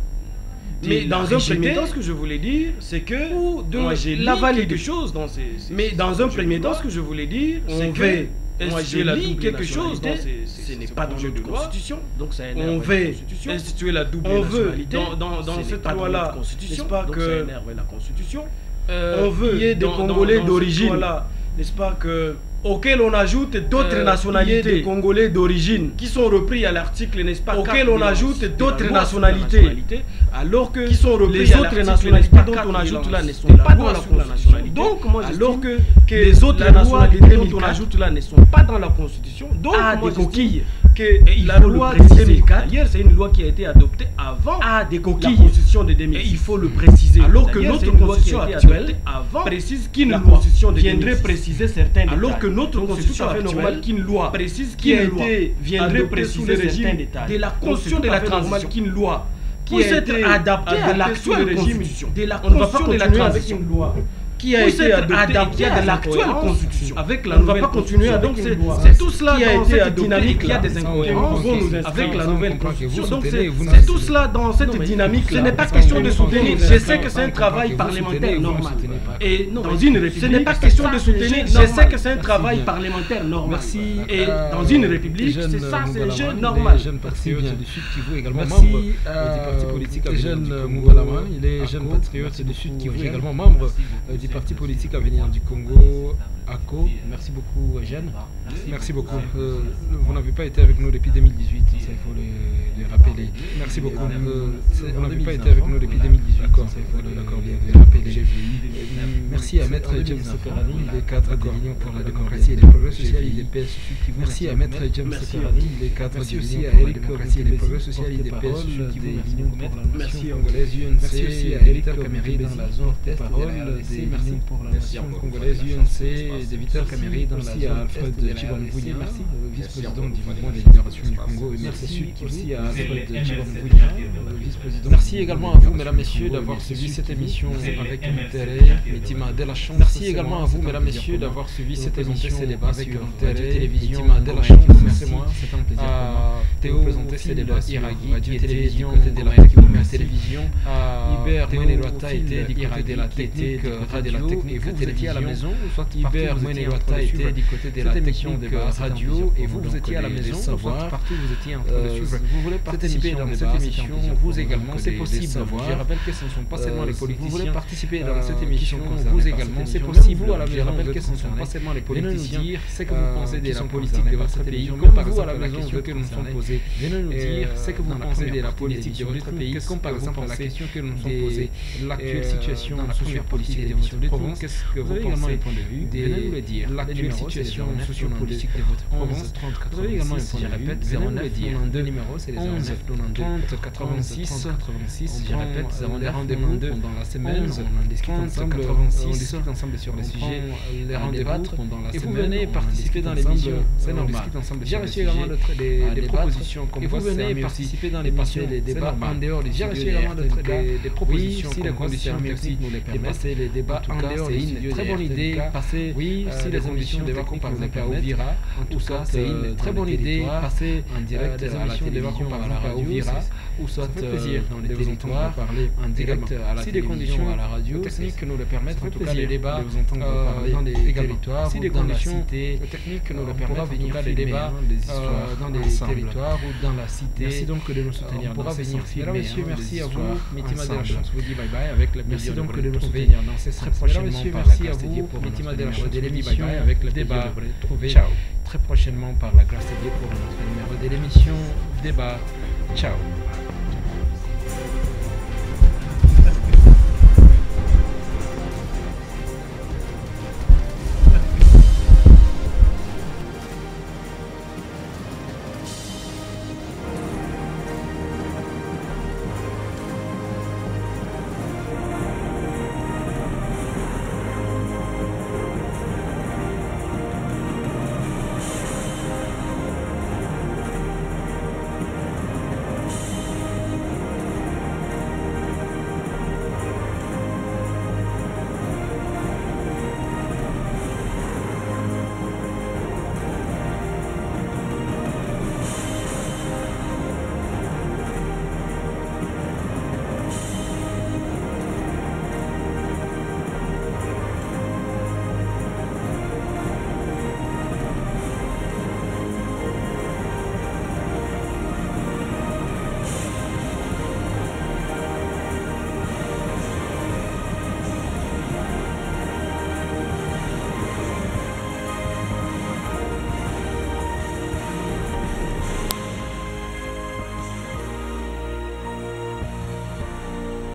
[SPEAKER 10] Mais dans un premier temps, ce que je voulais dire, c'est que moi j'ai la valide quelque chose dans ces. Mais dans un premier temps, ce que je voulais dire, c'est que moi j'ai lu quelque chose dans ce n'est pas dans notre constitution, donc ça énerve la constitution. Instituer la double nationalité dans cette loi-là, n'est-ce pas que ça énerve la constitution. On veut qu'il y ait des Congolais d'origine, n'est-ce pas que auquel on ajoute d'autres nationalités, des Congolais d'origine qui sont repris à l'article, n'est-ce pas, auquel on ajoute d'autres nationalités, alors que qui sont repris les autres nationalités dont on ajoute là ne sont pas dans la nationalité. Donc moi alors que les autres nationalités dont on ajoute là ne sont pas dans la constitution. Donc moi des coquilles que la loi de 2004, d'ailleurs c'est une loi qui a été adoptée avant des coquilles la constitution de 2006. Il faut le préciser. Alors que notre constitution actuelle précise qu'une loi viendrait préciser certains détails. Alors que notre constitution actuelle qu'une loi précise qui viendrait préciser certains détails de la constitution de la transition qu'une loi qui a été adapté à l'actuelle constitution. On ne va pas continuer avec une loi qui a été adapté à l'actuelle constitution. Avec la nouvelle continuer donc c'est tout cela dans cette dynamique. Il y a des incohérences avec la nouvelle constitution. Donc c'est tout cela dans cette dynamique. Ce n'est pas question de soutenir. Je sais que c'est un travail parlementaire normal. Et dans une république, ce n'est pas question de soutenir. Je sais que c'est un travail parlementaire normal. Et dans une république, c'est ça, c'est un jeu normal.
[SPEAKER 1] Jeune patriote du Sud Kivu également membre du parti politique Avenir du Congo. Il est jeune patriote du Sud Kivu également membre du parti politique Avenir du Congo, ACO. Merci beaucoup, Jeanne. Merci beaucoup. Vous n'avez pas été avec nous depuis 2018, ça il faut le rappeler. Merci beaucoup. Vous n'avez pas été avec nous depuis 2018, ça il faut le rappeler. Merci à Maître James Sekarani, il est cadre de l'Union pour la démocratie et les progrès sociaux IDPS Sud Kivu. Merci à Maître James Sekarani, il est cadre de l'Union pour la démocratie et les progrès sociaux IDPS Sud Kivu, l'Union pour la nation congolaise UNC. Merci aussi à Eric Caméry dans la zone est de la RDC. Merci pour la nation congolaise UNC de Vital Caméry dans la zone Alfred Chibamvounia, vice-président du mouvement de libération du Congo. Et merci aussi à Alfred Chibamvounia, vice-président. Merci également à vous, mesdames, messieurs, d'avoir suivi cette émission avec intérêt. Mitima de la chance. Merci également à vous, mesdames, messieurs, d'avoir suivi cette émission avec intérêt. Télévision de la chance. Merci moi, c'est un plaisir pour moi. Théo présenter ces débats Iragui, Radio Télévision, côté de la télévision. Iber Mwenelota était du côté de la technique, radio. Et vous étiez à la maison, soit Iber Mwenelota était du côté de la technique radio, et vous étiez à la maison, soit partout vous étiez en train de suivre. Vous voulez participer dans cette émission, vous également, c'est possible. Je rappelle que ce ne sont pas seulement les politiciens. Vous voulez participer dans cette émission, vous également, c'est possible. Je rappelle que ce ne sont pas seulement les politiciens. Venez nous dire ce que vous pensez de la politique de votre pays, comme par exemple la question que nous nous sommes posée. Venez nous dire ce que vous pensez de la politique de votre pays, comme par exemple la question que nous nous sommes posée, l'actuelle situation dans la première politique de votre province. Qu'est-ce que vous pensez de venez nous le dire, l'actuelle situation sociopolitique de votre province. Vous avez également un point de vue, venez nous le dire. Deux numéros, c'est les 11 30 86 86. Je répète, 09 rendez-vous pendant la semaine. On discute ensemble sur les sujets, les rendez-vous pendant la semaine. Et vous venez participer dans l'émission, c'est normal. J'ai reçu également des propositions comme vous venez participer dans l'émission, les débats en dehors du studio. J'ai reçu également des propositions si les conditions techniques nous les permettent. Les débats en dehors du studio, très bonne idée. Passer, oui, si les conditions techniques par exemple à Ouvira, en tout cas c'est une très bonne idée. Passer en direct des émissions de vacances par exemple à Ouvira, ou soit dans les territoires, parler en direct à la télévision, à la radio techniques nous le permettent. En tout cas les débats dans les territoires, si les conditions techniques nous le permettent, en tout cas les débats dans les territoires ou dans la cité. Merci donc de nous soutenir. On pourra venir filmer. Messieurs, merci à vous. Mitima de la chance vous dit bye bye avec le plaisir de vous retrouver dans ces très prochainement par la grâce de Dieu pour Mitima de la chance de l'émission avec le débat. Ciao. Très prochainement par la grâce de Dieu pour notre numéro de l'émission débat. Ciao.